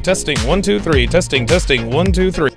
Testing, 1, 2, 3. Testing, 1, 2, 3.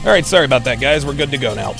All right, sorry about that, guys. We're good to go now.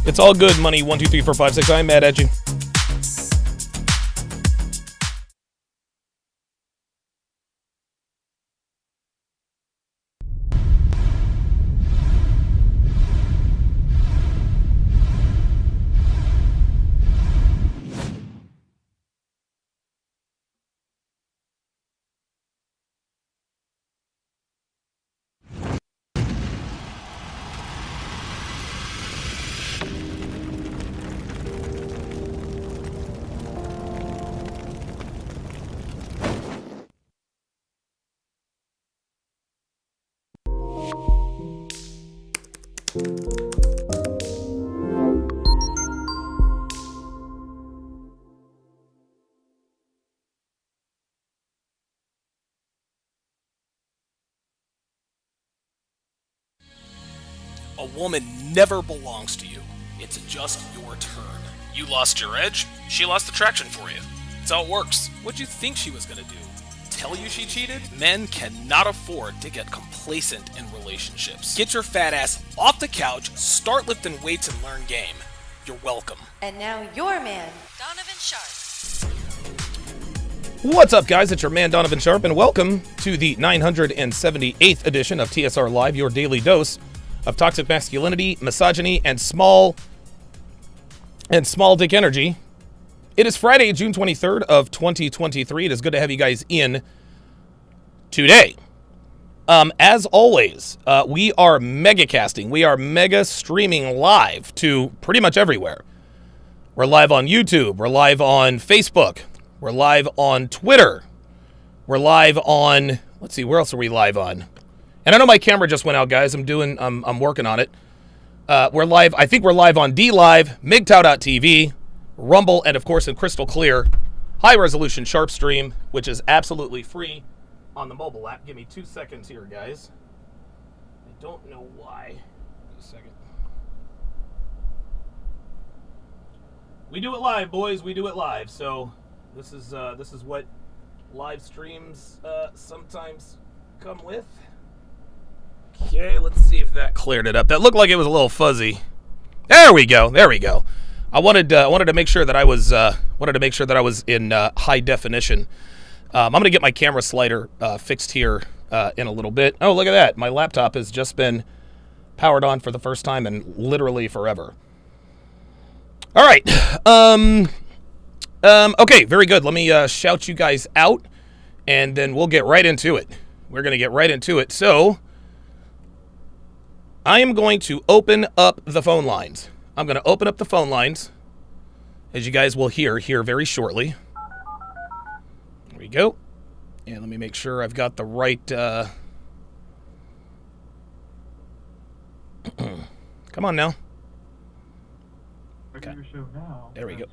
It's all good, money. 1, 2, 3, 4, 5, 6. I'm mad at you. A woman never belongs to you. It's just your turn. You lost your edge, she lost attraction for you. That's how it works. What'd you think she was gonna do? Tell you she cheated? Men cannot afford to get complacent in relationships. Get your fat ass off the couch, start lifting weights and learn game. You're welcome. And now your man, Donovan Sharp. What's up, guys? It's your man, Donovan Sharp, and welcome to the 978th edition of TSR Live, your daily dose of toxic masculinity, misogyny, and small dick energy. It is Friday, June 23rd of 2023. It is good to have you guys in today. As always, we are mega casting. We are mega streaming live to pretty much everywhere. We're live on YouTube. We're live on Facebook. We're live on Twitter. We're live on, let's see, where else are we live on? And I know my camera just went out, guys. I'm working on it. We're live. I think we're live on DLive, MGTOW.tv, Rumble, and of course in crystal clear, high resolution Sharp Stream, which is absolutely free on the mobile app. Give me 2 seconds here, guys. I don't know why. Just a second. We do it live, boys. We do it live. So this is what live streams sometimes come with. Okay, let's see if that cleared it up. That looked like it was a little fuzzy. There we go. There we go. I wanted to make sure that I was in high definition. I'm gonna get my camera slider fixed here in a little bit. Oh, look at that! My laptop has just been powered on for the first time in literally forever. All right. Okay, very good. Let me shout you guys out, and then we'll get right into it. We're gonna get right into it. So I am going to open up the phone lines. I'm going to open up the phone lines, as you guys will hear here very shortly. There we go. And let me make sure I've got the right... Come on now. Okay. There we go.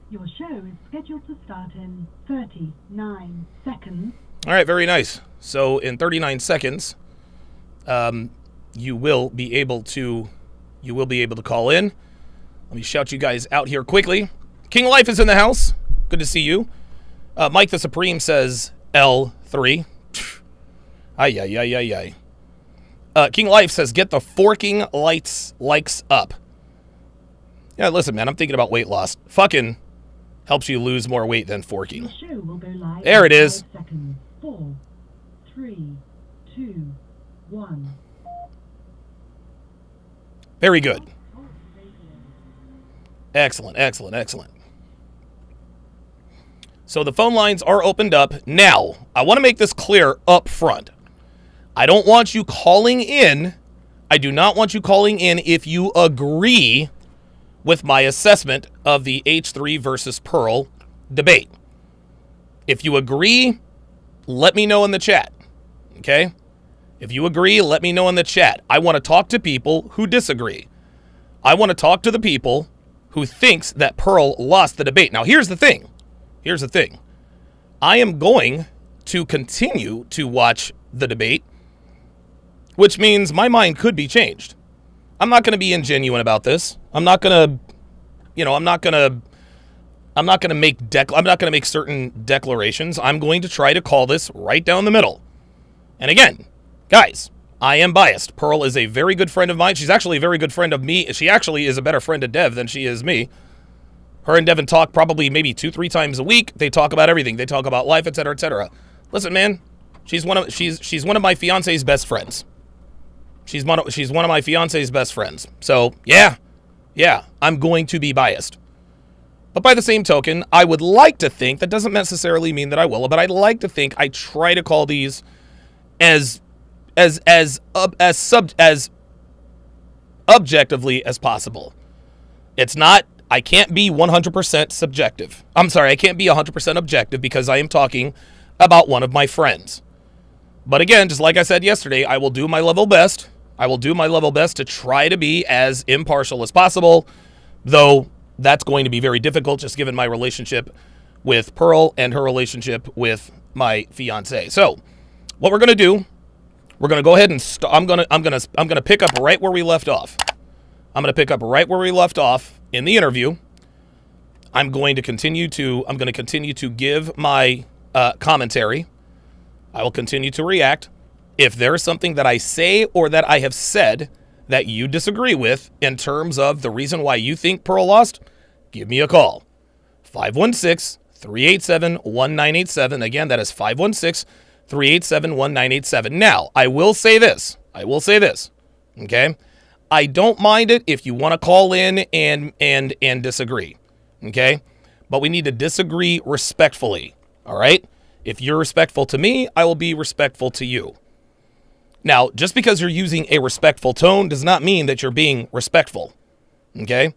Your show is scheduled to start in 39 seconds. All right, very nice. So in 39 seconds... you will be able to call in. Let me shout you guys out here quickly. King Life is in the house. Good to see you. Mike the Supreme says L3. Ay. King Life says get the forking likes up. Yeah, listen, man, I'm thinking about weight loss. Fucking helps you lose more weight than forking. Your show will go live there it is. 5 seconds. 4, 3, 2, 1. Very good. Excellent. So the phone lines are opened up. Now, I want to make this clear up front. I don't want you calling in. I do not want you calling in if you agree with my assessment of the H3 versus Pearl debate. If you agree, let me know in the chat. Okay? If you agree, let me know in the chat. I want to talk to people who disagree. I want to talk to the people who thinks that Pearl lost the debate. Now, here's the thing. Here's the thing. I am going to continue to watch the debate, which means my mind could be changed. I'm not going to be ingenuine about this. I'm not going to make certain declarations. I'm going to try to call this right down the middle. And again, guys, I am biased. Pearl is a very good friend of mine. She's actually a very good friend of me. She actually is a better friend of Dev than she is me. Her and Devin talk probably maybe 2-3 times a week. They talk about everything. They talk about life, etc., etc. Listen, man, she's one of my fiance's best friends. She's one of my fiance's best friends. So yeah, I'm going to be biased. But by the same token, I would like to think, that doesn't necessarily mean that I will, but I'd like to think I try to call these as objectively as possible. It's not, I can't be 100% subjective. I'm sorry, I can't be 100% objective because I am talking about one of my friends. But again, just like I said yesterday, I will do my level best. I will do my level best to try to be as impartial as possible, though that's going to be very difficult just given my relationship with Pearl and her relationship with my fiance. So, what we're going to do, we're going to go ahead and I'm going to pick up right where we left off. I'm going to pick up right where we left off in the interview. I'm going to continue to give my commentary. I will continue to react. If there is something that I say or that I have said that you disagree with in terms of the reason why you think Pearl lost, give me a call. 516-387-1987. Again, that is 516-387-1987. Now, I will say this. Okay? I don't mind it if you want to call in and disagree. Okay? But we need to disagree respectfully. All right? If you're respectful to me, I will be respectful to you. Now, just because you're using a respectful tone does not mean that you're being respectful. Okay?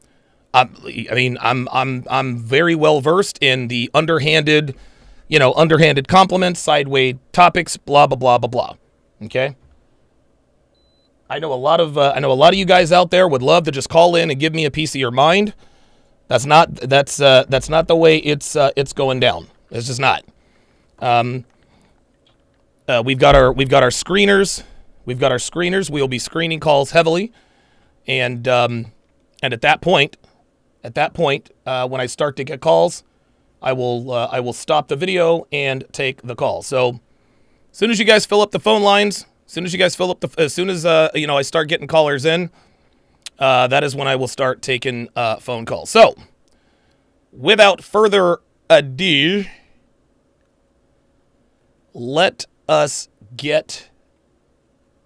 I'm very well versed in the underhanded compliments, sideways topics, blah blah blah blah blah. Okay? I know a lot of you guys out there would love to just call in and give me a piece of your mind. That's not the way it's going down. It's just not. We've got our screeners. We'll be screening calls heavily, and at that point, when I start to get calls, I will stop the video and take the call. So, as soon as you guys fill up the phone lines, as soon as I start getting callers in, that is when I will start taking phone calls. So, without further ado, let's get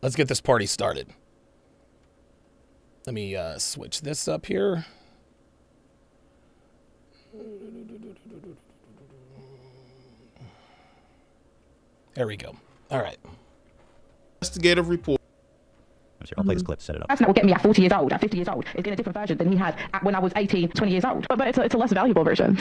this party started. Let me switch this up here. There we go. All right. Investigative report. I'll play this clip, set it up. Person that will get me at 40 years old, at 50 years old, is in a different version than he had when I was 18, 20 years old. But it's a less valuable version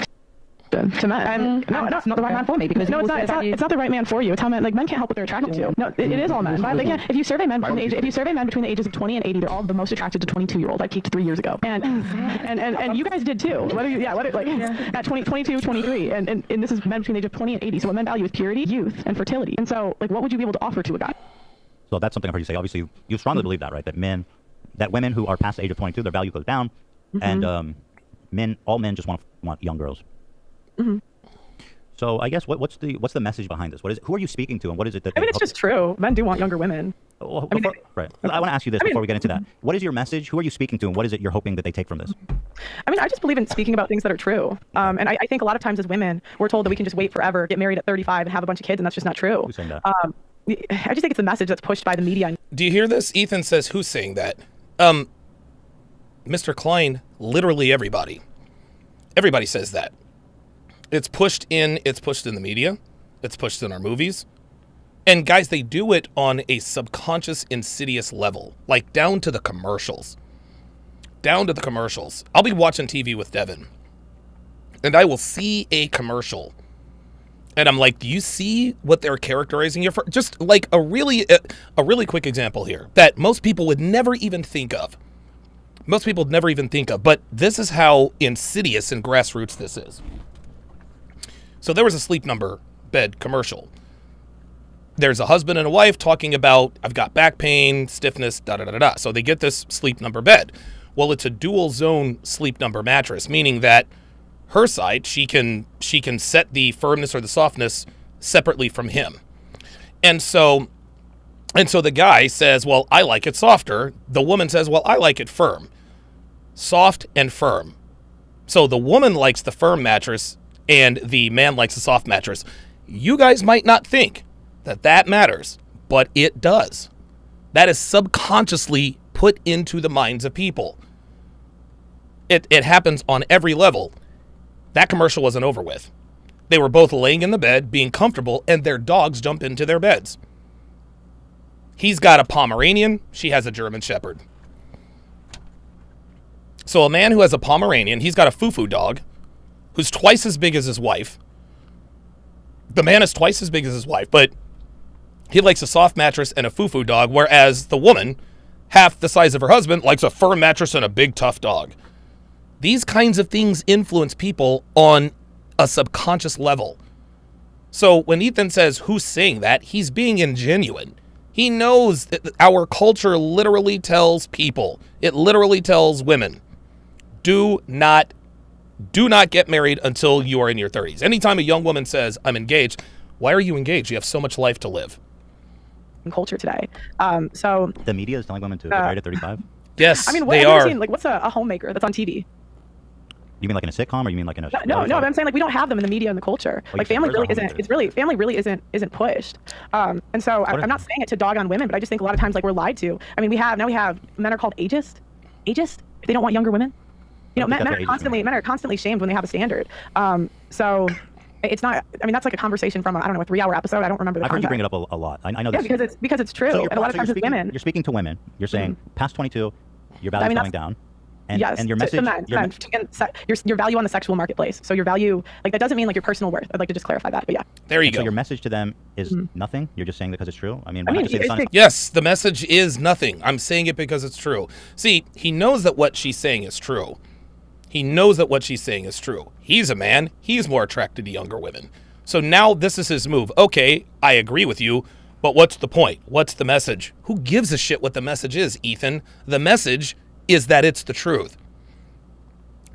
to men. No, it's not the right man for me because no, it's not the right man for you. It's how men can't help what they're attracted to. No, it is all men. But if you survey men between the ages of 20 and 80, they're all the most attracted to 22-year-olds. I peaked 3 years ago, and you guys did too. At 22, 23, and this is men between the age of 20 and 80. So what men value is purity, youth, and fertility. And so what would you be able to offer to a guy? So that's something I've heard you say. Obviously, you strongly believe that, right? That women who are past the age of 22, their value goes down, and all men just want young girls. Mm-hmm. So I guess what's the message behind this? What is it? Who are you speaking to, and what is it that? I mean, it's just true. Men do want younger women. Well, right. I want to ask you this before we get into that. What is your message? Who are you speaking to, and what is it you're hoping that they take from this? I mean, I just believe in speaking about things that are true. And I think a lot of times as women, we're told that we can just wait forever, get married at 35, and have a bunch of kids, and that's just not true. Who's saying that? I just think it's a message that's pushed by the media. Do you hear this? Ethan says, who's saying that? Mr. Klein, literally everybody. Everybody says that. It's pushed in the media. It's pushed in our movies. And guys, they do it on a subconscious, insidious level, like down to the commercials. I'll be watching TV with Devin, and I will see a commercial, And I'm like, do you see what they're characterizing here for? Just like a really quick example here that most people would never even think of. Most people would never even think of, but this is how insidious and grassroots this is. So there was a Sleep Number bed commercial. There's a husband and a wife talking about, I've got back pain, stiffness, da-da-da-da-da. So they get this Sleep Number bed. Well, it's a dual zone Sleep Number mattress, meaning that her side, she can set the firmness or the softness separately from him. And so the guy says, well, I like it softer. The woman says, well, I like it firm. Soft and firm. So the woman likes the firm mattress and the man likes the soft mattress. You guys might not think that matters, but it does. That is subconsciously put into the minds of people. It happens on every level. That commercial wasn't over with. They were both laying in the bed, being comfortable, and their dogs jump into their beds. He's got a Pomeranian. She has a German Shepherd. So a man who has a Pomeranian, he's got a foo-foo dog who's twice as big as his wife. The man is twice as big as his wife, but he likes a soft mattress and a foo-foo dog, whereas the woman, half the size of her husband, likes a firm mattress and a big tough dog. These kinds of things influence people on a subconscious level. So when Ethan says, who's saying that, he's being ingenuine. He knows that our culture literally tells people, it literally tells women, do not get married until you are in your 30s. Anytime a young woman says, I'm engaged, why are you engaged? You have so much life to live. Culture today. So The media is telling women to get married at 35? Yes, I mean, they have you ever are. seen, like, what's a homemaker that's on TV? You mean like in a sitcom, or you mean like in a No, but I'm saying, like, we don't have them in the media and the culture. you Like, said, family where's really our isn't. homemaker? It's really family really isn't pushed. And so I'm not saying it to dog on women, but I just think a lot of times, like, we're lied to. I mean, we have men are called ageist. Ageist. They don't want younger women. You know, I don't think men that's are what ageist men are constantly shamed when they have a standard. So it's not. I mean, that's like a conversation from a 3-hour episode. I don't remember the I've heard you context. bring it up a lot. I know Yeah, this. because it's true. So And a lot of times you're it's speaking, women. You're speaking to women. You're saying past 22, your value's I mean, going down. And, yes, and your to message, men, your, men, your value on the sexual marketplace. So your value, like, that doesn't mean like your personal worth. I'd like to just clarify that, but yeah. There you and go. so your message to them is nothing. You're just saying because it's true. I mean, why I mean, not just say the sun is Yes, the message is nothing. I'm saying it because it's true. See, he knows that what she's saying is true. He knows that what she's saying is true. He's a man. He's more attracted to younger women. So now this is his move. Okay, I agree with you, but what's the point? What's the message? Who gives a shit what the message is, Ethan? The message is that it's the truth.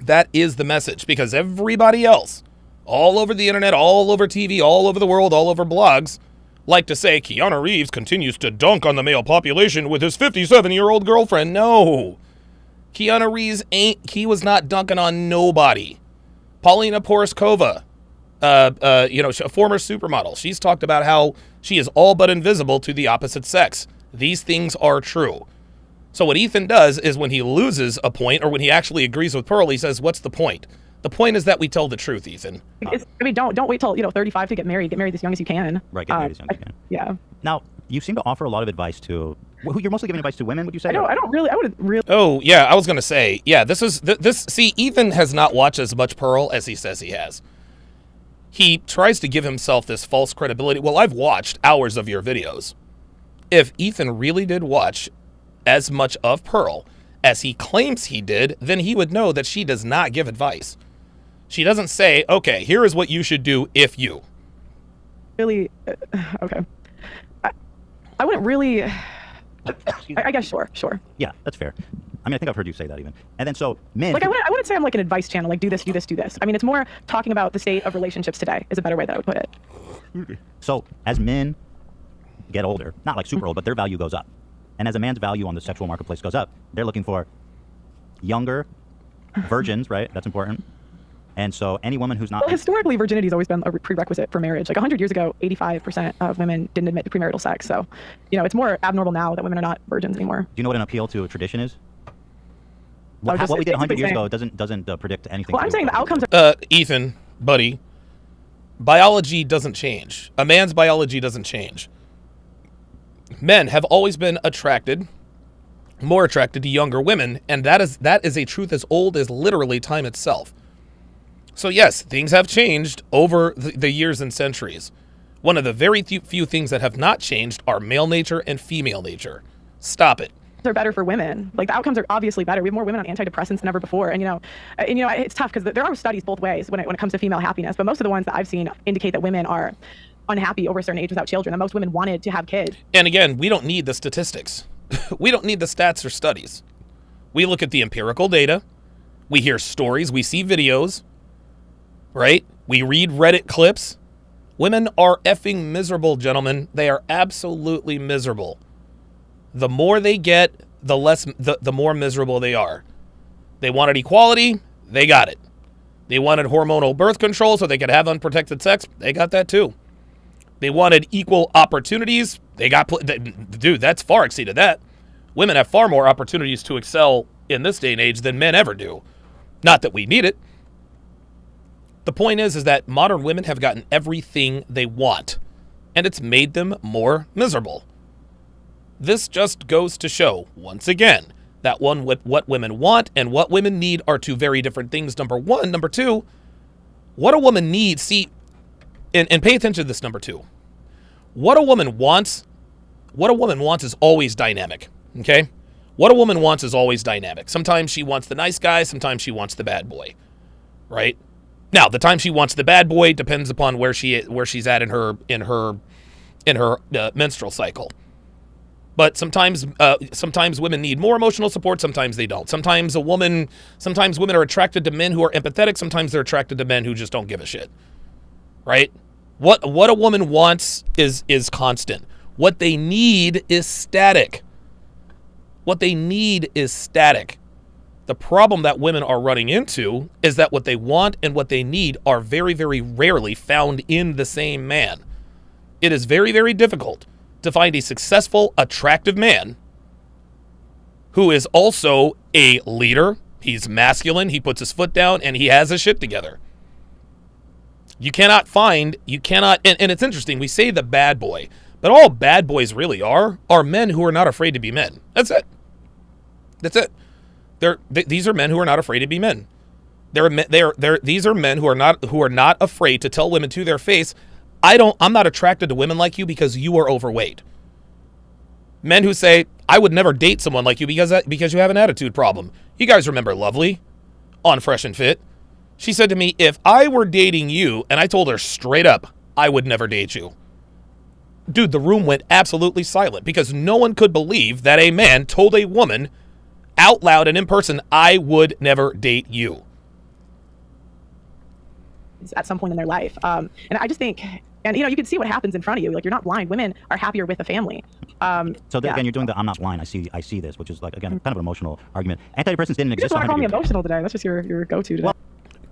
That is the message, because everybody else, all over the internet, all over TV, all over the world, all over blogs, like to say Keanu Reeves continues to dunk on the male population with his 57-year-old girlfriend. No. Keanu Reeves he was not dunking on nobody. Paulina Poroskova, a former supermodel, she's talked about how she is all but invisible to the opposite sex. These things are true. So what Ethan does is when he loses a point, or when he actually agrees with Pearl, he says, what's the point? The point is that we tell the truth, Ethan. I mean, don't wait till 35 to get married. Get married as young as you can. Right, get married as young as you can. Yeah. Now, you seem to offer a lot of advice to. You're mostly giving advice to women, would you say? I wouldn't really. Oh, yeah, I was going to say, yeah, see, Ethan has not watched as much Pearl as he says he has. He tries to give himself this false credibility. Well, I've watched hours of your videos. If Ethan really did watch as much of Pearl as he claims he did, then he would know that she does not give advice. She doesn't say, okay, here is what you should do if you. Really, okay. I wouldn't really. I guess sure. Yeah, that's fair. I mean, I think I've heard you say that even. And then so men. Like, I wouldn't say I'm like an advice channel, like do this. I mean, it's more talking about the state of relationships today is a better way that I would put it. So as men get older, not like super old, but their value goes up. And as a man's value on the sexual marketplace goes up, they're looking for younger virgins, right? That's important. And so any woman who's not. Well, historically, virginity has always been a prerequisite for marriage. Like 100 years ago, 85% of women didn't admit to premarital sex. So, it's more abnormal now that women are not virgins anymore. Do you know what an appeal to a tradition is? What we did 100 years ago doesn't predict anything. Well, I'm saying the outcomes are. Ethan, buddy, biology doesn't change. A man's biology doesn't change. Men have always been more attracted to younger women, and that is a truth as old as literally time itself. So yes, things have changed over the years and centuries. One of the very few things that have not changed are male nature and female nature. Stop it. Are better for women. Like the outcomes are obviously better. We have more women on antidepressants than ever before. And it's tough because there are studies both ways when it comes to female happiness. But most of the ones that I've seen indicate that women are unhappy over a certain age without children. And most women wanted to have kids. And again, we don't need the statistics. We don't need the stats or studies. We look at the empirical data. We hear stories. We see videos. Right? We read Reddit clips. Women are effing miserable, gentlemen. They are absolutely miserable. The more they get, the more miserable they are. They wanted equality, they got it. They wanted hormonal birth control so they could have unprotected sex, they got that too. They wanted equal opportunities, they got, dude, that's far exceeded that. Women have far more opportunities to excel in this day and age than men ever do. Not that we need it. The point is that modern women have gotten everything they want, and it's made them more miserable. This just goes to show, once again, that what women want and what women need are two very different things, number one. Number two, what a woman needs, see, and pay attention to this, number two. What a woman wants is always dynamic, okay? What a woman wants is always dynamic. Sometimes she wants the nice guy, sometimes she wants the bad boy, right? Now, the time she wants the bad boy depends upon where she's at in her menstrual cycle. But sometimes women need more emotional support. Sometimes they don't. Sometimes women are attracted to men who are empathetic. Sometimes they're attracted to men who just don't give a shit. Right? What a woman wants is constant. What they need is static. What they need is static. The problem that women are running into is that what they want and what they need are very, very rarely found in the same man. It is very, very difficult to find a successful, attractive man who is also a leader. He's masculine, he puts his foot down, and he has his shit together. You cannot, and it's interesting, we say the bad boy, but all bad boys really are men who are not afraid to be men. That's it. That's it. These are men who are not afraid to be men. These are men who are not afraid to tell women to their face, I'm not attracted to women like you because you are overweight. Men who say, I would never date someone like you because you have an attitude problem. You guys remember Lovely on Fresh and Fit. She said to me, if I were dating you, and I told her straight up, I would never date you. Dude, the room went absolutely silent because no one could believe that a man told a woman out loud and in person, I would never date you. At some point in their life. And I just think, and you can see what happens in front of you. Like, you're not blind. Women are happier with a family. Again, you're doing the I'm not blind, I see this, which is like, again, kind of an emotional argument. Antidepressants didn't exist. You just want to call me emotional today. That's just your go-to today. Well,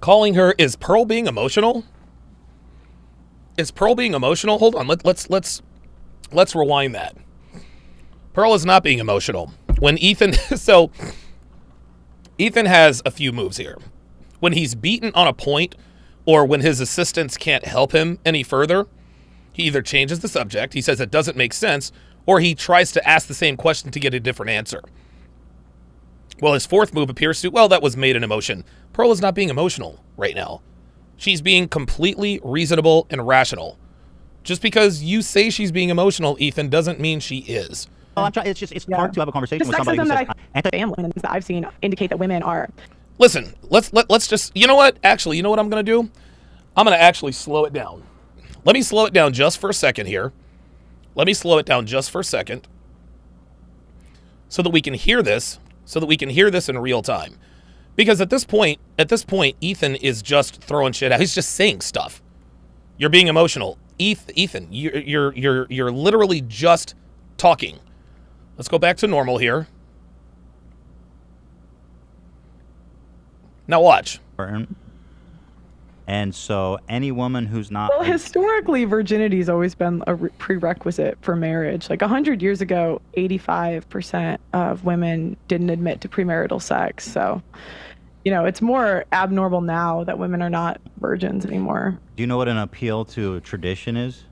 calling her, is Pearl being emotional? Is Pearl being emotional? Hold on, let's rewind that. Pearl is not being emotional. When Ethan, so Ethan has a few moves here. When he's beaten on a point, or when his assistants can't help him any further, he either changes the subject, he says it doesn't make sense, or he tries to ask the same question to get a different answer. Well, his fourth move appears to, that was made in emotion. Pearl is not being emotional right now. She's being completely reasonable and rational. Just because you say she's being emotional, Ethan, doesn't mean she is. Well, it's hard to have a conversation with somebody who says, family that I've seen indicate that women are. Listen, let's just, you know what? Actually, you know what I'm going to do? I'm going to actually slow it down. Let me slow it down just for a second here. Let me slow it down just for a second so that we can hear this, in real time. Because at this point, Ethan is just throwing shit out. He's just saying stuff. You're being emotional. Ethan, you're literally just talking. Let's go back to normal here. Now watch. And so any woman who's not... Well, historically, virginity's always been a prerequisite for marriage. Like 100 years ago, 85% of women didn't admit to premarital sex. So, it's more abnormal now that women are not virgins anymore. Do you know what an appeal to tradition is?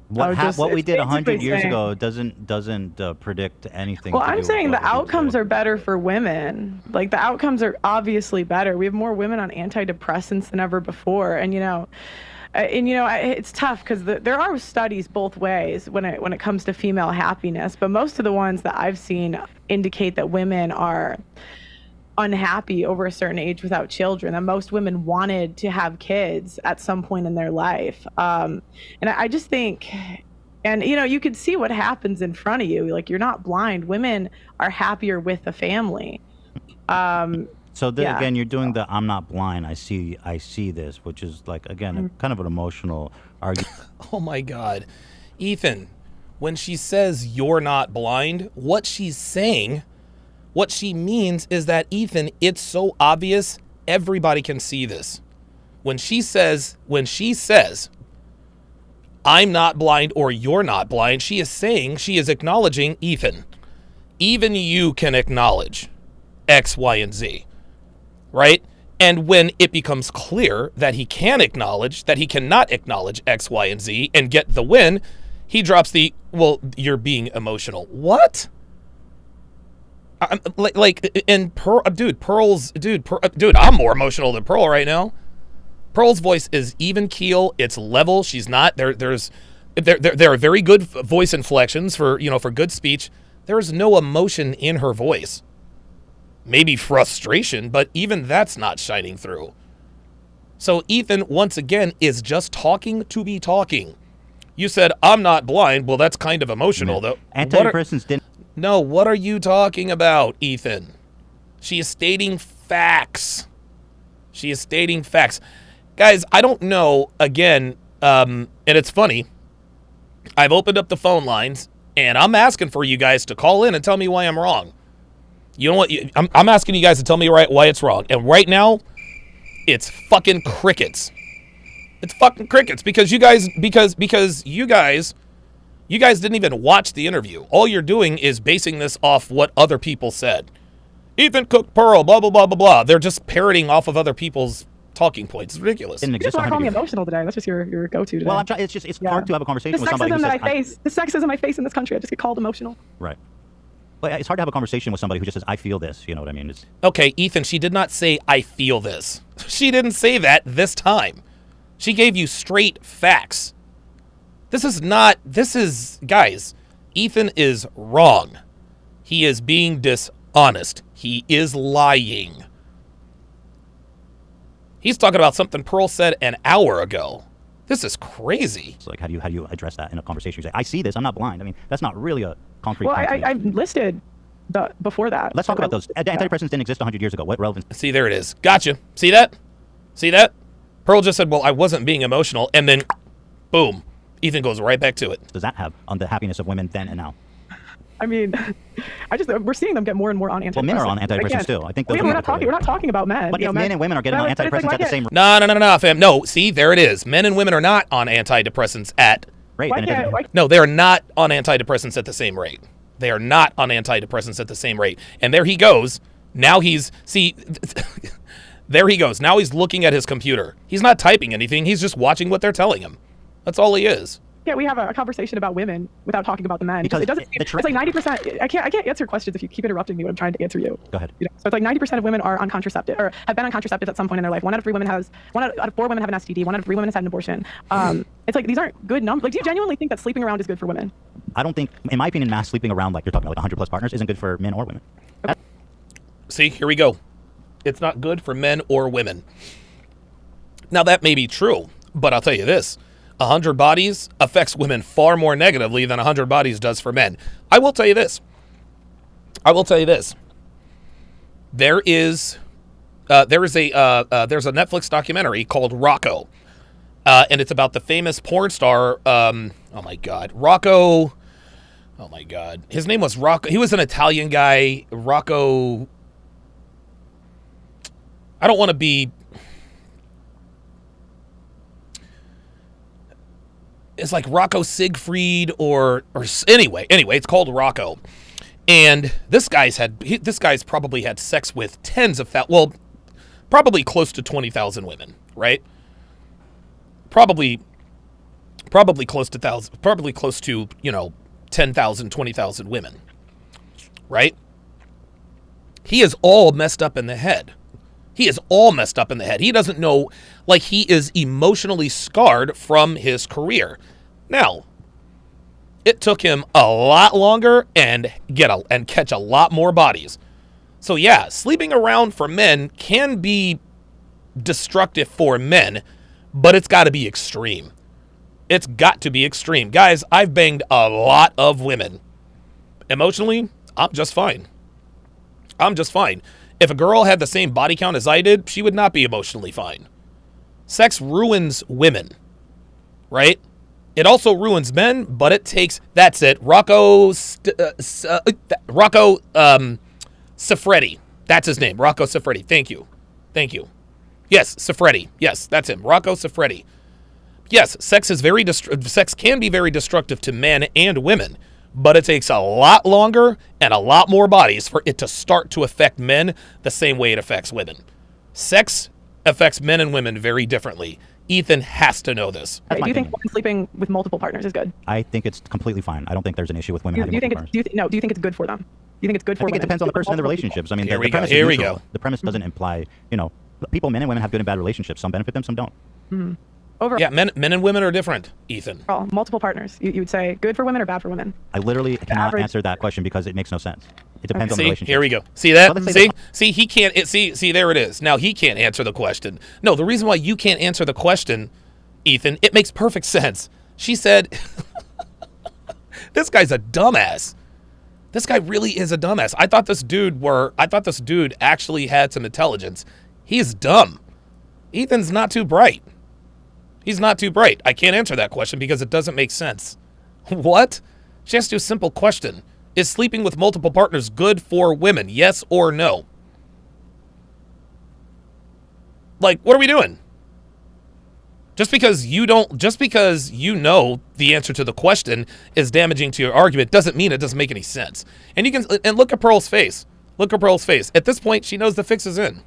What we it's did 100 basically years saying- ago doesn't predict anything. Well, to do I'm with saying what the we do outcomes today. are better for women. Like the outcomes are obviously better. We have more women on antidepressants than ever before, and it's tough because there are studies both ways when it comes to female happiness, but most of the ones that I've seen indicate that women are unhappy over a certain age without children, that most women wanted to have kids at some point in their life. And I just think, and you could see what happens in front of you. Like, you're not blind. Women are happier with a family. So yeah. again, you're doing the "I'm not blind. I see this," which is like again kind of an emotional argument. Oh my God. Ethan, when she says you're not blind, what she's saying, what she means is that, Ethan, it's so obvious everybody can see this. When she says, I'm not blind or you're not blind, she is acknowledging, Ethan, even you can acknowledge X, Y, and Z, right? And when it becomes clear that he can acknowledge that he cannot acknowledge X, Y, and Z and get the win, he drops the, well, you're being emotional. What? Dude, I'm more emotional than Pearl right now. Pearl's voice is even keel. It's level. She's not there. There are very good voice inflections for good speech. There's no emotion in her voice. Maybe frustration, but even that's not shining through. So Ethan, once again, is just talking to be talking. You said, I'm not blind. Well, that's kind of emotional, though. Antidepressants didn't. No, what are you talking about, Ethan? She is stating facts. Guys, I don't know, again, and it's funny. I've opened up the phone lines, and I'm asking for you guys to call in and tell me why I'm wrong. You know what? I'm asking you guys to tell me why it's wrong. And right now, it's fucking crickets. It's fucking crickets because you guys didn't even watch the interview. All you're doing is basing this off what other people said. Ethan cooked Pearl, blah, blah, blah, blah, blah. They're just parroting off of other people's talking points. It's ridiculous. Didn't You just exist want to call me 100 years. emotional today. That's just your go-to today. Well, I'm trying. It's hard to have a conversation The with somebody who sexism says that I face, the sexism I face in this country, I just get called emotional. Right. Well, it's hard to have a conversation with somebody who just says, "I feel this." You know what I mean? It's, Okay, Ethan, she did not say, I feel this. She didn't say that this time. She gave you straight facts. Guys, Ethan is wrong. He is being dishonest. He is lying. He's talking about something Pearl said an hour ago. This is crazy. it's like, how do you address that in a conversation? You say, "I see this. I'm not blind." I mean, that's not really a concrete. Well, concrete. I've listed before that. Let's talk about those. Antidepressants didn't exist 100 years ago. What relevance? See, there it is. Gotcha. See that? Pearl just said, well, I wasn't being emotional, and then, boom, Ethan goes right back to it. Does that have on the happiness of women then and now? I mean, we're seeing them get more and more on antidepressants. Well, men are on antidepressants Again, too. I think those we're are not talking about men. But You if know, men and women are getting on But it's like, antidepressants why at the can't- same No, fam. No, see, there it is. Men and women are not on antidepressants at... rate, Why then it can't- doesn't. why- No, they are not on antidepressants at the same rate. They are not on antidepressants at the same rate. And there he goes. Now he's... See... There he goes. Now he's looking at his computer. He's not typing anything. He's just watching what they're telling him. That's all he is. Can't we have a conversation about women without talking about the men? Because It doesn't. the It's like 90%. I can't answer questions if you keep interrupting me when I'm trying to answer you. Go ahead. So it's like 90% of women are on contraceptive or have been on contraceptives at some point in their life. One out of 4 women have an STD. 1 out of 3 women has had an abortion. It's like these aren't good numbers. Like, do you genuinely think that sleeping around is good for women? I don't think, in my opinion, mass sleeping around like you're talking about, like 100+ partners, isn't good for men or women. See, here we go. It's not good for men or women. Now, that may be true, but I'll tell you this. 100 bodies affects women far more negatively than 100 bodies does for men. I will tell you this. There's a Netflix documentary called Rocco, and it's about the famous porn star. Rocco. Oh my God, his name was Rocco. He was an Italian guy. Rocco. I don't want to be. It's like Rocco Siegfried or anyway, it's called Rocco. And this guy's probably had sex with probably close to 20,000 women, right? Probably probably close to, 10,000, 20,000 women, right? He is all messed up in the head. He is all messed up in the head. He doesn't know, like, he is emotionally scarred from his career. Now, it took him a lot longer and catch a lot more bodies. So yeah, sleeping around for men can be destructive for men, but it's got to be extreme. It's got to be extreme. Guys, I've banged a lot of women. Emotionally, I'm just fine. I'm just fine. If a girl had the same body count as I did, she would not be emotionally fine. Sex ruins women, right? It also ruins men, but it takes, that's it. Rocco Siffredi. That's his name. Rocco Siffredi. Thank you. Yes, Siffredi. Yes, that's him. Rocco Siffredi. Yes, sex can be very destructive to men and women, but it takes a lot longer and a lot more bodies for it to start to affect men the same way it affects women. Sex affects men and women very differently. Ethan has to know this. Do you think sleeping with multiple partners is good? I think it's completely fine. I don't think there's an issue with women having multiple partners. Do you think it's good for them? Do you think it's good for women? I think it depends on the person and the relationships. I mean, the premise is neutral. The premise doesn't imply, people, men and women have good and bad relationships. Some benefit them, some don't. Mm-hmm. Overall, yeah, men and women are different, Ethan. Multiple partners. You would say good for women or bad for women? I literally cannot answer that question because it makes no sense. It depends on the relationship. Here we go. See that? See, he can't. See, there it is. Now he can't answer the question. No, the reason why you can't answer the question, Ethan, it makes perfect sense. She said, "This guy's a dumbass. This guy really is a dumbass. I thought this dude actually had some intelligence. He's dumb. Ethan's not too bright. He's not too bright. I can't answer that question because it doesn't make sense. What? She asked you a simple question. Is sleeping with multiple partners good for women? Yes or no? Like, what are we doing? Just because you know the answer to the question is damaging to your argument doesn't mean it doesn't make any sense. And look at Pearl's face. Look at Pearl's face. At this point, she knows the fix is in.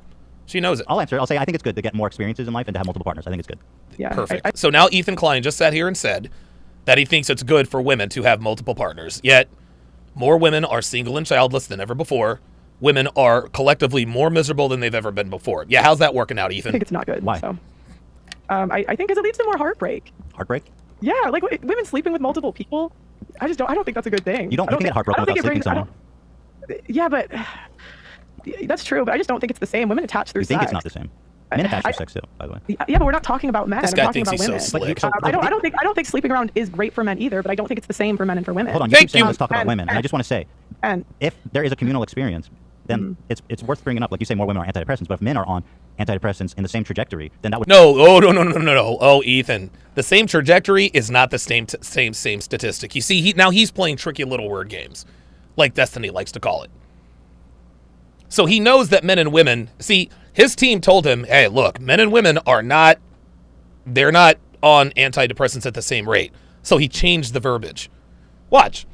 She knows it. I'll answer. I'll say I think it's good to get more experiences in life and to have multiple partners. I think it's good. Yeah. Perfect. So now Ethan Klein just sat here and said that he thinks it's good for women to have multiple partners. Yet, more women are single and childless than ever before. Women are collectively more miserable than they've ever been before. Yeah, how's that working out, Ethan? I think it's not good. Why? So, I think because it leads to more heartbreak. Heartbreak? Yeah, like women sleeping with multiple people. I don't think that's a good thing. You can get heartbroken without sleeping with someone. Yeah, but that's true. But I just don't think it's the same. Women attach through sex. You think it's not the same? Men attach through sex too, by the way. Yeah, but we're not talking about men. This guy thinks he's so slick. I don't think sleeping around is great for men either. But I don't think it's the same for men and for women. Hold on, you keep saying let's talk about women, and I just want to say, if there is a communal experience, then it's worth bringing up. Like you say, more women are on antidepressants, but if men are on antidepressants in the same trajectory, then that would no. Oh, Ethan, the same trajectory is not the same statistic. You see, he's playing tricky little word games, like Destiny likes to call it. So he knows that men and women, see, his team told him, hey, look, men and women they're not on antidepressants at the same rate. So he changed the verbiage. Watch.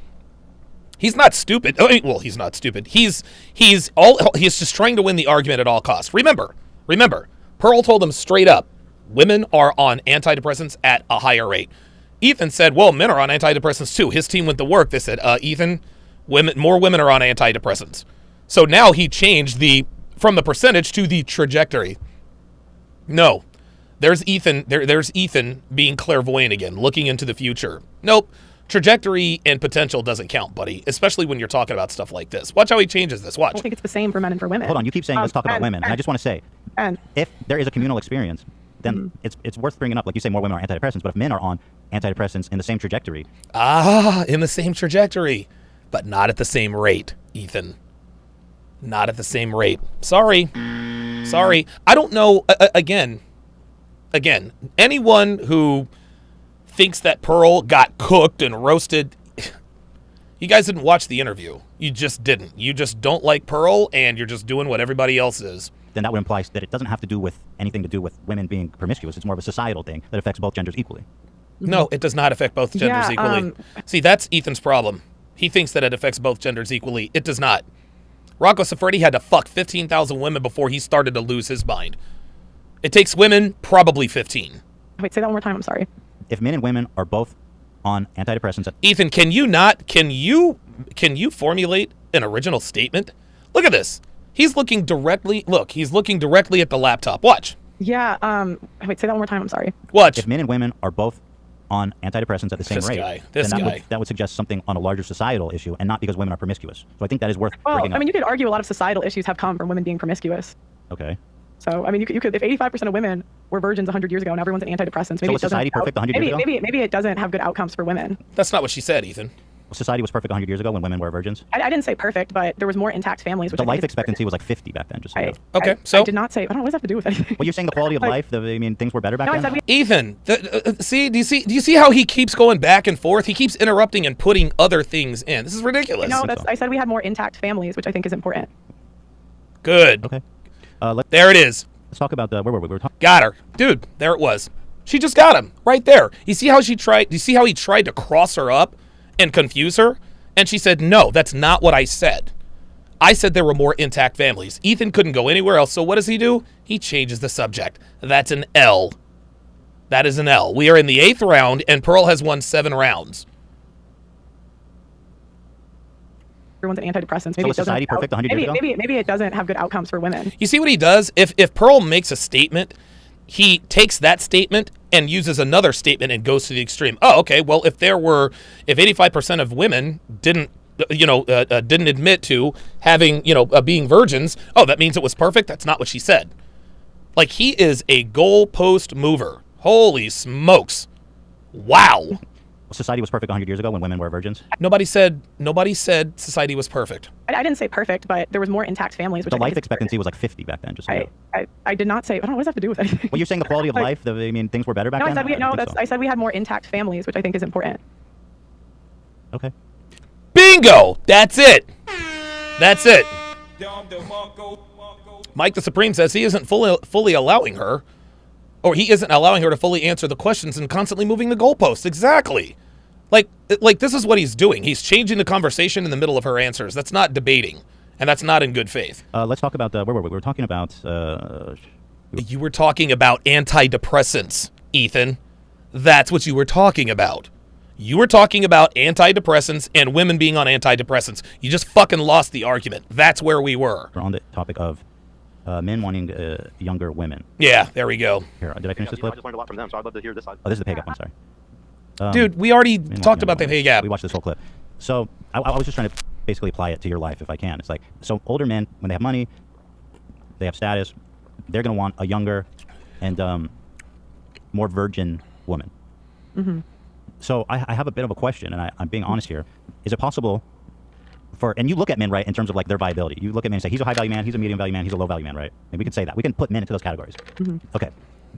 He's not stupid. Well, he's not stupid. He's just trying to win the argument at all costs. Remember, Pearl told him straight up, women are on antidepressants at a higher rate. Ethan said, well, men are on antidepressants too. His team went to work. They said, Ethan, more women are on antidepressants. So now he changed from the percentage to the trajectory. No, there's Ethan. There's Ethan being clairvoyant again, looking into the future. Nope, trajectory and potential doesn't count, buddy. Especially when you're talking about stuff like this. Watch how he changes this. Watch. I don't think it's the same for men and for women. Hold on, you keep saying let's talk about women, and I just want to say, if there is a communal experience, then it's worth bringing up. Like you say, more women are antidepressants, but if men are on antidepressants in the same trajectory, in the same trajectory, but not at the same rate, Ethan. Not at the same rate. Sorry. I don't know. Again, anyone who thinks that Pearl got cooked and roasted, you guys didn't watch the interview. You just didn't. You just don't like Pearl, and you're just doing what everybody else is. Then that would imply that it doesn't have to do with anything to do with women being promiscuous. It's more of a societal thing that affects both genders equally. No, it does not affect both genders equally. See, that's Ethan's problem. He thinks that it affects both genders equally. It does not. Rocco Siffredi had to fuck 15,000 women before he started to lose his mind. It takes women probably 15. Wait, say that one more time. I'm sorry. if men and women are both on antidepressants, Ethan, can you formulate an original statement? Look at this. He's looking directly at the laptop. Watch. Yeah. Wait, say that one more time. I'm sorry. Watch. if men and women are both on antidepressants at the same This rate, guy, then this guy. that would suggest something on a larger societal issue, and not because women are promiscuous. So I think that is worth Well, bringing I up. mean, you could argue a lot of societal issues have come from women being promiscuous. Okay. So, I mean, you could if 85% of women were virgins 100 years ago and everyone's on antidepressants, maybe So was it doesn't. society perfect 100 years ago? Maybe it doesn't have good outcomes for women. That's not what she said, Ethan. Society was perfect 100 years ago when women were virgins. I didn't say perfect, but there was more intact families. Which The I think life is expectancy was like 50 back then. Just so you know. Okay, I so- did not say. I don't know. What does that have to do with anything? Well, you're saying the quality of life. Things were better back No, I then. said we. Ethan, do you see how he keeps going back and forth? He keeps interrupting and putting other things in. This is ridiculous. No, so. I said we had more intact families, which I think is important. Good. Okay. There it is. Let's talk about where were we? We were talking. Got her. Dude, there it was. She just got him right there. You see how he tried to cross her up and confuse her? And she said, "No, that's not what I said. I said there were more intact families." Ethan couldn't go anywhere else. So what does he do? He changes the subject. That's an L. That is an L. We are in the 8th round and Pearl has won 7 rounds. Everyone's on antidepressants. So Maybe was it doesn't. society perfect 100 years ago? Maybe it doesn't have good outcomes for women. You see what he does? If Pearl makes a statement, he takes that statement and uses another statement and goes to the extreme. Oh, okay. Well, if 85% of women didn't admit to having, being virgins, oh, that means it was perfect. That's not what she said. Like, he is a goalpost mover. Holy smokes. Wow. Society was perfect 100 years ago when women were virgins. Nobody said society was perfect. I didn't say perfect, but there was more intact families. Which The I think life is expectancy was like 50 back then. Just so you know. I did not say. I don't know. What does that have to do with anything? Well, you're saying the quality of life. Things were better back No, I then. said we. No, don't that's. think I said we had more intact families, which I think is important. so. Okay. Bingo! That's it. That's it. Mike the Supreme says he isn't fully allowing her, or he isn't allowing her to fully answer the questions and constantly moving the goalposts. Exactly. Like this is what he's doing. He's changing the conversation in the middle of her answers. That's not debating, and that's not in good faith. Let's talk about where were we? We were talking about. You were talking about antidepressants, Ethan. That's what you were talking about. You were talking about antidepressants and women being on antidepressants. You just fucking lost the argument. That's where we were. We're on the topic of men wanting younger women. Yeah, there we go. Here, did I finish this I clip? just learned a lot from them, so I'd love to hear this side. Oh, this is the pay gap one. Sorry. Dude, we already Men talked wanting about the younger pay women. gap. We watched this whole clip. So I was just trying to basically apply it to your life if I can. It's like, so older men, when they have money, they have status, they're going to want a younger and more virgin woman. Mm-hmm. So I have a bit of a question, and I'm being honest here. Is it possible and you look at men, right, in terms of like their viability. You look at men and say, he's a high value man, he's a medium value man, he's a low value man, right? And we can say that. We can put men into those categories. Mm-hmm. Okay.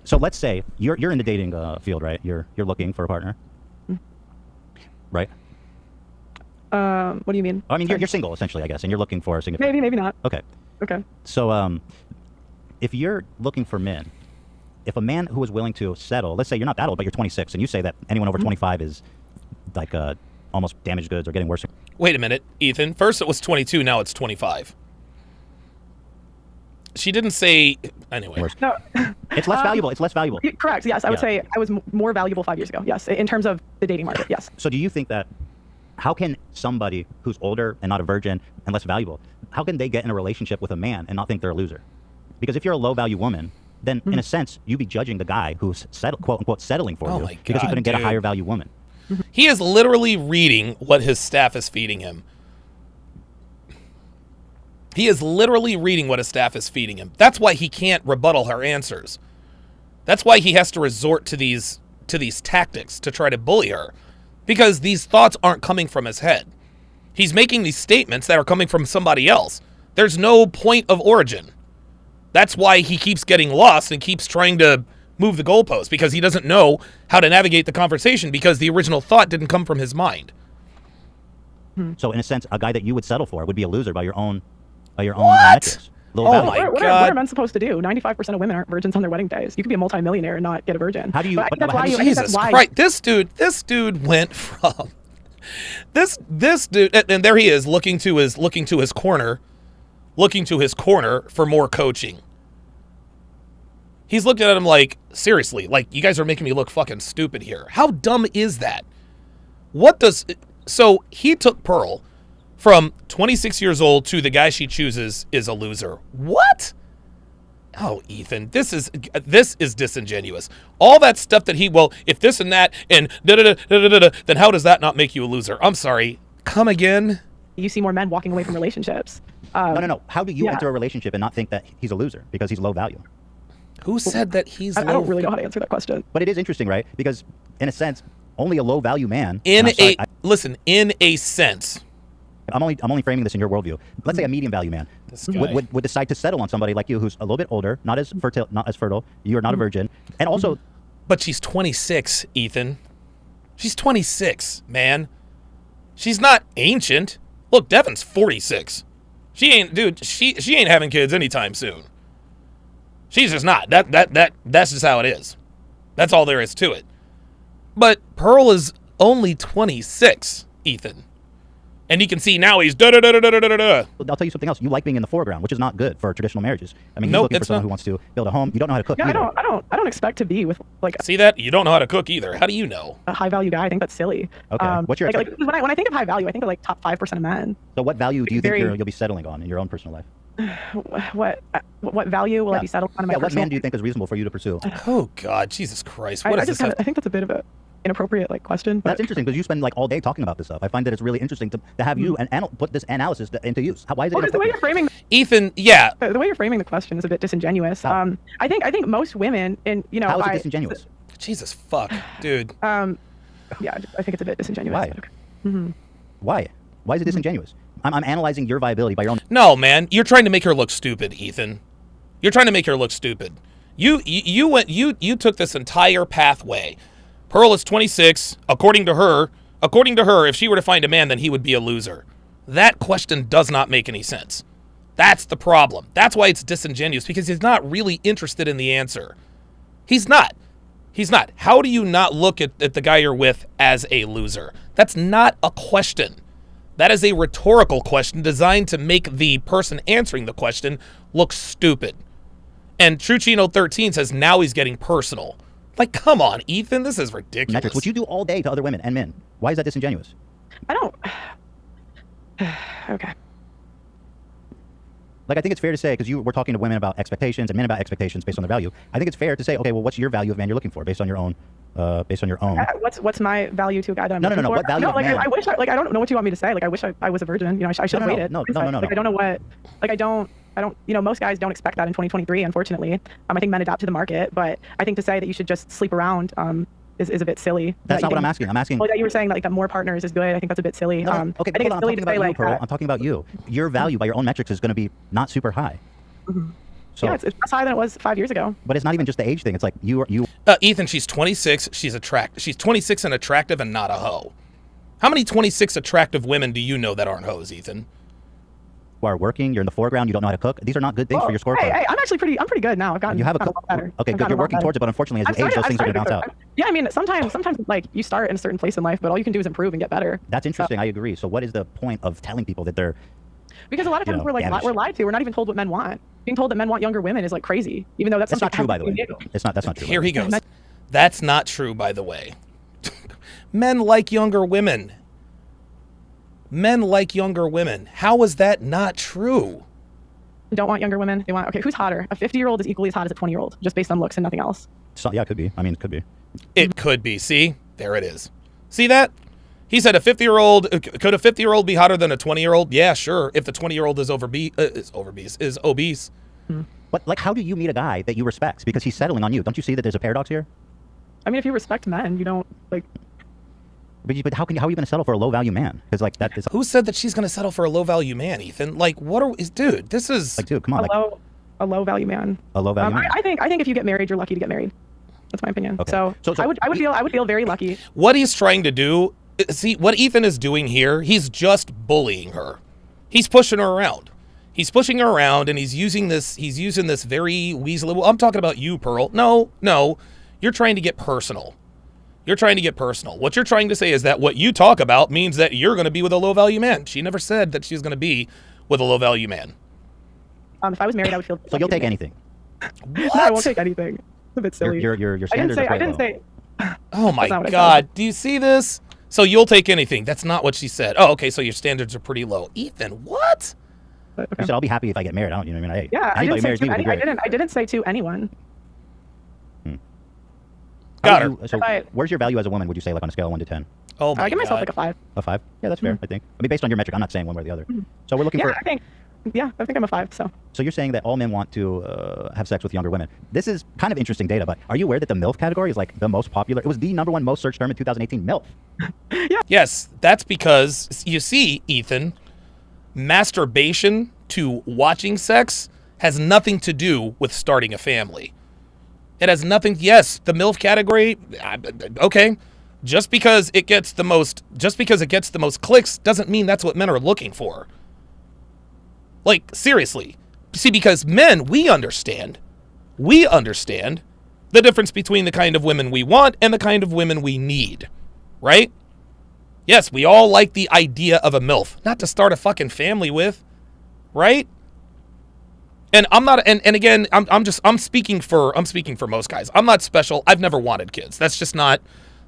So let's say you're in the dating field, right? You're looking for a partner, right? What do you mean? I mean, you're single essentially, I guess, and you're looking for a significant. Maybe not. Okay. Okay. So if you're looking for men, if a man who is willing to settle, let's say you're not that old, but you're 26, and you say that anyone over 25 is like almost damaged goods or getting worse. Wait a minute, Ethan. First it was 22, now it's 25. She didn't say anyway. Worse. No. It's less valuable. It's less valuable. Correct. Yes, I would Yeah. say I was more valuable 5 years ago. Yes, in terms of the dating market. Yes. So do you think that how can somebody who's older and not a virgin and less valuable, how can they get in a relationship with a man and not think they're a loser? Because if you're a low value woman, then in a sense you'd be judging the guy who's quote unquote settling for Oh you my because he God, couldn't get a dude. higher value woman. He is literally reading what his staff is feeding him. He is literally reading what his staff is feeding him. That's why he can't rebuttal her answers. That's why he has to resort to these tactics to try to bully her. Because these thoughts aren't coming from his head. He's making these statements that are coming from somebody else. There's no point of origin. That's why he keeps getting lost and keeps trying to move the goalpost, because he doesn't know how to navigate the conversation because the original thought didn't come from his mind. So in a sense, a guy that you would settle for would be a loser by your own What? metrics. Low Oh value. my what God. are men supposed to do? 95% of women aren't virgins on their wedding days. You could be a multimillionaire and not get a virgin. How do you- But I think but that's how why do you. you- I think that's Jesus why. Christ, this dude went from this dude, and there he is looking to his corner for more coaching. He's looking at him like, seriously, like, you guys are making me look fucking stupid here. How dumb is that? So he took Pearl from 26 years old to the guy she chooses is a loser. What? Oh, Ethan, this is disingenuous. All that stuff that if this and that and da-da-da-da-da-da, then how does that not make you a loser? I'm sorry. Come again? You see more men walking away from relationships. No. How do you enter a relationship and not think that he's a loser because he's low value? Who said that he's I don't really know how to answer that question. But it is interesting, right? Because in a sense, only a low value man. Listen, in a sense. I'm only framing this in your worldview. Let's say a medium value man would decide to settle on somebody like you who's a little bit older, not as fertile. You are not a virgin, and also. But she's 26, Ethan. She's 26, man. She's not ancient. Look, Devin's 46. She ain't having kids anytime soon. She's just not. That's just how it is. That's all there is to it. But Pearl is only 26, Ethan. And you can see now he's da-da-da-da-da-da-da. I'll tell you something else. You like being in the foreground, which is not good for traditional marriages. I mean, you're looking for someone who wants to build a home. You don't know how to cook either. I don't expect to be with like. See that? You don't know how to cook either. How do you know? A high value guy. I think that's silly. Okay. What's your like when I think of high value, I think of like top 5% of men. So what value do you think you'll be settling on in your own personal life? What value will I be settling on in my what man do you think is reasonable for you to pursue? Oh God, Jesus Christ! I think that's a bit of a inappropriate question. But that's interesting because you spend like all day talking about this stuff. I find that it's really interesting to have you put this analysis into use. Why is it? The way you're framing, Ethan. Yeah. The way you're framing the question is a bit disingenuous. I think most women, and how is it disingenuous? Jesus fuck, dude. Yeah, I think it's a bit disingenuous. Why? Okay. Why? Why is it disingenuous? I'm analyzing your viability by your own. No, man, you're trying to make her look stupid, Ethan. You're trying to make her look stupid. You took this entire pathway. Pearl is 26. According to her, if she were to find a man, then he would be a loser. That question does not make any sense. That's the problem. That's why it's disingenuous, because he's not really interested in the answer. He's not. How do you not look at the guy you're with as a loser? That's not a question. That is a rhetorical question designed to make the person answering the question look stupid. And Truchino 13 says now he's getting personal. Like, come on, Ethan, this is ridiculous. Metrics, which you do all day to other women and men. Why is that disingenuous? I don't. Okay. Like, I think it's fair to say, because we're talking to women about expectations and men about expectations based on their value. I think it's fair to say, okay, well, what's your value of man you're looking for based on your own? What's my value to a guy that I'm looking for? No. What value of man? I wish, I don't know what you want me to say. Like, I wish I was a virgin. You know, I should have waited. No. Like, I don't know what. Like, I don't. You know, most guys don't expect that in 2023. Unfortunately, I think men adapt to the market. But I think to say that you should just sleep around is a bit silly. That's not what I'm asking. I'm asking. Well, yeah, you were saying that, like, that more partners is good. I think that's a bit silly. Okay, I think hold on. it's I'm silly talking to about say you, like Pearl. I'm talking about you. Your value by your own metrics is going to be not super high. Mm-hmm. So, yeah, it's higher than it was 5 years ago. But it's not even just the age thing. It's like you. Ethan, she's 26. She's 26 and attractive and not a hoe. How many 26 attractive women do you know that aren't hoes, Ethan? Who are working? You're in the foreground. You don't know how to cook. These are not good things for your scorecard. Hey, I'm pretty good now. I've gotten. You have a cook. Okay, good. You're working towards it, but unfortunately, as you age, those things are going to bounce out. Yeah, I mean, sometimes like you start in a certain place in life, but all you can do is improve and get better. That's interesting. I agree. So, what is the point of telling people that they're? Because a lot of times we're lied to. We're not even told what men want. Being told that men want younger women is like crazy, even though that's not true, by the way. That's not true. Here he goes. That's not true, by the way. Men like younger women. Men like younger women. How is that not true? Don't want younger women. They want, okay, who's hotter? A 50-year-old is equally as hot as a 20-year-old, just based on looks and nothing else. So, yeah, it could be. I mean, it could be. It could be. See? There it is. See that? He said a 50-year-old, could a 50-year-old be hotter than a 20-year-old? Yeah, sure. If the 20-year-old is obese. But, like, how do you meet a guy that you respect? Because he's settling on you. Don't you see that there's a paradox here? I mean, if you respect men, you don't, like... But how are you going to settle for a low-value man? Because, like, that is... Who said that she's going to settle for a low-value man, Ethan? Like, dude, this is... Like, dude, come on. A low-value man. A low-value man? I think if you get married, you're lucky to get married. That's my opinion. Okay. So I would feel very lucky. What he's trying to do... See, what Ethan is doing here, he's just bullying her. He's pushing her around. He's pushing her around, and he's using this very weaselly... I'm talking about you, Pearl. No. You're trying to get personal. What you're trying to say is that what you talk about means that you're going to be with a low-value man. She never said that she's going to be with a low-value man. If I was married, I would feel... So you'll take anything? What? No, I won't take anything. It's a bit silly. Your standards are I quite didn't low. say. Oh my That's not what I God. Do you see this? So you'll take anything. That's not what she said. Oh, okay. So your standards are pretty low. Ethan, what? But, You okay. said I'll be happy if I get married. I don't, you know what I mean? Hey, Yeah, I anybody didn't say marries me to would be any, great. I didn't say to anyone. Got How her. would you- So, Right. where's your value as a woman? Would you say, like on a scale of 1 to 10? Oh my I give myself God. like a 5. A 5? Yeah, that's fair. I think. I mean, based on your metric, I'm not saying one way or the other. So we're looking Yeah, for. I think I'm a 5. So So you're saying that all men want to have sex with younger women. This is kind of interesting data, but are you aware that the MILF category is like the most popular? It was the #1 most searched term in 2018. MILF. Yes, that's because, you see, Ethan, masturbation to watching sex has nothing to do with starting a family. It has nothing. Yes, the MILF category. Okay, just because it gets the most clicks doesn't mean that's what men are looking for. Like, seriously. See, because men, we understand the difference between the kind of women we want and the kind of women we need, right? Yes, we all like the idea of a MILF, not to start a fucking family with, right? And I'm not, and again, I'm speaking for most guys. I'm not special. I've never wanted kids. That's just not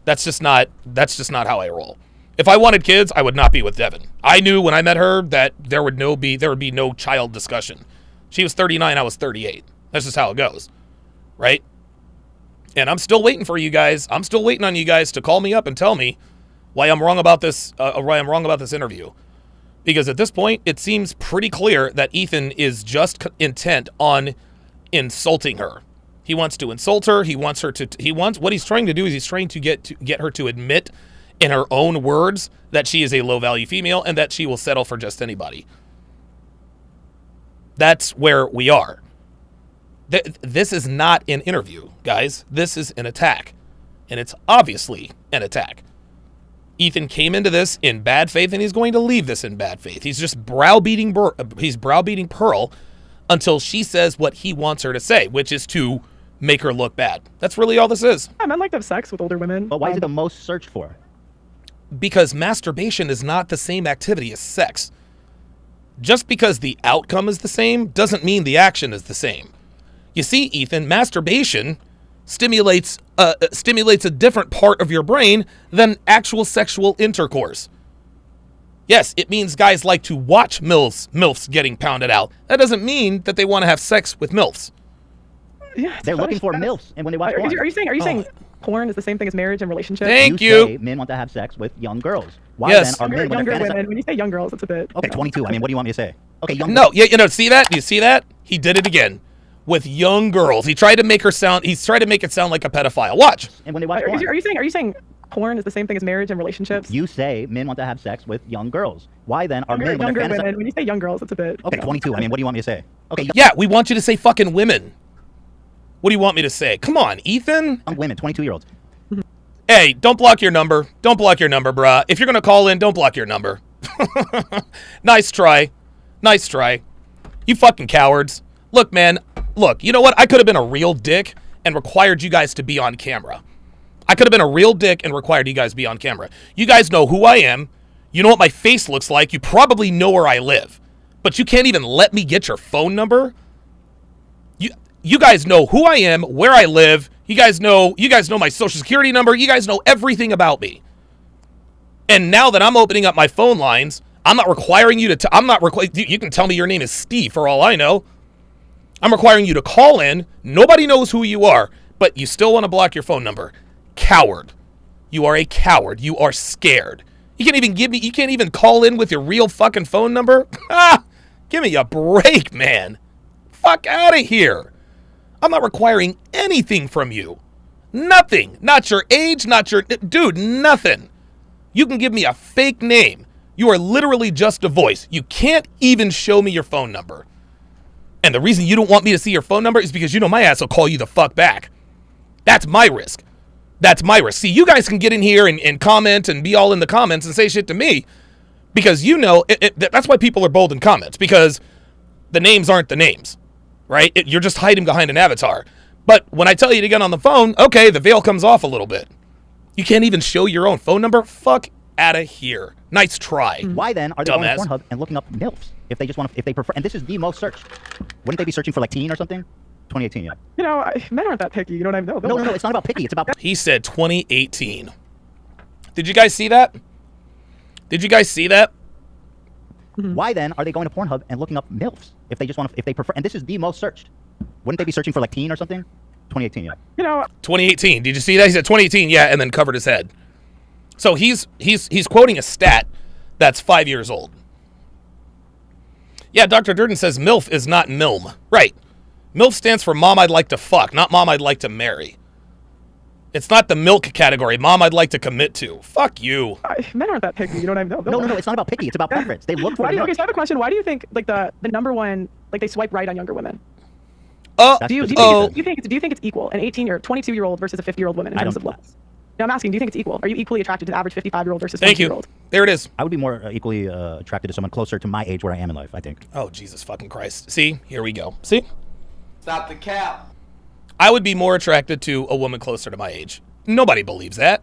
how I roll. If I wanted kids, I would not be with Devin. I knew when I met her that there would be no child discussion. She was 39, I was 38. That's just how it goes, right? And I'm still waiting for you guys. I'm still waiting on you guys to call me up and tell me why I'm wrong about this. Why I'm wrong about this interview. Because at this point, it seems pretty clear that Ethan is just intent on insulting her. He wants to insult her. What he's trying to do is he's trying to get her to admit in her own words that she is a low value female and that she will settle for just anybody. That's where we are. This is not an interview, guys. This is an attack. And it's obviously an attack. Ethan came into this in bad faith, and he's going to leave this in bad faith. He's just browbeating Pearl until she says what he wants her to say, which is to make her look bad. That's really all this is. yeah, men like to have sex with older women. But why is it the most searched for? Because masturbation is not the same activity as sex. Just because the outcome is the same doesn't mean the action is the same. You see, Ethan, masturbation stimulates a different part of your brain than actual sexual intercourse. Yes, it means guys like to watch MILFs getting pounded out. That doesn't mean that they want to have sex with MILFs. Yeah, it's They're looking for fetish. MILFs, and when they watch Are porn, you saying porn is the same thing as marriage and relationship? Thank say you. men want to have sex with young girls. Why Yes. then are men Younger when women. When you say young girls, it's a bit. Okay, 22. I mean, what do you want me to say? Okay, young. No, see that? Do you see that? He did it again with young girls. He's tried to make it sound like a pedophile. Watch. And when they watch Are porn, you saying porn is the same thing as marriage and relationships? you say men want to have sex with young girls. Why then are men when Younger they're women. fantasizing? When you say young girls, it's a bit. Okay, 22. I mean, what do you want me to say? Okay, Yeah, we want you to say fucking women. What do you want me to say? Come on, Ethan. young women, 22-year-olds. Hey, don't block your number. Don't block your number, bruh. If you're going to call in, don't block your number. Nice try. Nice try. You fucking cowards. Look, man. Look, you know what? I could have been a real dick and required you guys to be on camera. I could have been a real dick and required you guys to be on camera. You guys know who I am. You know what my face looks like. You probably know where I live. But you can't even let me get your phone number? You guys know who I am, where I live. You guys know my social security number. You guys know everything about me. And now that I'm opening up my phone lines, I'm not requiring you to you can tell me your name is Steve for all I know. I'm requiring you to call in. Nobody knows who you are, but you still want to block your phone number. Coward. You are a coward. You are scared. You can't even call in with your real fucking phone number? Give me a break, man. Fuck out of here. I'm not requiring anything from you. Nothing. Not your age, dude, nothing. You can give me a fake name. You are literally just a voice. You can't even show me your phone number. And the reason you don't want me to see your phone number is because you know my ass will call you the fuck back. That's my risk. That's my risk. See, you guys can get in here and comment and be all in the comments and say shit to me because you know, that's why people are bold in comments, because the names aren't the names, right? You're just hiding behind an avatar. But when I tell you to get on the phone, okay, the veil comes off a little bit. You can't even show your own phone number? Fuck out of here. Nice try. Why then are they Dumbass. going to Pornhub and looking up MILFs if they prefer? And this is the most searched. Wouldn't they be searching for like teen or something? 2018, yeah. You know, men aren't that picky. You know what I mean? No, it's not about picky. It's about He said 2018. Did you guys see that? Did you guys see that? Why then are they going to Pornhub and looking up MILFs if they just want to, if they prefer? And this is the most searched. Wouldn't they be searching for like teen or something? 2018, yeah. You know, 2018. Did you see that? He said 2018, yeah, and then covered his head. So he's quoting a stat that's 5 years old. Yeah, Dr. Durden says MILF is not MILM. Right. MILF stands for Mom I'd Like to Fuck, not Mom I'd Like to Marry. It's not the milk category. Mom I'd like to commit to. Fuck you. men aren't that picky. You know what I mean? No, it's not about picky. It's about preference. They look for the milk. Okay, so I have a question. Why do you think like the number one, like they swipe right on younger women? That's Do you think it's equal, an 18 or 22-year-old versus a 50-year-old woman in terms of looks? No, I'm asking, do you think it's equal? Are you equally attracted to the average 55-year-old versus 22-year-old? There it is. I would be more equally attracted to someone closer to my age where I am in life, I think. Oh, Jesus fucking Christ. See? Here we go. See? Stop the cap. I would be more attracted to a woman closer to my age. Nobody believes that.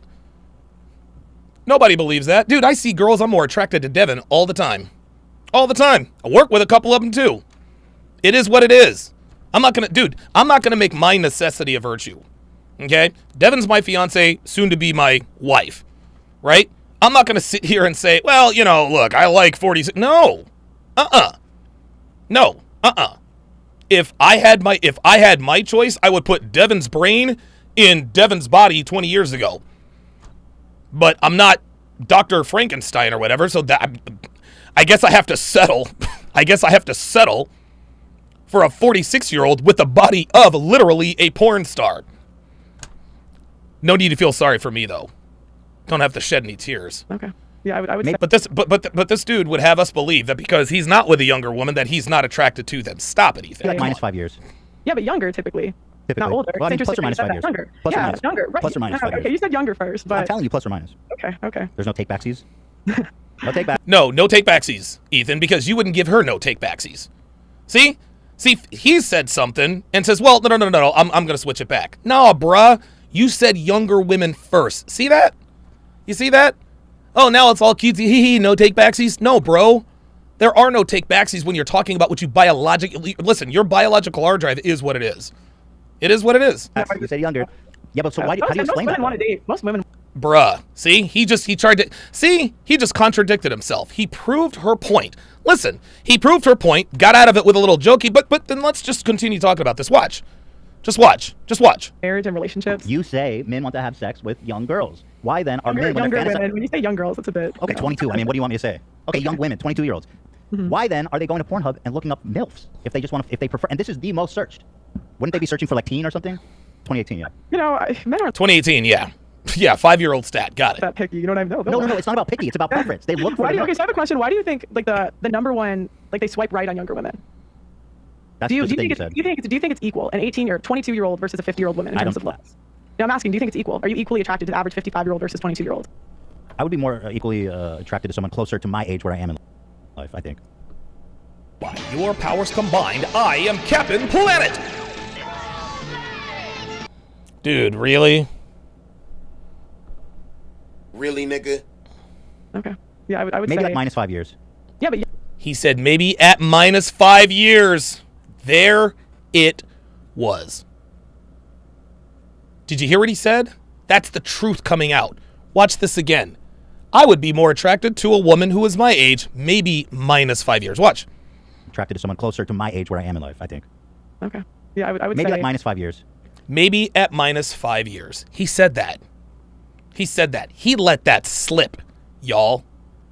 Nobody believes that. Dude, I see girls I'm more attracted to Devin all the time. All the time. I work with a couple of them too. It is what it is. I'm not gonna make my necessity a virtue. Okay? Devin's my fiance, soon to be my wife. Right? I'm not gonna sit here and say, well, you know, look, I like 46. No. No. If I had my choice, I would put Devin's brain in Devin's body 20 years ago. But I'm not Dr. Frankenstein or whatever, so that I guess I have to settle. I guess I have to settle for a 46-year-old with the body of literally a porn star. No need to feel sorry for me though. Don't have to shed any tears. Okay. Yeah, I would say. But this dude would have us believe that because he's not with a younger woman that he's not attracted to them. Stop it, Ethan. Like minus 5 years. Yeah, but younger typically. Not older. Well, I mean, It's plus or interesting minus you said 5 that. years. Younger. Plus or Yeah, minus. younger. Right. Plus or minus 5 Okay, years. you said younger first, but I'm telling you, plus or minus. okay. There's no take backsies. No take back. No take backsies, Ethan, because you wouldn't give her no take backsies. See, he said something and says, well, no, I'm going to switch it back. No, bruh, you said younger women first. See that? You see that? Oh, now it's all cutesy, hee, no take backsies. No, bro. There are no take backsies when you're talking about what you biologically... Listen, your biological hard drive is what it is. It is what it is. You said younger. Yeah, but so how do you explain that? Most women. Bruh. See? He tried to... See? He just contradicted himself. He proved her point. Listen, he proved her point, got out of it with a little jokey, but then let's just continue talking about this. Watch. Just watch. Marriage and relationships. You say men want to have sex with young girls. Why then are men Younger when they're women. When you say young girls, it's a bit. Okay, 22. I mean, what do you want me to say? Okay, young women, 22-year-olds. Why then are they going to Pornhub and looking up MILFs if they just want to, if they prefer? And this is the most searched. Wouldn't they be searching for like teen or something? 2018, yeah. You know, men aren't 2018, yeah. Yeah, 5-year-old stat. Got it. that picky. You know what I mean? No, it's not about picky. It's about preference. They look for the milk. Okay, so I have a question. Why do you think like the number one, like they swipe right on younger women? That's Do you just the thing think you said. do you think it's equal, an 18 or 22-year-old versus a 50-year-old woman in I terms don't- of looks? No, I'm asking, do you think it's equal? Are you equally attracted to the average 55-year-old versus 22-year-old? I would be more equally attracted to someone closer to my age where I am in life, I think. By your powers combined, I am Captain Planet! Dude, really? Really, nigga? Okay. Yeah, I would Maybe say. like minus 5 years. Yeah, but He said maybe at minus 5 years. There it was. Did you hear what he said? That's the truth coming out. Watch this again. I would be more attracted to a woman who is my age, maybe minus 5 years. Watch. Attracted to someone closer to my age where I am in life, I think. okay. Yeah, I would Maybe say. like minus 5 years. Maybe at minus 5 years. He said that. He said that. He let that slip, y'all.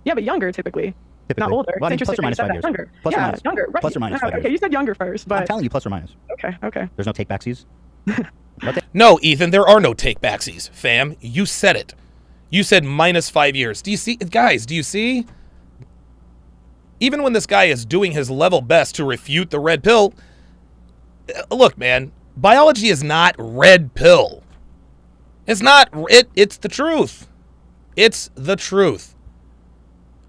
Yeah, but younger typically. Typically. Not older. Well, I mean, It's plus or interesting minus you said 5 that. years. Younger. Plus or yeah, minus. younger. Right. Plus or minus 5 Okay, years. you said younger first, but I'm telling you, plus or minus. okay. There's no take backsies. No, Ethan, there are no take backsies, fam. You said it. You said minus 5 years. Do you see, guys, do you see? Even when this guy is doing his level best to refute the red pill, look, man, biology is not red pill. It's not, it's the truth. It's the truth.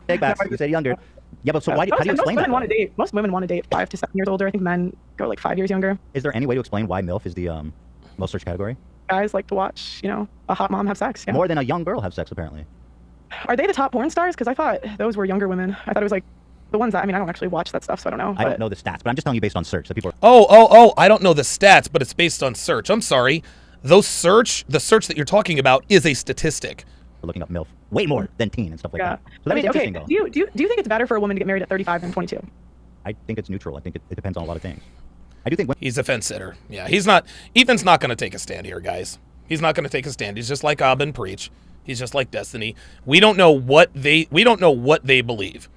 Take backs. You said younger. Yeah, but so why, how do you explain that? Most women want to date 5 to 7 years older. I think men go like 5 years younger. Is there any way to explain why MILF is the most searched category? Guys like to watch, a hot mom have sex. Yeah. More than a young girl have sex, apparently. Are they the top porn stars? Because I thought those were younger women. I thought it was like The ones that, I mean, I don't actually watch that stuff, so I don't know. I don't know the stats, but I'm just telling you based on search. That people are Oh, I don't know the stats, but it's based on search. I'm sorry. The search that you're talking about is a statistic. looking up MILF way more than teen and stuff like Yeah. that. So that is interesting, though. Do you think it's better for a woman to get married at 35 than 22? I think it's neutral. I think it depends on a lot of things. I do think He's a fence sitter. Yeah, he's not. Ethan's not going to take a stand here, guys. He's not going to take a stand. He's just like Abin Preach. He's just like Destiny. We don't know what they believe.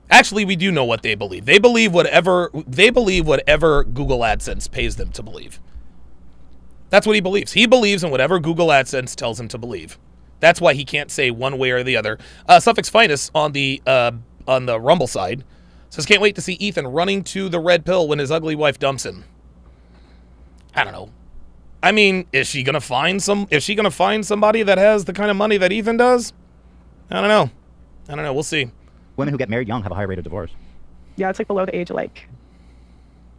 Actually, we do know what they believe. They believe whatever Google AdSense pays them to believe. That's what he believes. He believes in whatever Google AdSense tells him to believe. That's why he can't say one way or the other. Suffix Finest on the Rumble side says, can't wait to see Ethan running to the red pill when his ugly wife dumps him. I don't know. I mean, is she gonna find somebody that has the kind of money that Ethan does? I don't know. We'll see. Women who get married young have a higher rate of divorce. Yeah, it's like below the age of like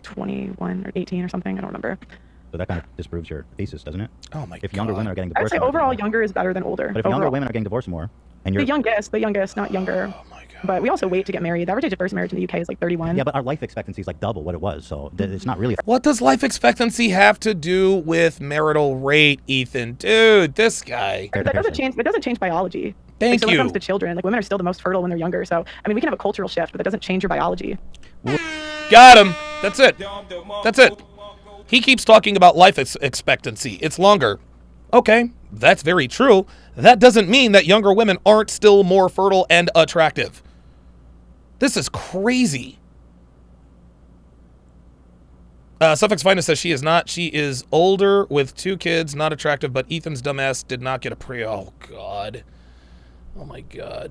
21 or 18 or something. I don't remember. So that kind of disproves your thesis, doesn't it? Oh my God. If younger women are getting I would divorced, say more, overall younger is better than older. but if overall. younger women are getting divorced more, and you're The youngest, not younger. Oh my God. But we also wait to get married. The average age of first marriage in the UK is like 31. yeah, but our life expectancy is like double what it was, so it's not really. What does life expectancy have to do with marital rate, Ethan? Dude, this guy. That doesn't change. It doesn't change biology. Thank so when you. it comes to children, like women are still the most fertile when they're younger. So I mean, we can have a cultural shift, but that doesn't change your biology. Got him. That's it. That's it. He keeps talking about life expectancy. It's longer. Okay, that's very true. That doesn't mean that younger women aren't still more fertile and attractive. This is crazy. Suffix Finest says she is not. She is older with 2 kids, not attractive, but Ethan's dumbass did not get a pre. Oh, God. Oh, my God.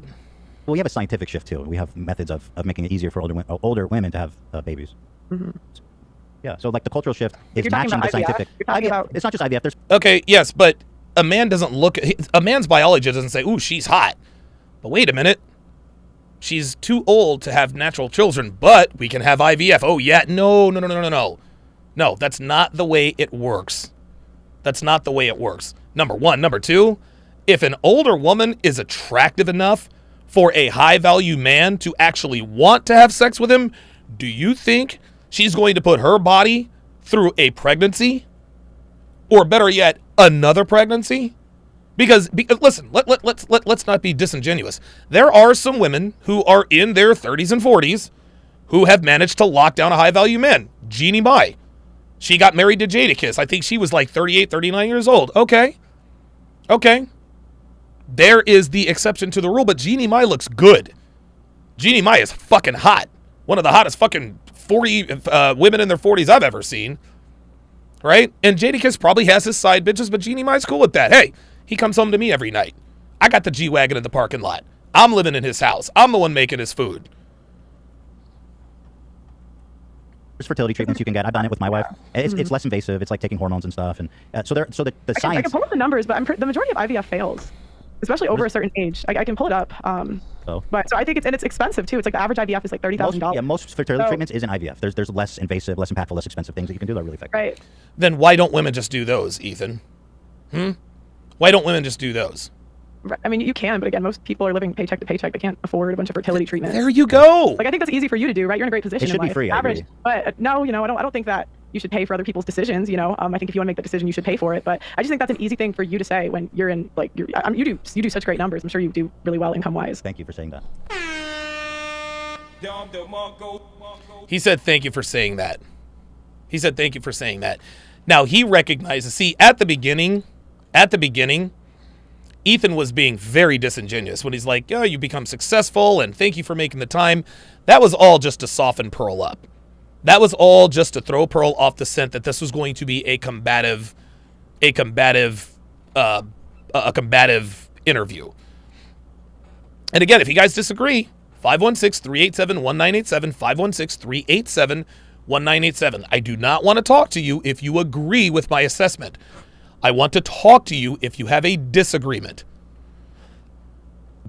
Well, we have a scientific shift too. We have methods of making it easier for older women to have babies. Mm-hmm. Yeah, so like the cultural shift is You're talking matching the about IVF? scientific. You're talking about- It's not just IVF. There's Okay, yes, but a man doesn't look. A man's biology doesn't say, ooh, she's hot. But wait a minute. She's too old to have natural children, but we can have IVF. Oh, yeah. No. No, that's not the way it works. That's not the way it works. Number one. Number two, if an older woman is attractive enough for a high-value man to actually want to have sex with him, do you think she's going to put her body through a pregnancy? Or better yet, another pregnancy? Because listen, let's not be disingenuous. There are some women who are in their 30s and 40s who have managed to lock down a high-value man. Jeannie Mai. She got married to Jadakiss. I think she was like 38, 39 years old. Okay. There is the exception to the rule, but Jeannie Mai looks good. Jeannie Mai is fucking hot. One of the hottest fucking 40 women in their 40s I've ever seen. Right? And Jadakiss probably has his side bitches, but Jeannie Mai's cool with that. Hey, he comes home to me every night. I got the G-Wagon in the parking lot. I'm living in his house. I'm the one making his food. There's fertility treatments you can get. I've done it with my wife. It's less invasive. It's like taking hormones and stuff. And so the I science. can pull up the numbers, but the majority of IVF fails, especially over a certain age. I can pull it up. But so I think it's expensive too. It's like the average IVF is like $30,000. Yeah, most fertility treatments isn't IVF. There's less invasive, less impactful, less expensive things that you can do that are really effective. Right. Then why don't women just do those, Ethan? Why don't women just do those? I mean, you can, but again, most people are living paycheck to paycheck. They can't afford a bunch of fertility treatments. There you go. Like I think that's easy for you to do, right? You're in a great position. It should in be life. free, I Average, agree. but no, I don't think that you should pay for other people's decisions. I think if you want to make the decision, you should pay for it. But I just think that's an easy thing for you to say when you're in you do such great numbers. I'm sure you do really well income wise. Thank you for saying that. He said thank you for saying that. He said thank you for saying that. Now he recognizes, see, at the beginning, Ethan was being very disingenuous when he's like, oh, you become successful and thank you for making the time. That was all just to soften Pearl up. That was all just to throw Pearl off the scent that this was going to be a combative interview. And again, if you guys disagree, 516-387-1987, 516-387-1987. I do not want to talk to you if you agree with my assessment. I want to talk to you if you have a disagreement.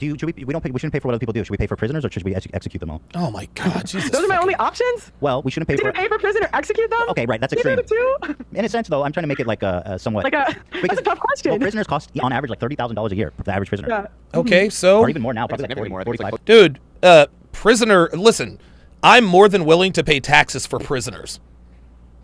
We shouldn't pay for what other people do. Should we pay for prisoners or should we execute them all? Oh my God, Jesus. Those are my only options. Well, we shouldn't pay It's for. either pay for prison or execute them. Okay, right. That's Either extreme. the two. In a sense, though, I'm trying to make it like a somewhat. That's a tough question. Well, prisoners cost on average like $30,000 a year for the average prisoner. Yeah. Okay, so Or even more now, probably like 40, 45. dude, Listen, I'm more than willing to pay taxes for prisoners.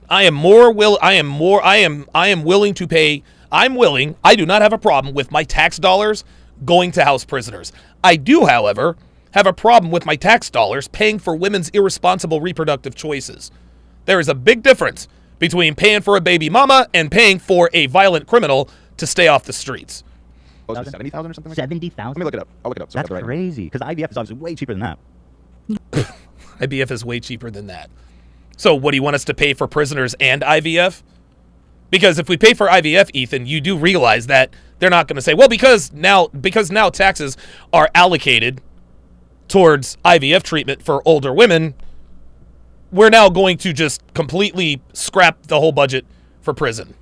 I am willing to pay. I do not have a problem with my tax dollars going to house prisoners. I do, however, have a problem with my tax dollars paying for women's irresponsible reproductive choices. There is a big difference between paying for a baby mama and paying for a violent criminal to stay off the streets. Close to 70,000 or something like that? 70,000? Let me look it up. I'll look it up. That's crazy, because IVF is obviously way cheaper than that. IVF is way cheaper than that. So what do you want us to pay for prisoners and IVF? Because if we pay for IVF, Ethan, you do realize that they're not going to say, well, because now taxes are allocated towards IVF treatment for older women, we're now going to just completely scrap the whole budget for prison.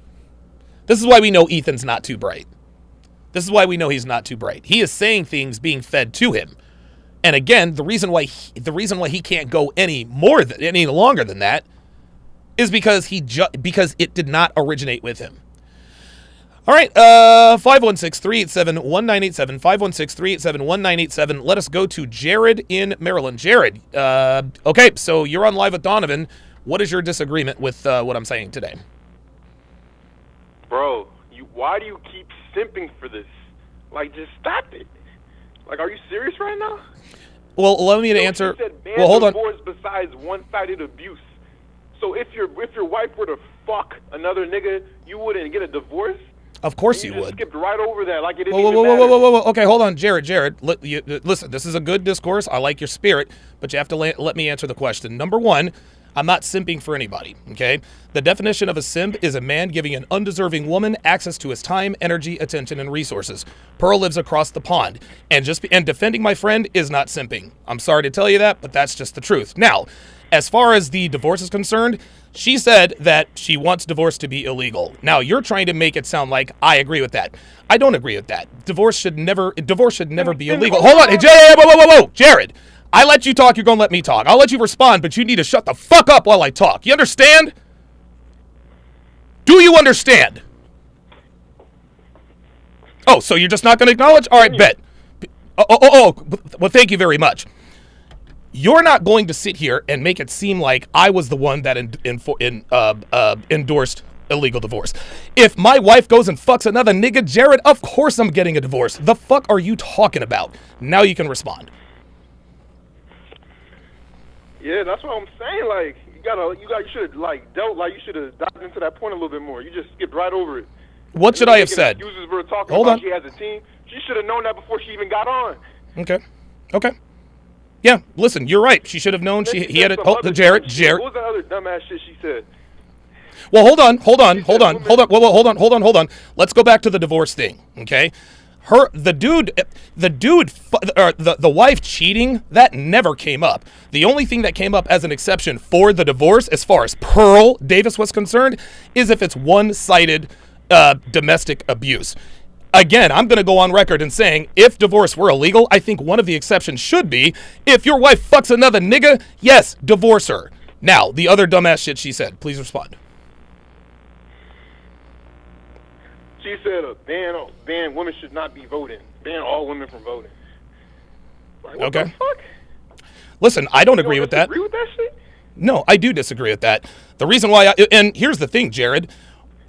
This is why we know Ethan's not too bright. This is why we know he's not too bright. He is saying things being fed to him. And again, the reason why he can't go any longer than that is because because it did not originate with him. All right, 516-387-1987, 516-387-1987. Let us go to Jared in Maryland. Jared, okay, so you're on Live with Donovan. What is your disagreement with what I'm saying today? Bro, why do you keep simping for this? Like, just stop it. Like, are you serious right now? Well, allow me to answer. Well, hold on. Divorce besides one-sided abuse. So if your wife were to fuck another nigga, you wouldn't get a divorce? Of course you just would. Skipped right over that, like it didn't whoa. Okay, hold on, Jared. Listen, this is a good discourse. I like your spirit, but you have to let me answer the question. Number one, I'm not simping for anybody, okay? The definition of a simp is a man giving an undeserving woman access to his time, energy, attention, and resources. Pearl lives across the pond, and defending my friend is not simping. I'm sorry to tell you that, but that's just the truth. Now, as far as the divorce is concerned, she said that she wants divorce to be illegal. Now, you're trying to make it sound like I agree with that. I don't agree with that. Divorce should never be illegal. Hold on. Hey, whoa. Jared, I let you talk, you're going to let me talk. I'll let you respond, but you need to shut the fuck up while I talk. You understand? Do you understand? Oh, so you're just not going to acknowledge? All right, bet. Well, thank you very much. You're not going to sit here and make it seem like I was the one that endorsed illegal divorce. If my wife goes and fucks another nigga, Jared, of course I'm getting a divorce. The fuck are you talking about? Now you can respond. Yeah, that's what I'm saying. Like, you should have dived into that point a little bit more. You just skipped right over it. What should I have said? Excuses we're talking Hold about. on. She has a team. She should have known that before she even got on. Okay. Yeah, listen, you're right. She should have known he had it. Jared. What was that other dumbass shit she said? Well, hold on. Let's go back to the divorce thing, okay? The wife cheating, that never came up. The only thing that came up as an exception for the divorce, as far as Pearl Davis was concerned, is if it's one-sided domestic abuse. Again, I'm going to go on record and saying if divorce were illegal, I think one of the exceptions should be if your wife fucks another nigga, yes, divorce her. Now, the other dumbass shit she said. Please respond. She said ban women should not be voting. Ban all women from voting. Like, what the fuck? Listen, I don't agree with that. Agree with that shit? No, I do disagree with that. The reason why and here's the thing, Jared.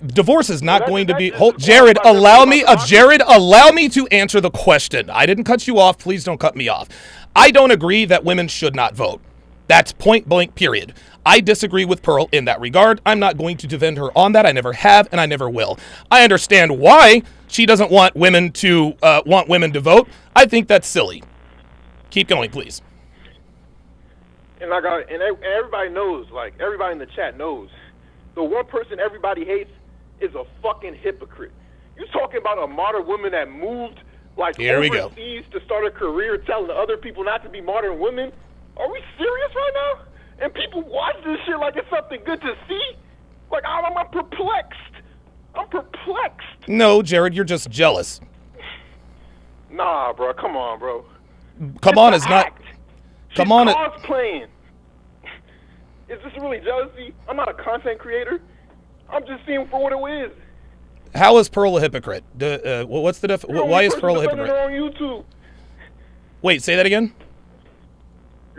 Divorce is not going to be. Jared, allow me to answer the question. I didn't cut you off. Please don't cut me off. I don't agree that women should not vote. That's point blank, period. I disagree with Pearl in that regard. I'm not going to defend her on that. I never have, and I never will. I understand why she doesn't want women to vote. I think that's silly. Keep going, please. And everybody knows, like everybody in the chat knows, the one person everybody hates is a fucking hypocrite. You talking about a modern woman that moved overseas to start a career telling other people not to be modern women? Are we serious right now? And people watch this shit like it's something good to see? Like, I'm perplexed. I'm perplexed. No, Jared, you're just jealous. Nah, bro. Come on, bro. Come on is not. Come on. She's cosplaying. Is this really jealousy? I'm not a content creator. I'm just seeing for what it is. How is Pearl a hypocrite? What's the why is Pearl a hypocrite? Her on YouTube. Wait, say that again.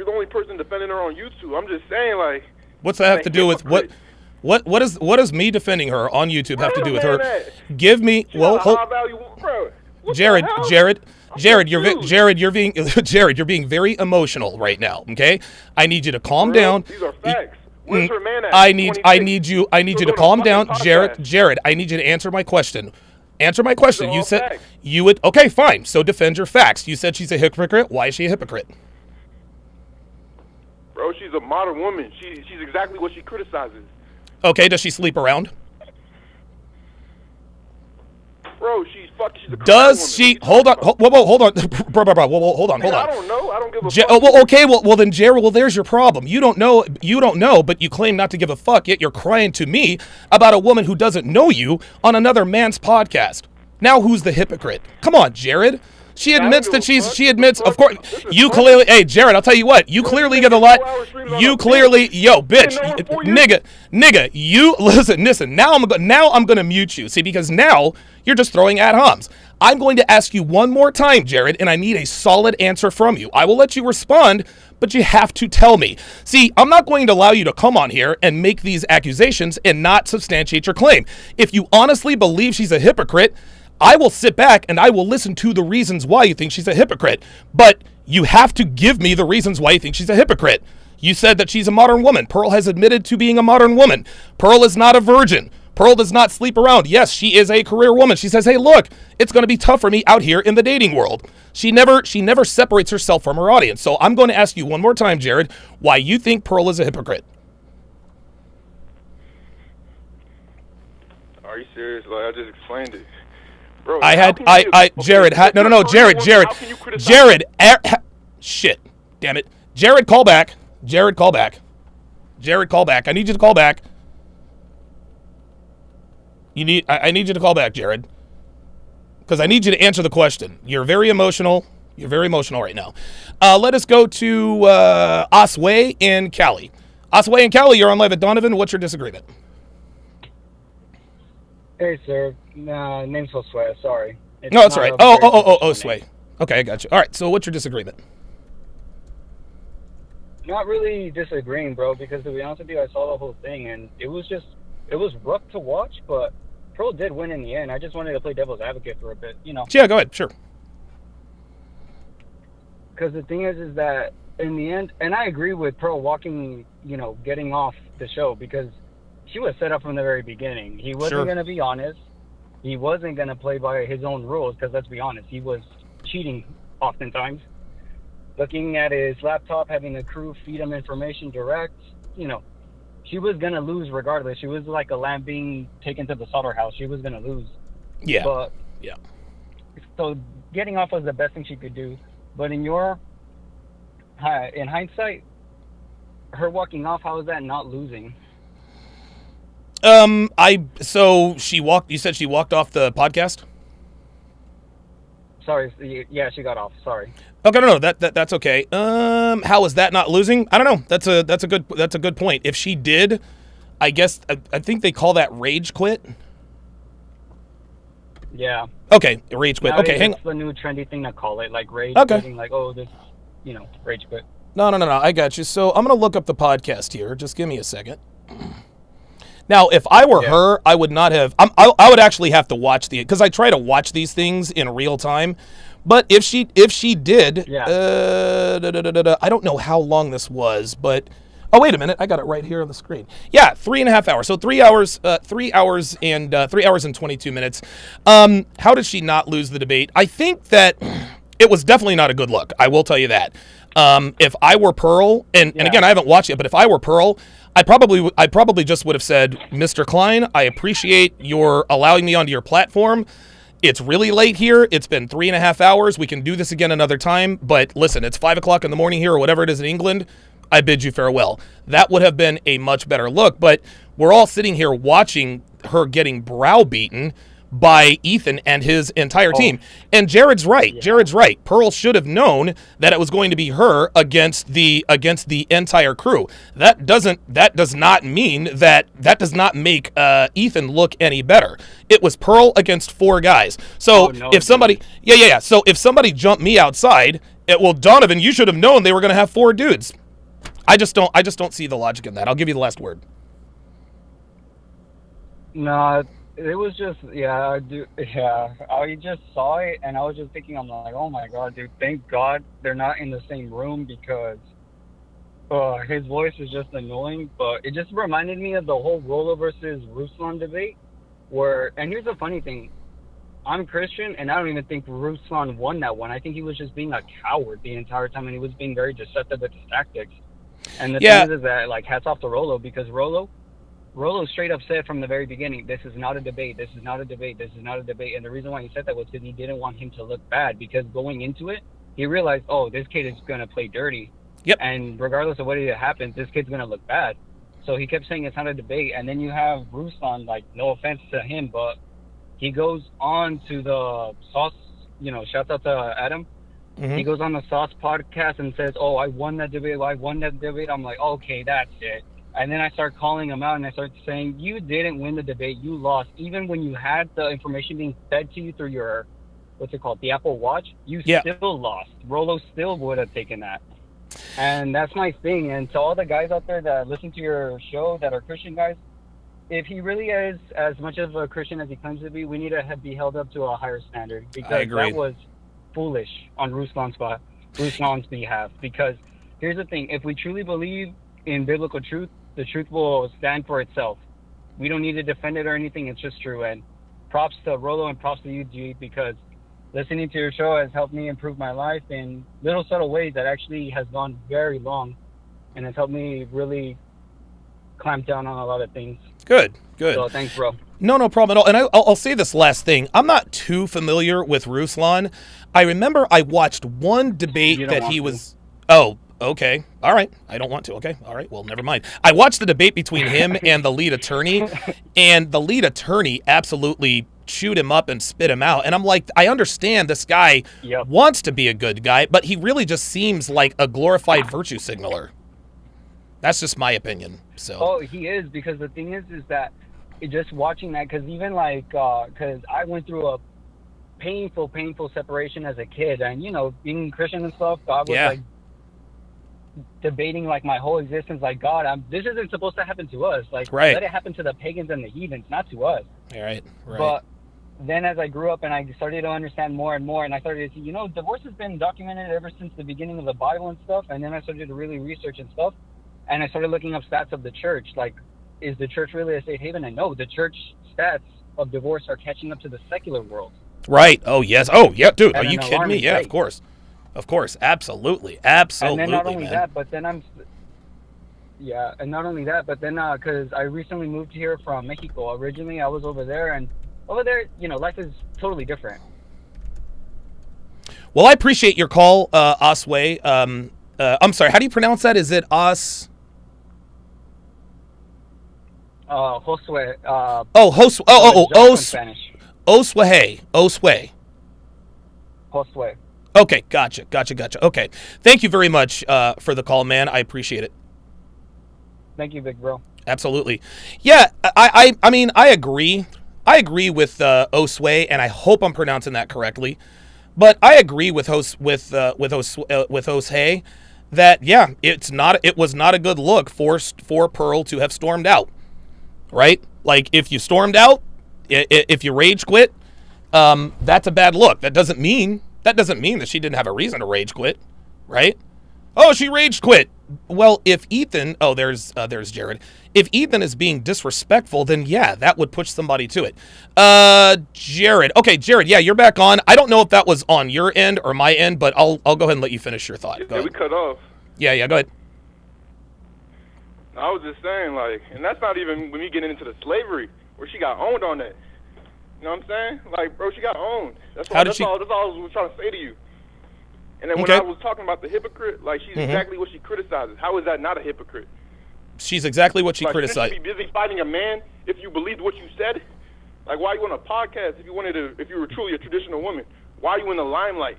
You're the only person defending her on YouTube. I'm just saying, like. What's that have to do with what? What does me defending her on YouTube have to do with her? Give me hold. Jared, you're being very emotional right now. Okay, I need you to calm down. These are facts. Where's her man at? I need you to calm down, Jared. I need you to answer my question. Answer my question. You said facts. you would. Okay, fine. So defend your facts. You said she's a hypocrite. Why is she a hypocrite? Bro, she's a modern woman. She's exactly what she criticizes. Okay, does she sleep around? Bro, she's a Does she? Hold on. Hold on. Hold on. Hold on. I don't know. I don't give a fuck. Well, okay. Well, then, Jared. Well, there's your problem. You don't know. But you claim not to give a fuck. Yet you're crying to me about a woman who doesn't know you on another man's podcast. Now, who's the hypocrite? Come on, Jared. She admits that she admits, of course, you clearly, hey, Jared, I'll tell you what, you clearly get a lot, you clearly, yo, bitch, nigga, you, listen, now I'm going to mute you, see, because now you're just throwing ad homs. I'm going to ask you one more time, Jared, and I need a solid answer from you. I will let you respond, but you have to tell me. See, I'm not going to allow you to come on here and make these accusations and not substantiate your claim. If you honestly believe she's a hypocrite, I will sit back and I will listen to the reasons why you think she's a hypocrite. But you have to give me the reasons why you think she's a hypocrite. You said that she's a modern woman. Pearl has admitted to being a modern woman. Pearl is not a virgin. Pearl does not sleep around. Yes, she is a career woman. She says, hey, look, it's going to be tough for me out here in the dating world. She never separates herself from her audience. So I'm going to ask you one more time, Jared, why you think Pearl is a hypocrite. Are you serious? Like, I just explained it. Bro, Jared, shit, damn it. Jared, call back. I need you to call back. I need you to call back, Jared. Because I need you to answer the question. You're very emotional right now. Let us go to Osway and Cali. Osway and Cali, you're on live at Donovan. What's your disagreement? Hey, sir. Name's Josue. Sorry. No, that's all right. Oh, Sway. Okay, I got you. All right, so what's your disagreement? Not really disagreeing, bro, because to be honest with you, I saw the whole thing, and it was rough to watch, but Pearl did win in the end. I just wanted to play devil's advocate for a bit, you know. Yeah, go ahead. Sure. Because the thing is that in the end, and I agree with Pearl getting off the show, because she was set up from the very beginning. He wasn't going to be honest. He wasn't going to play by his own rules, because let's be honest, he was cheating oftentimes. Looking at his laptop, having the crew feed him information direct, she was going to lose regardless. She was like a lamb being taken to the slaughterhouse. She was going to lose. Yeah. But, yeah. So getting off was the best thing she could do. But in hindsight, her walking off, how is that not losing? So you said she walked off the podcast? Sorry, yeah, she got off. Sorry. Okay, no, that's okay. How is that not losing? I don't know. That's a good point. If she did, I guess I think they call that rage quit. Yeah. Okay, rage quit. Okay, hang on. It's the new trendy thing to call it, like rage quitting, like, oh, this, rage quit. No, I got you. So I'm gonna look up the podcast here. Just give me a second. Now, if I were her, I would not have. I would actually have to watch because I try to watch these things in real time. But if she did, I don't know how long this was, but wait a minute, I got it right here on the screen. Yeah, 3.5 hours. So 3 hours, 3 hours and 3 hours and 22 minutes. How did she not lose the debate? I think that it was definitely not a good look. I will tell you that. If I were Pearl, and again, I haven't watched it, but if I were Pearl, I probably just would have said, Mr. Klein, I appreciate your allowing me onto your platform. It's really late here. It's been 3.5 hours. We can do this again another time. But listen, it's 5 o'clock in the morning here or whatever it is in England. I bid you farewell. That would have been a much better look. But we're all sitting here watching her getting browbeaten by Ethan and his entire team. And Jared's right. Yeah. Jared's right. Pearl should have known that it was going to be her against the entire crew. That does not make Ethan look any better. It was Pearl against 4 guys. So if somebody So if somebody jumped me outside well, Donovan, you should have known they were going to have 4 dudes. I just don't see the logic in that. I'll give you the last word. No, it was just, I just saw it, and I was just thinking, I'm like, oh my God, dude, thank God they're not in the same room, because his voice is just annoying. But it just reminded me of the whole Rollo versus Ruslan debate, and here's the funny thing, I'm Christian, and I don't even think Ruslan won that one. I think he was just being a coward the entire time, and he was being very deceptive with his tactics. And the thing is that, like, hats off to Rollo, because Rollo straight up said from the very beginning, this is not a debate, this is not a debate, this is not a debate. And the reason why he said that was because he didn't want him to look bad, because going into it, he realized, oh, this kid is going to play dirty. Yep. And regardless of what happens, this kid's going to look bad. So he kept saying it's not a debate. And then you have Ruslan, like, no offense to him, but he goes on to the Sauce, shouts out to Adam. Mm-hmm. He goes on the Sauce podcast and says, oh, I won that debate. I'm like, okay, that's it. And then I start calling him out, and I start saying, you didn't win the debate. You lost. Even when you had the information being fed to you through your, the Apple Watch, you still lost. Rollo still would have taken that. And that's my thing. And to all the guys out there that listen to your show that are Christian guys, if he really is as much of a Christian as he claims to be, we need to be held up to a higher standard, because that was foolish on Ruslan's behalf. Because here's the thing, if we truly believe in biblical truth, the truth will stand for itself. We don't need to defend it or anything, it's just true. And props to Rollo and props to you, G, because listening to your show has helped me improve my life in little subtle ways that actually has gone very long, and has helped me really clamp down on a lot of things. Good. So thanks, bro. No problem at all. And I'll say this last thing. I'm not too familiar with Ruslan. I remember I watched one debate that he was... Oh, okay. All right. I don't want to. Okay. All right. Well, never mind. I watched the debate between him and the lead attorney, and the lead attorney absolutely chewed him up and spit him out. And I'm like, I understand this guy wants to be a good guy, but he really just seems like a glorified virtue signaler. That's just my opinion. So. Oh, he is, because the thing is that just watching that, because even because I went through a painful separation as a kid, and being Christian and stuff, God was like debating like my whole existence, like, God, this isn't supposed to happen to us. Like, let it happen to the pagans and the heathens, not to us. Right. But then as I grew up and I started to understand more and more, and I started to see, divorce has been documented ever since the beginning of the Bible and stuff. And then I started to really research and stuff. And I started looking up stats of the church. Like, is the church really a safe haven? And no, the church stats of divorce are catching up to the secular world. Right. Oh, yes. Oh, yeah, dude. Are you kidding me? Yeah, of course. Of course. Absolutely. Absolutely. And then not only that, but then because I recently moved here from Mexico. Originally, I was over there, and over there, life is totally different. Well, I appreciate your call, Osway. I'm sorry. How do you pronounce that? Is it Os? Josue. Josue. Osway. Josue. Okay, gotcha. Okay. Thank you very much for the call, man. I appreciate it. Thank you, big bro. Absolutely. Yeah, I mean, I agree. I agree with Osway, and I hope I'm pronouncing that correctly. But I agree with Oshay that it was not a good look for Pearl to have stormed out. Right? Like, if you stormed out, if you rage quit, that's a bad look. That doesn't mean that she didn't have a reason to rage quit, right? Oh, she rage quit. Well, if Ethan, there's Jared. If Ethan is being disrespectful, then yeah, that would push somebody to it. Jared. Okay, Jared, yeah, you're back on. I don't know if that was on your end or my end, but I'll go ahead and let you finish your thought. Yeah, we cut off. Yeah, go ahead. I was just saying, like, and that's not even when we get into the slavery, where she got owned on that. You know what I'm saying? Like, bro, she got owned. That's all I was trying to say to you. And then when I was talking about the hypocrite, like, she's exactly what she criticizes. How is that not a hypocrite? She's exactly what she criticized. Shouldn't you be busy fighting a man if you believed what you said? Like, why are you on a podcast if you were truly a traditional woman? Why are you in the limelight?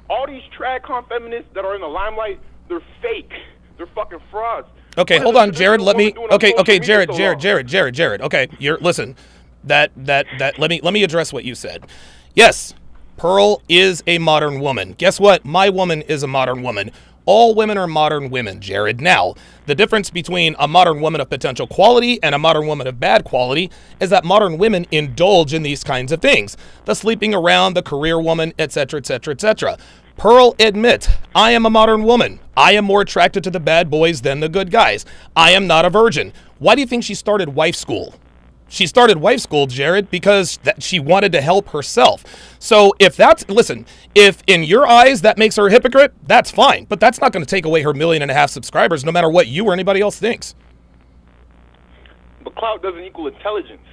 All these trad-con feminists that are in the limelight, they're fake. They're fucking frauds. Okay, hold on, Jared. Let me. Okay, Jared. Okay, let me address what you said. Yes, Pearl is a modern woman. Guess what? My woman is a modern woman. All women are modern women, Jared. Now, the difference between a modern woman of potential quality and a modern woman of bad quality is that modern women indulge in these kinds of things. The sleeping around, the career woman, etc., etc., etc. Pearl admits, I am a modern woman. I am more attracted to the bad boys than the good guys. I am not a virgin. Why do you think she started wife school? She started wife school, Jared, because she wanted to help herself. So if in your eyes that makes her a hypocrite, that's fine. But that's not going to take away her 1.5 million subscribers, no matter what you or anybody else thinks. But clout doesn't equal intelligence.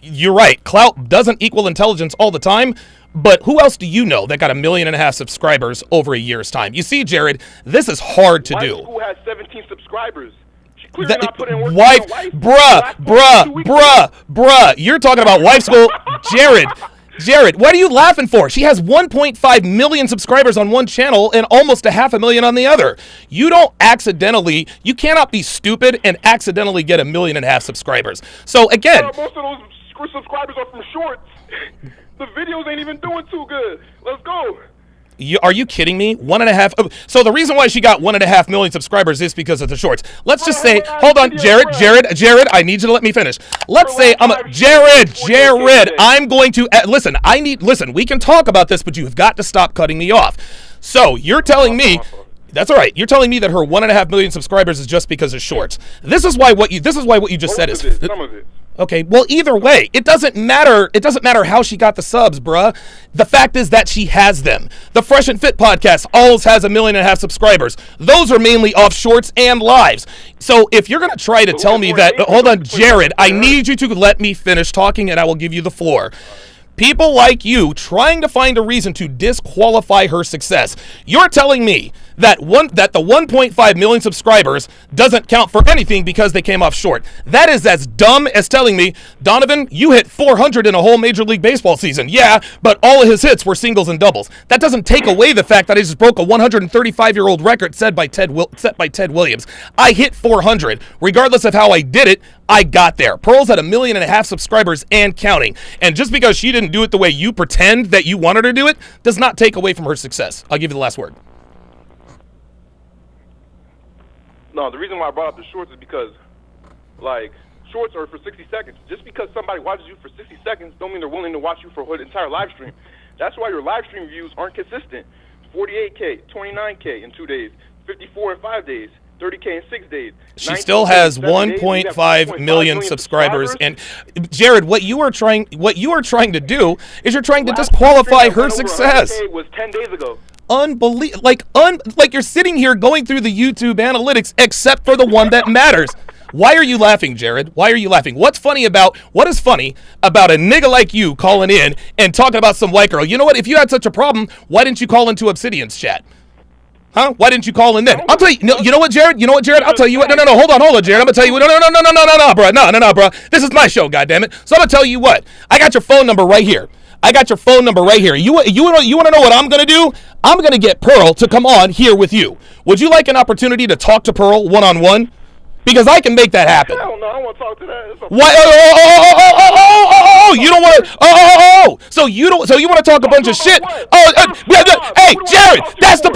You're right. Clout doesn't equal intelligence all the time. But who else do you know that got 1.5 million subscribers over a year's time? You see, Jared, this is hard to do. My school has 17 subscribers. Bruh, you're talking about wife school. Jared, what are you laughing for? She has 1.5 million subscribers on one channel and almost 500,000 on the other. You cannot be stupid and accidentally get 1.5 million subscribers. So again, most of those subscribers are from shorts. The videos ain't even doing too good. Let's go. Are you kidding me? 1.5. So the reason why she got 1.5 million subscribers is because of the shorts. Let's just say, hold on, Jared, I need you to let me finish. Let's say Jared, I'm going to listen, we can talk about this, but you've got to stop cutting me off. So you're telling me, that's all right. You're telling me that her 1.5 million subscribers is just because of shorts. This is why what you just said is some of it. Okay, well, either way, it doesn't matter. It doesn't matter how she got the subs, bruh. The fact is that she has them. The Fresh and Fit podcast always has 1.5 million subscribers. Those are mainly off shorts and lives. So if you're going to try to tell me that, hold on, Jared, I need you to let me finish talking and I will give you the floor. People like you trying to find a reason to disqualify her success. You're telling me that the 1.5 million subscribers doesn't count for anything because they came off short. That is as dumb as telling me, Donovan, you hit 400 in a whole Major League Baseball season. Yeah, but all of his hits were singles and doubles. That doesn't take away the fact that he just broke a 135-year-old record set by Ted Williams. I hit 400. Regardless of how I did it, I got there. Pearl's at 1.5 million subscribers and counting. And just because she didn't do it the way you pretend that you wanted her to do it does not take away from her success. I'll give you the last word. No, the reason why I brought up the shorts is because, shorts are for 60 seconds. Just because somebody watches you for 60 seconds don't mean they're willing to watch you for an entire live stream. That's why your live stream views aren't consistent. 48K, 29K in 2 days, 54 in 5 days, 30K in 6 days. She still has 1.5 million subscribers. And Jared, what you are trying to do is you're trying to disqualify her success. Was 10 days ago. Like you're sitting here going through the YouTube analytics except for the one that matters. Why are you laughing, Jared? Why are you laughing? What is funny about a nigga like you calling in and talking about some white girl? You know what? If you had such a problem, why didn't you call into Obsidian's chat? Huh? Why didn't you call in then? I'll tell you. No, you know what, Jared? I'll tell you what. No. Hold on, Jared. I'm gonna tell you what. No, bro. No, this is my show, goddammit. So I'm gonna tell you what. I got your phone number right here. You want to know what I'm gonna do? I'm gonna get Pearl to come on here with you. Would you like an opportunity to talk to Pearl one-on-one? Because I can make that happen. Hell no, I want to talk to that. Why? You don't want to. So you want to talk a bunch of shit? Hey, Jared, that's the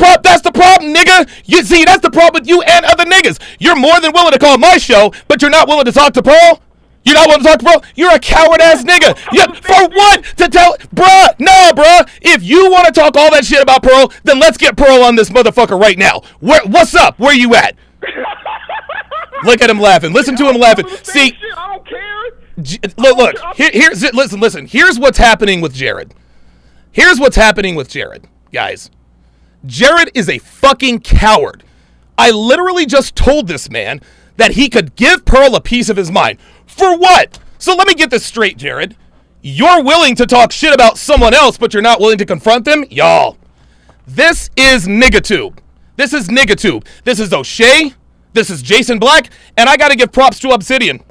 problem, nigga. You see, that's the problem with you and other niggas. You're more than willing to call my show, but you're not willing to talk to Pearl. You're not willing to talk to Pearl? You're a coward-ass nigga. Yeah, for what? To tell... Bruh. If you want to talk all that shit about Pearl, then let's get Pearl on this motherfucker right now. What's up? Where you at? Look at him laughing. Listen to him laughing. See... I don't care. Look. Listen. Here's what's happening with Jared. Guys. Jared is a fucking coward. I literally just told this man that he could give Pearl a piece of his mind. For what? So let me get this straight, Jared. You're willing to talk shit about someone else, but you're not willing to confront them? Y'all, this is Niggatube. This is O'Shea. This is Jason Black. And I got to give props to Obsidian.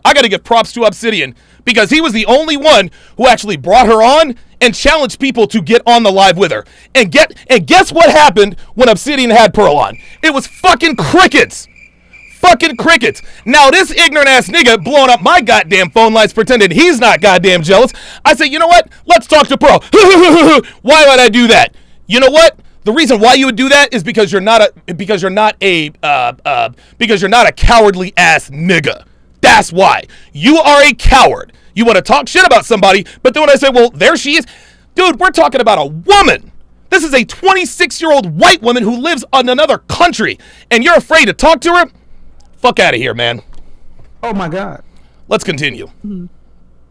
Because he was the only one who actually brought her on and challenged people to get on the live with her. And guess what happened when Obsidian had Pearl on? It was fucking crickets. Fucking crickets. Now this ignorant ass nigga blowing up my goddamn phone lines pretending he's not goddamn jealous. I say, you know what? Let's talk to Pearl. Why would I do that? You know what? The reason why you would do that is because you're not a cowardly ass nigga. That's why. You are a coward. You want to talk shit about somebody, but then when I say, well, there she is. Dude, we're talking about a woman. This is a 26-year-old white woman who lives in another country, and you're afraid to talk to her? Fuck out of here, man. Oh my God. Let's continue. So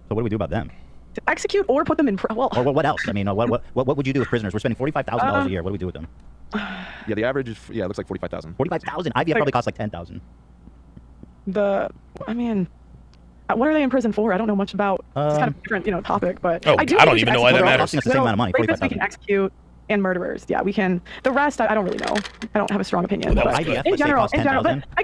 what do we do about them? To execute or put them in. Well, or what else? I mean, what would you do with prisoners? We're spending $45,000 a year. What do we do with them? Yeah, the average is it looks like 45,000. 45,000. IVF probably costs like 10,000. I mean, what are they in prison for? I don't know much about. It's kind of a different, topic, but I don't even know why that matters. It's the same amount of money. Rapists we can execute, and murderers. Yeah, we can. The rest, I don't really know. I don't have a strong opinion. Well, But IVF, in general, $10,000. but I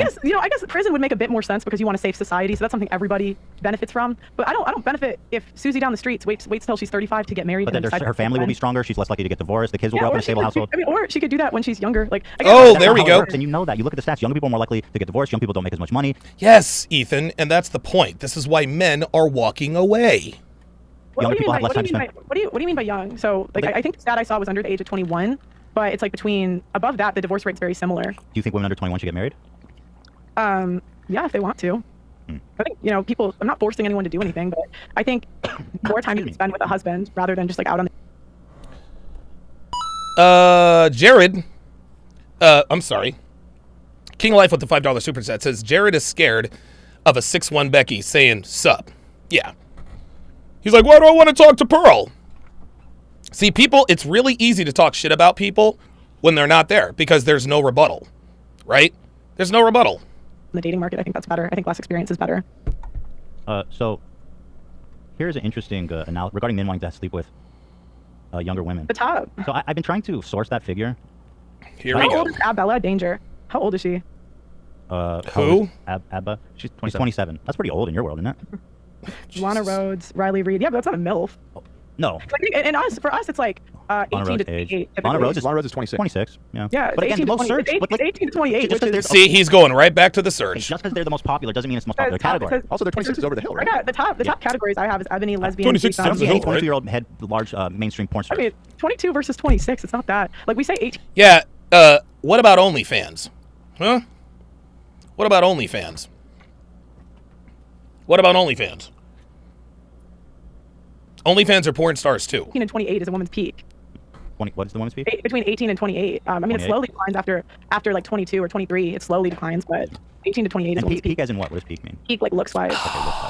guess prison would make a bit more sense because you want a safe society, so that's something everybody benefits from. But I don't benefit if Susie down the streets waits till she's 35 to get married. But and then decide her family will be stronger. She's less likely to get divorced. The kids will grow up in a stable household. I mean, or she could do that when she's younger. Like, there we go. And you know that. You look at the stats. Young people are more likely to get divorced. Young people don't make as much money. Yes, Ethan, and that's the point. This is why men are walking away. Young people have less time to spend. What do you mean by young? So, like, I think the stat I saw was under the age of 21, but it's like above that, the divorce rate's very similar. Do you think women under 21 should get married? Yeah, if they want to. I think, people, I'm not forcing anyone to do anything, but I think more time you can spend with a husband rather than just like out on the... Jared, I'm sorry. King of Life with the $5 super chat says, Jared is scared of a 6'1" Becky saying, sup. Yeah. He's like, why do I want to talk to Pearl? See, people, it's really easy to talk shit about people when they're not there because there's no rebuttal, right? There's no rebuttal. In the dating market, I think that's better. I think less experience is better. So here's an interesting analysis regarding men wanting to sleep with younger women. The top. So I've been trying to source that figure. Here we go. How old is Abella Danger? How old is she? Who? Abba. She's 27. That's pretty old in your world, isn't it? Lana Rhodes, Riley Reid. Yeah, but that's not a MILF. No. And for us, it's like 18 to 28. Lana Rhodes is 26. 26. Yeah. Yeah, but again, most search. It's 18 to 28. See, he's going right back to the search. Just because they're the most popular doesn't mean it's the most popular category. Also, they're 26 is over the hill, right? I got the top categories I have is ebony, lesbian, 26 is over the hill, 22-year-old head large mainstream porn stars. I mean, 22 versus 26. It's not that. Like we say 18. Yeah. What about OnlyFans? Huh? What about OnlyFans? What about OnlyFans? OnlyFans are porn stars too. 18 and 28 is a woman's peak. What is the woman's peak? Between 18 and 28. I mean, it slowly declines after like 22 or 23. It slowly declines, but 18 to 28 is woman's peak. Peak as in what? What does peak mean? Peak like looks wise. Okay, looks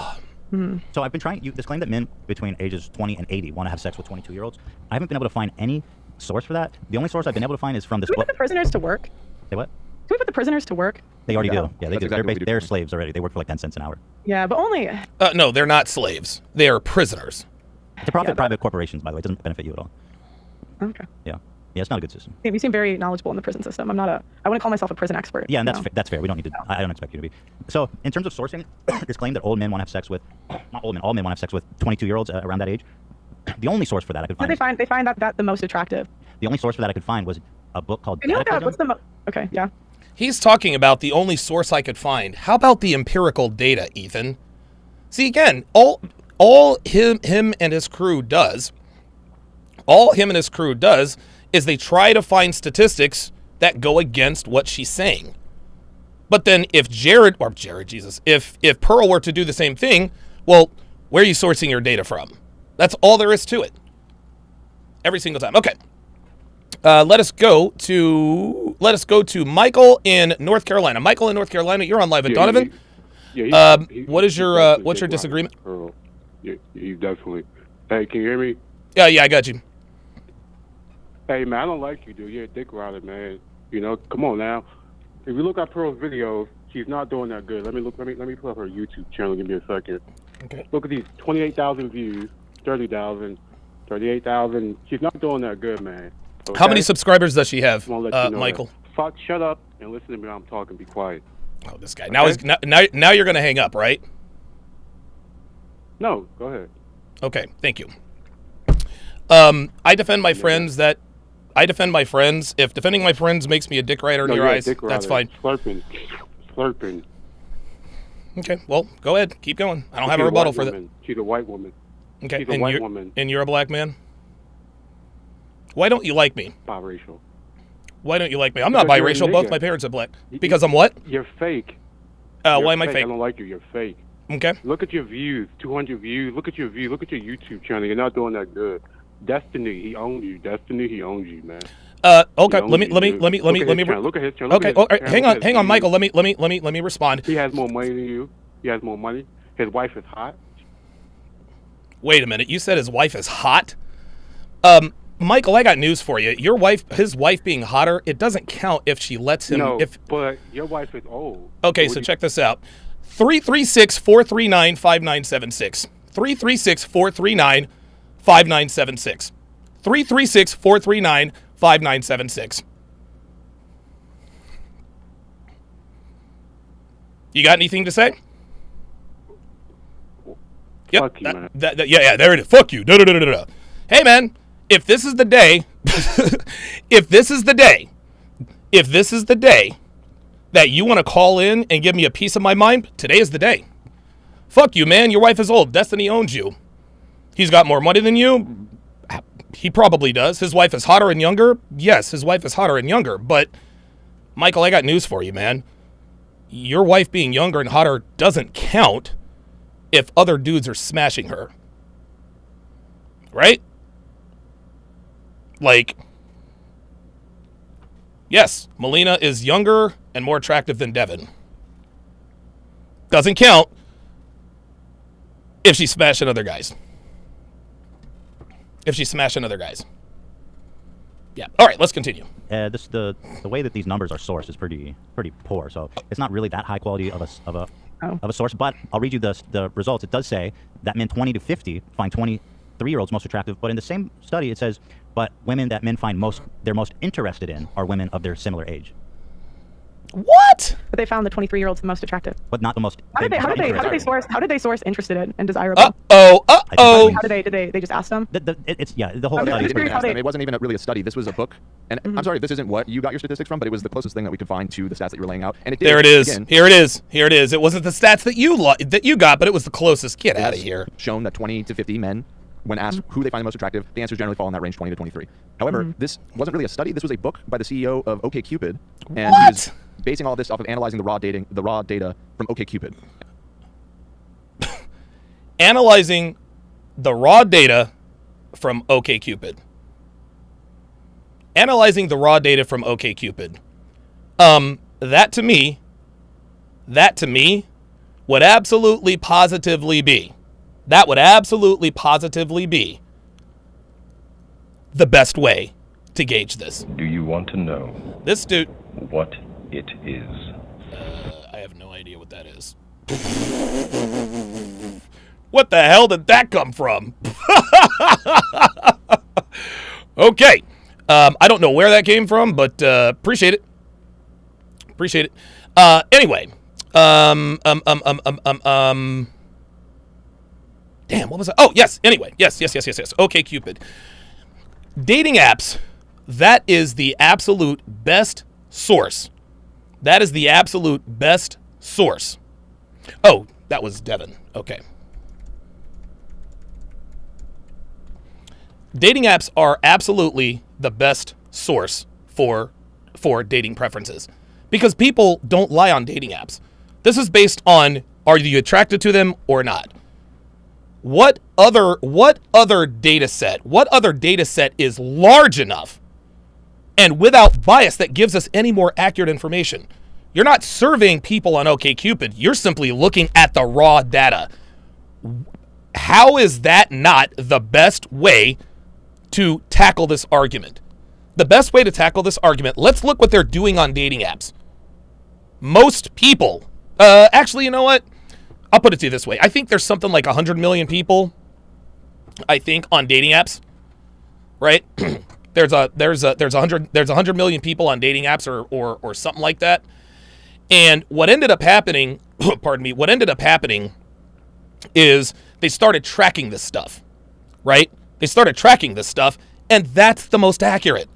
wise. So I've been trying. This claim that men between ages 20 and 80 want to have sex with 22-year-olds. I haven't been able to find any source for that. The only source I've been able to find is from this book. book. Put the prisoners to work. Say what? Can we put the prisoners to work? They already do. Yeah, they do. Exactly They're slaves already. They work for like 10 cents an hour. Yeah, but only. No, they're not slaves. They are prisoners. It's a private corporations, by the way. It doesn't benefit you at all. Okay. Yeah. Yeah, it's not a good system. You seem very knowledgeable in the prison system. I wouldn't call myself a prison expert. Yeah, and that's fair. We don't need to. I don't expect you to be. So, in terms of sourcing, this claim that old men want to have sex with, not old men, all men want to have sex with 22-year-olds around that age. The only source for that I could find. They find that the most attractive. The only source for that I could find was a book called. Can you look at what's the okay? Yeah. He's talking about the only source I could find. How about the empirical data, Ethan? See, again, all him and his crew does is they try to find statistics that go against what she's saying. But then if if Pearl were to do the same thing, well, where are you sourcing your data from? That's all there is to it. Every single time. Okay. Let us go to Michael in North Carolina. Michael in North Carolina, you're on live at Donovan. What's your disagreement? You definitely. Hey, can you hear me? Yeah, I got you. Hey man, I don't like you, dude. You're a dick rider, man. You know, come on now. If you look at Pearl's videos, she's not doing that good. Let me pull up her YouTube channel. Give me a second. Okay. Look at these 28,000 views, 30,000, 38,000. She's not doing that good, man. Okay? How many subscribers does she have, Michael? Fuck, shut up and listen to me when I'm talking. Be quiet. Oh, this guy. Now you're gonna hang up, right? No, go ahead. Okay, thank you. I defend my friends. If defending my friends makes me a dick rider in your eyes, that's fine. Slurping. Okay, well, go ahead. Keep going. I don't have a rebuttal for that. She's a white woman. Okay, She's a white woman. And you're a black man? Why don't you like me? Biracial. Why don't you like me? I'm not Because you're a biracial. Both nigga. my parents are black. Because I'm what? You're fake. You're Why am I I fake? don't like you. You're fake. Okay. Look at your views. 200 views. Look at your views. Look at your YouTube channel. You're not doing that good. Destiny, he owns you. Destiny, he owns you, man. Okay. Let me. Look at his channel. Okay. All right. Hang on, Michael. Let me respond. He has more money than you. He has more money. His wife is hot. Wait a minute. You said his wife is hot? Michael, I got news for you. His wife being hotter, it doesn't count if she lets him. No, but your wife is old. Okay, so check this out. 336-439-5976. 336-439-5976. 336-439-5976. You got anything to say? Yep. Fuck you, man. Yeah, there it is. Fuck you. Da-da-da-da-da. Hey, man, if this is the day, if this is the day that you want to call in and give me a piece of my mind, today is the day. Fuck you, man. Your wife is old. Destiny owns you. He's got more money than you. He probably does. His wife is hotter and younger. Yes, his wife is hotter and younger. But, Michael, I got news for you, man. Your wife being younger and hotter doesn't count if other dudes are smashing her. Right? Like, yes, Melina is younger and more attractive than Devin. Doesn't count if she's smashing other guys. Yeah. All right, let's continue. The way that these numbers are sourced is pretty poor. So it's not really that high quality of a source. But I'll read you the results. It does say that men 20 to 50 find 23-year-olds most attractive. But in the same study, it says, but women that men find they're most interested in are women of their similar age. What? But they found the 23-year-olds the most attractive. But not the most. How did they source interested in and desirable? Uh-oh. How did they just ask them? The whole study. It wasn't even really a study. This was a book. And I'm sorry, this isn't what you got your statistics from, but it was the closest thing that we could find to the stats that you were laying out. And there it is. Again, Here it is. It wasn't the stats that you got, but it was the closest. Get out of here. Shown that 20 to 50 men, when asked who they find the most attractive, the answers generally fall in that range, 20 to 23. However, this wasn't really a study. This was a book by the CEO of OkCupid, and he was basing all this off of analyzing the raw data from OkCupid. Analyzing the raw data from OkCupid. Analyzing the raw data from OkCupid. That to me would absolutely positively be. That would absolutely positively be the best way to gauge this. Do you want to know this dude what it is? I have no idea what that is. What the hell did that come from? Okay. I don't know where that came from, but appreciate it. Anyway. Damn, what was that? Oh, yes. Anyway. Yes. OkCupid. Dating apps, that is the absolute best source. Oh, that was Devin. Okay. Dating apps are absolutely the best source for dating preferences because people don't lie on dating apps. This is based on, are you attracted to them or not? What other data set is large enough and without bias that gives us any more accurate information? You're not surveying people on OkCupid. You're simply looking at the raw data. How is that not the best way to tackle this argument? The best way to tackle this argument, let's look what they're doing on dating apps. Most people, actually, you know what? I'll put it to you this way. I think there's something like 100 million people, I think, on dating apps, right? there's 100 million people on dating apps or something like that. And what ended up happening, is they started tracking this stuff, right? And that's the most accurate.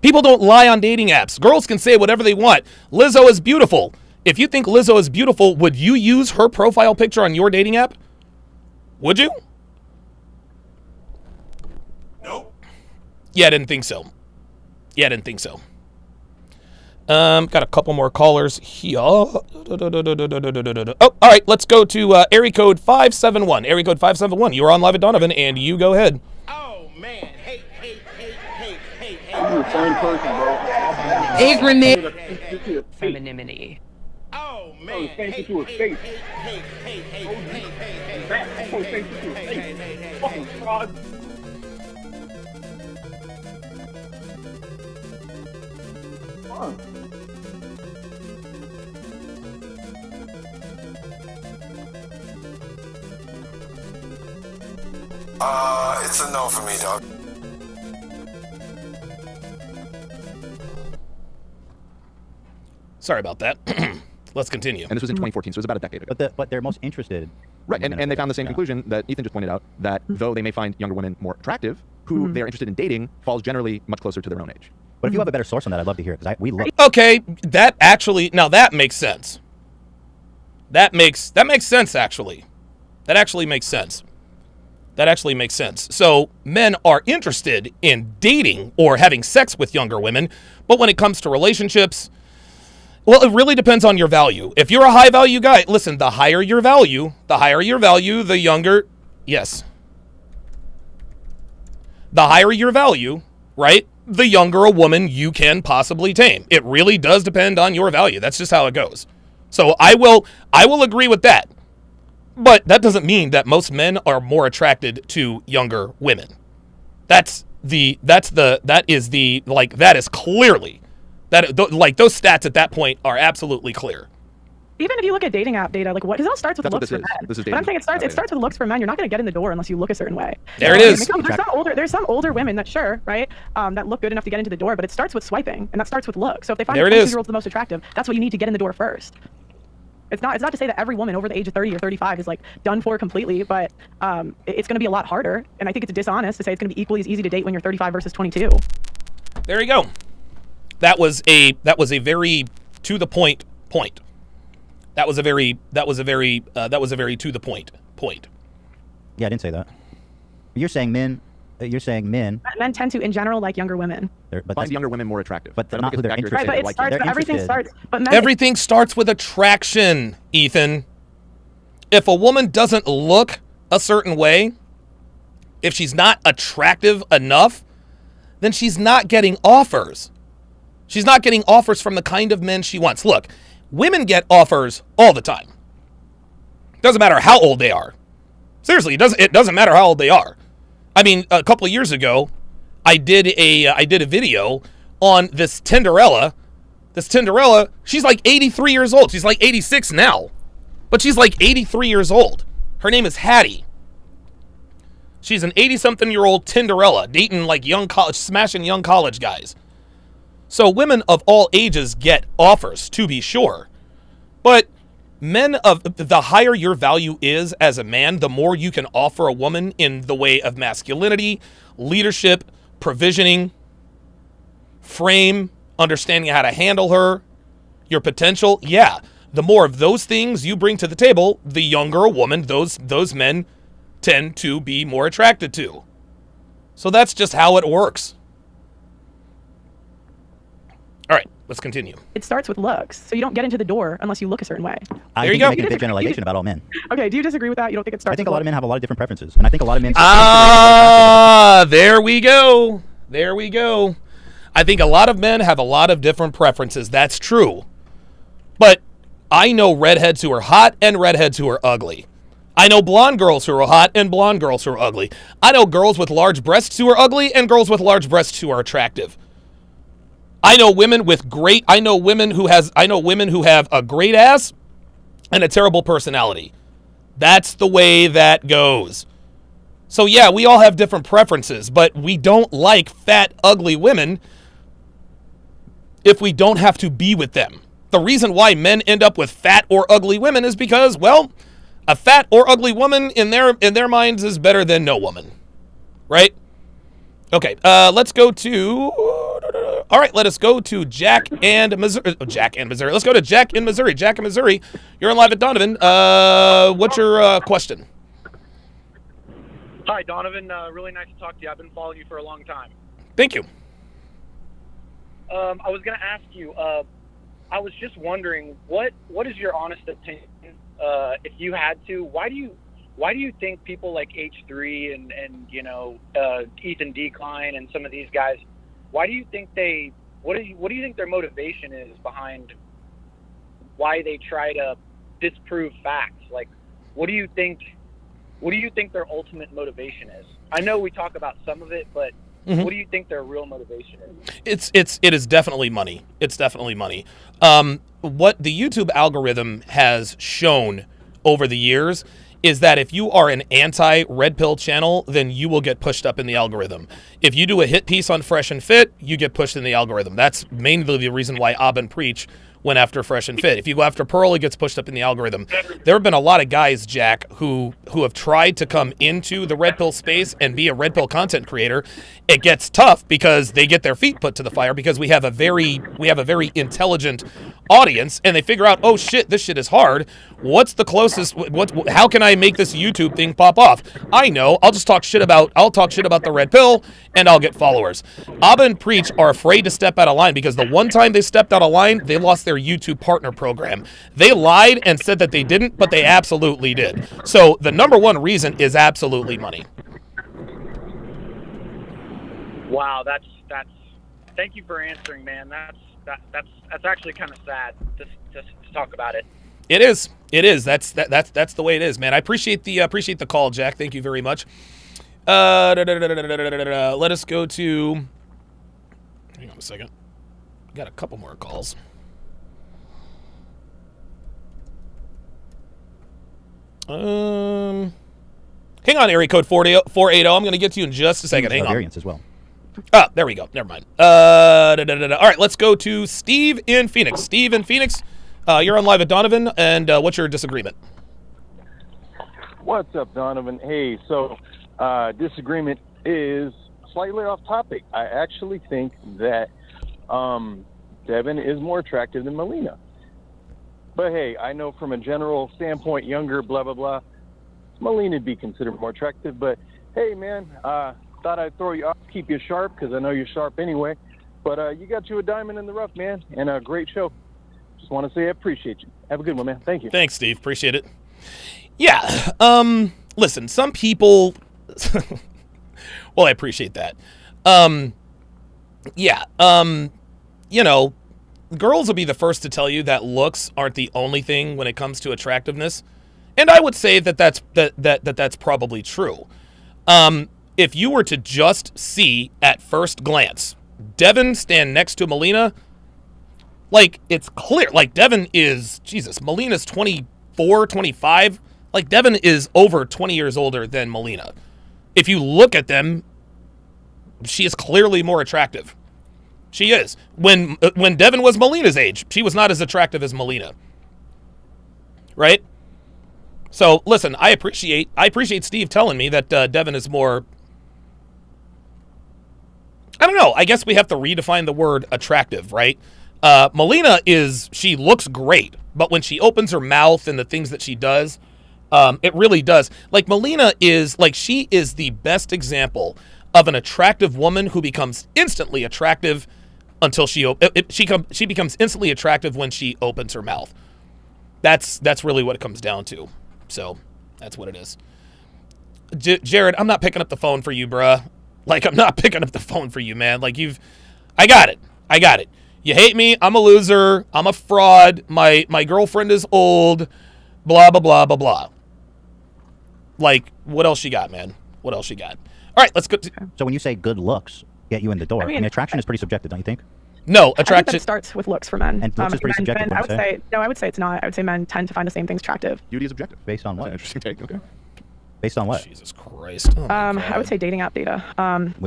People don't lie on dating apps. Girls can say whatever they want. Lizzo is beautiful. If you think Lizzo is beautiful, would you use her profile picture on your dating app? Would you? Nope. Yeah, I didn't think so. Got a couple more callers here. Oh, all right. Let's go to area code 571. Area code 571. You are on Live at Donovan, and you go ahead. Oh, man. Hey. I'm the same person, bro. A grenade. Femininity. Oh, man. Thank you to a face. Fucking fraud. It's a no for me, dog. Sorry about that. Let's continue. And this was in 2014, so it was about a decade ago. But they're most interested. Right, and they found the same conclusion that Ethan just pointed out, that though they may find younger women more attractive, who they're interested in dating falls generally much closer to their own age. But if you have a better source on that, I'd love to hear it, because we look. Okay, that actually, now that makes sense. That makes sense, actually. That actually makes sense. So men are interested in dating or having sex with younger women, but when it comes to relationships, well, it really depends on your value. If you're a high value guy, listen, the higher your value, the younger, yes. The higher your value, right? The younger a woman you can possibly tame. It really does depend on your value. That's just how it goes. So I will agree with that. But that doesn't mean that most men are more attracted to younger women. That is clearly, those stats at that point are absolutely clear. Even if you look at dating app data, like what? Because it all starts with looks for men. But I'm saying it starts with looks for men. You're not going to get in the door unless you look a certain way. There it is. There's some older women that right, that look good enough to get into the door, but it starts with swiping, and that starts with looks. So if they find a 22-year-old the most attractive, that's what you need to get in the door first. It's not to say that every woman over the age of 30 or 35 is like done for completely, but it's going to be a lot harder, and I think it's dishonest to say it's going to be equally as easy to date when you're 35 versus 22. There you go. That was a very to the point. That was a very to the point. Yeah, I didn't say that. You're saying men. Men tend to, in general, like younger women. Find younger women more attractive. But not who they're interested in. Right, but everything starts with attraction, Ethan. If a woman doesn't look a certain way, if she's not attractive enough, then she's not getting offers. She's not getting offers from the kind of men she wants. Look, women get offers all the time. Doesn't matter how old they are. Seriously, it doesn't matter how old they are. I mean, a couple of years ago, I did a video on this Tinderella. This Tinderella, she's like 83 years old. She's like 86 now, but she's like 83 years old. Her name is Hattie. She's an 80-something-year-old Tinderella, dating like smashing young college guys. So women of all ages get offers, to be sure, but men of the higher your value is as a man, the more you can offer a woman in the way of masculinity, leadership, provisioning, frame, understanding how to handle her, your potential. Yeah, the more of those things you bring to the table, the younger a woman those men tend to be more attracted to. So that's just how it works. All right, let's continue. It starts with looks, so you don't get into the door unless you look a certain way. I think you're making a big generalization about all men. Okay, do you disagree with that? You don't think it starts? I think a lot of men have a lot of different preferences, and I think a lot of men. There we go. I think a lot of men have a lot of different preferences. That's true, but I know redheads who are hot and redheads who are ugly. I know blonde girls who are hot and blonde girls who are ugly. I know girls with large breasts who are ugly and girls with large breasts who are attractive. I know women who have a great ass and a terrible personality. That's the way that goes. So yeah, we all have different preferences, but we don't like fat, ugly women if we don't have to be with them. The reason why men end up with fat or ugly women is because, well, a fat or ugly woman in their minds is better than no woman. Right? Okay, let's go to All right, let us go to Jack and Missouri. Jack and Missouri. Let's go to Jack in Missouri. Jack in Missouri, you're on live at Donovan. What's your question? Hi, Donovan. Really nice to talk to you. I've been following you for a long time. Thank you. I was going to ask you, I was just wondering, what is your honest opinion, if you had to, why do you think people like H3 and Ethan Decline and some of these guys, why do you think what do you think their motivation is behind why they try to disprove facts? Like, what do you think their ultimate motivation is? I know we talk about some of it, but what do you think their real motivation is? It is definitely money. It's definitely money. What the YouTube algorithm has shown over the years is that if you are an anti-red pill channel, then you will get pushed up in the algorithm. If you do a hit piece on Fresh and Fit, you get pushed in the algorithm. That's mainly the reason why Ab and Preach went after Fresh and Fit. If you go after Pearl, it gets pushed up in the algorithm. There have been a lot of guys, Jack, who have tried to come into the red pill space and be a red pill content creator. It gets tough because they get their feet put to the fire because we have a very intelligent audience, and they figure out, oh shit, this shit is hard. What's the closest? How can I make this YouTube thing pop off? I know. I'll talk shit about the red pill, and I'll get followers. Abba and Preach are afraid to step out of line because the one time they stepped out of line, they lost their YouTube partner program. They lied and said that they didn't, but they absolutely did. So the number one reason is absolutely money. Wow, that's. Thank you for answering, man. That's actually kind of sad to talk about it. It is. That's the way it is, man. I appreciate the call, Jack. Thank you very much. Let us go to. Hang on a second. Got a couple more calls. Hang on, area code 480. I'm going to get to you in just a second. Hang on. Variants as well. Ah, there we go. Never mind. All right, let's go to Steve in Phoenix. Steve in Phoenix, you're on live at Donovan, and what's your disagreement? What's up, Donovan? Hey, so disagreement is slightly off topic. I actually think that Devin is more attractive than Melina. But hey, I know from a general standpoint, younger, blah, blah, blah, Melina would be considered more attractive. But hey, man, thought I'd throw you off, keep you sharp, because I know you're sharp anyway. But you got you a diamond in the rough, man, and a great show. Just want to say I appreciate you. Have a good one, man. Thank you. Thanks, Steve. Appreciate it. Yeah. Listen, some people... well, I appreciate that. Yeah. You know, girls will be the first to tell you that looks aren't the only thing when it comes to attractiveness. And I would say that's probably true. If you were to just see at first glance Devin stand next to Melina, like, it's clear. Like, Devin is, Jesus, Melina's 24, 25. Like, Devin is over 20 years older than Melina. If you look at them, she is clearly more attractive. She is. When Devin was Melina's age, she was not as attractive as Melina. Right? So, listen, I appreciate Steve telling me that Devin is more... I don't know. I guess we have to redefine the word attractive, right? Melina she looks great, but when she opens her mouth and the things that she does, it really does. Like, Melina is, like, she is the best example of an attractive woman who becomes instantly attractive until she becomes instantly attractive when she opens her mouth. That's really what it comes down to. So that's what it is. Jared, I'm not picking up the phone for you, bruh. Like, I'm not picking up the phone for you, man. Like, I got it. You hate me. I'm a loser. I'm a fraud. My girlfriend is old. Blah, blah, blah, blah, blah. Like, what else you got, man? What else you got? All right, let's go. So when you say good looks get you in the door, I mean, attraction is pretty subjective, don't you think? No, attraction. I think that it starts with looks for men. And looks is pretty subjective. I would say it's not. I would say men tend to find the same things attractive. Beauty is objective. Based on what? Interesting take. Okay. Based on what? Jesus Christ. Oh I would say dating app data.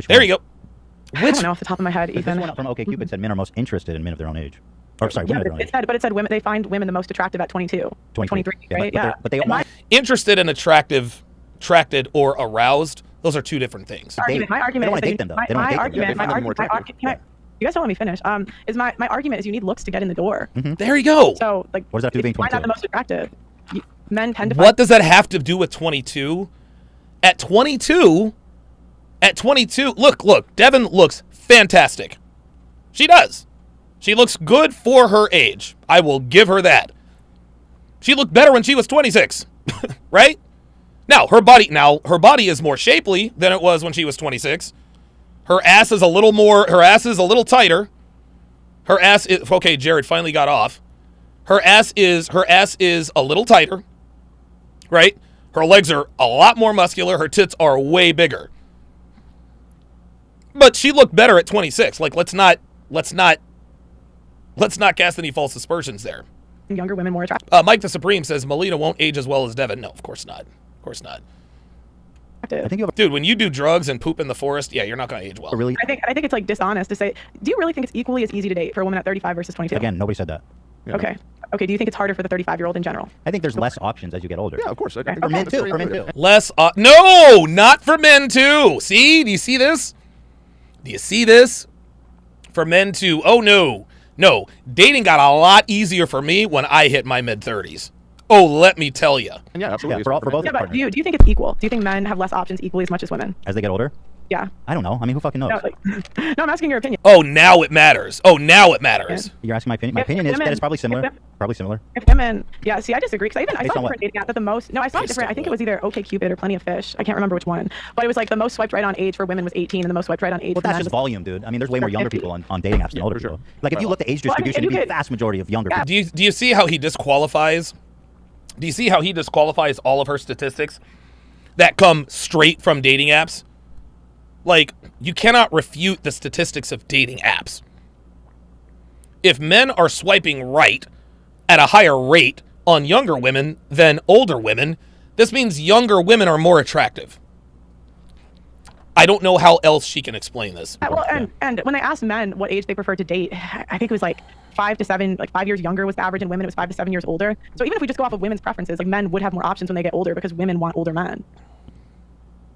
There you go. I don't know off the top of my head, Ethan. This one from OkCupid said men are most interested in men of their own age. Or sorry, women of their own age. But it said women. They find women the most attractive at 22, 23, right? Yeah. But they want interested and attracted or aroused. Those are two different things. My argument. They don't want to date them though. They don't want to date them. My argument. You guys don't let me finish. Is my argument is you need looks to get in the door. There you go. So like, what does that do with being why not 22? the most attractive? Men tend to. What does that have to do with 22? At 22, look, Devin looks fantastic. She does. She looks good for her age. I will give her that. She looked better when she was 26, right? Now her body is more shapely than it was when she was 26. Her ass is a little tighter. Her ass is, okay, Jared finally got off. Her ass is a little tighter, right? Her legs are a lot more muscular. Her tits are way bigger. But she looked better at 26. Like, let's not cast any false aspersions there. Younger women more attractive. Mike the Supreme says Melina won't age as well as Devin. No, of course not. Of course not. I think Dude, when you do drugs and poop in the forest, yeah, you're not going to age well. Really? I think it's like dishonest to say. Do you really think it's equally as easy to date for a woman at 35 versus 22? Again, nobody said that. Yeah. Okay. Do you think it's harder for the 35-year-old in general? I think there's less options as you get older. Yeah, of course. For men too. For men too. Less. No, not for men too. See? Do you see this? Do you see this? For men too. Oh no. No. Dating got a lot easier for me when I hit my mid-30s. Oh, let me tell you. Yeah, absolutely. Yeah, for both Yeah, but partners. do you think it's equal? Do you think men have less options equally as much as women? As they get older? Yeah. I don't know. I mean, who fucking knows? No, no, I'm asking your opinion. Oh, now it matters. You're asking my opinion? My opinion is that it's probably similar. Probably similar. If women, yeah, see, I disagree because I Based saw on a what? different dating app that the most. No, I saw it different. I think it was either OkCupid or Plenty of Fish. I can't remember which one, but it was like the most swiped right on age for women was 18, and the most swiped right on age Well, for that's men just was volume, dude. I mean, there's way more younger people on dating apps than older people. Like, if you look at age Well, I mean, distribution, you it'd be the could- vast majority of younger people. Do you see how he disqualifies? Do you see how he disqualifies all of her statistics that come straight from dating apps? Like, you cannot refute the statistics of dating apps. If men are swiping right at a higher rate on younger women than older women, this means younger women are more attractive. I don't know how else she can explain this. Well, and when I asked men what age they prefer to date, I think it was like 5 to 7, like 5 years younger was the average, and women it was 5 to 7 years older. So even if we just go off of women's preferences, like men would have more options when they get older because women want older men.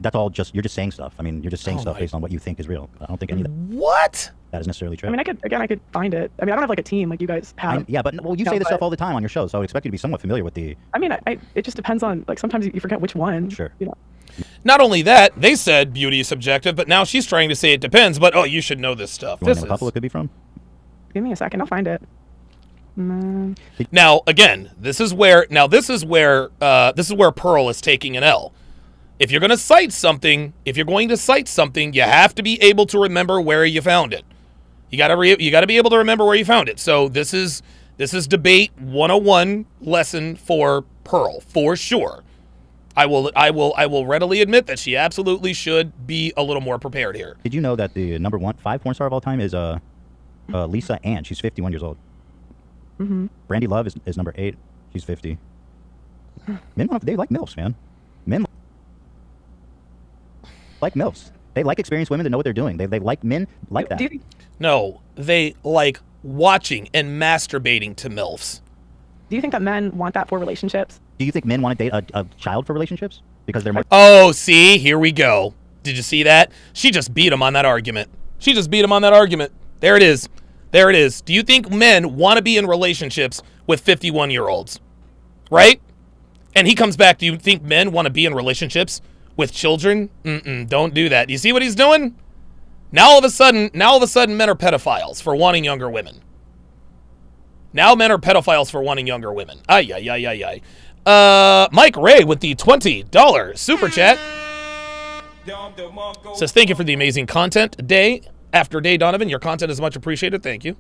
That's all just, you're just saying stuff. I mean, you're just saying stuff based on what you think is real. I don't think any of What? that is necessarily true. I mean, I could find it. I mean, I don't have like a team like you guys have. Yeah, but well, you No, say this but- stuff all the time on your show, so I would expect you to be somewhat familiar with the. I mean, it just depends on, like, sometimes you forget which one. Sure. You know. Not only that, they said beauty is subjective, but now she's trying to say it depends, but you should know this stuff. You want This to know a couple is... it could be from? Give me a second, I'll find it. Now, again, this is where Pearl is taking an L. If you're going to cite something, you have to be able to remember where you found it. You got to be able to remember where you found it. So this is debate 101 lesson for Pearl for sure. I will readily admit that she absolutely should be a little more prepared here. Did you know that the number 5 porn star of all time is Lisa Ann? She's 51 years old. Mm-hmm. Brandy Love is number 8. She's 50. Men, they like MILFs, man. Men like MILFs. They like experienced women that know what they're doing. They like men like that. No, they like watching and masturbating to MILFs. Do you think that men want that for relationships? Do you think men want to date a child for relationships? Because they're more. Oh, see, here we go. Did you see that? She just beat him on that argument. There it is. Do you think men want to be in relationships with 51-year-olds? Right? And he comes back, do you think men want to be in relationships with children? Don't do that. Do you see what he's doing? Now all of a sudden, men are pedophiles for wanting younger women. Now men are pedophiles for wanting younger women. Mike Ray with the $20 super chat says, thank you for the amazing content. Day after day, Donovan, your content is much appreciated. Thank you.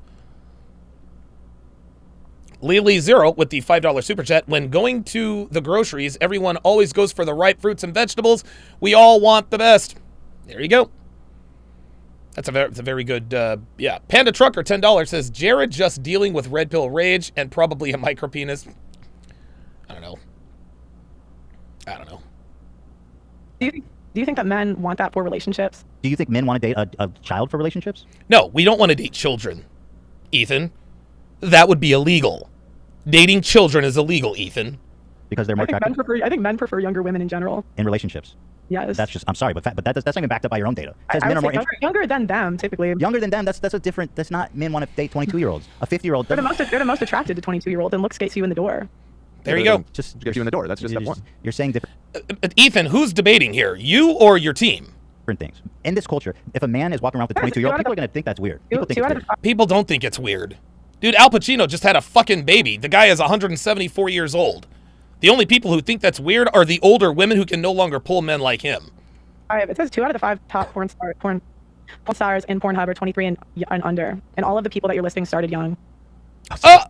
Lily Zero with the $5 super chat. When going to the groceries, everyone always goes for the ripe fruits and vegetables. We all want the best. There you go. That's a very good, yeah. Panda Trucker, $10, says, Jared just dealing with red pill rage and probably a micropenis. I don't know. Do you think that men want that for relationships? Do you think men want to date a child for relationships? No, we don't want to date children, Ethan. That would be illegal. Dating children is illegal, Ethan. Because they're more attractive I think men prefer younger women in general. in relationships. Yes. That's just, I'm sorry, but that's not even backed up by your own data. It says I men are would more say younger than them, typically. younger than them. That's a different. That's not men want to date 22-year-olds. A 50-year-old. They're the most attracted to 22-year-old, and looks gets you in the door. There you go. Just gets you in the door. That's just step one. You're saying different Ethan, who's debating here? You or your team? things. In this culture, if a man is walking around with a 22-year-old, people are going to think that's weird. People think it's weird. People don't think it's weird. Dude, Al Pacino just had a fucking baby. The guy is 174 years old. The only people who think that's weird are the older women who can no longer pull men like him. It says 2 out of the 5 top porn stars in Pornhub are 23 and under, and all of the people that you're listing started young.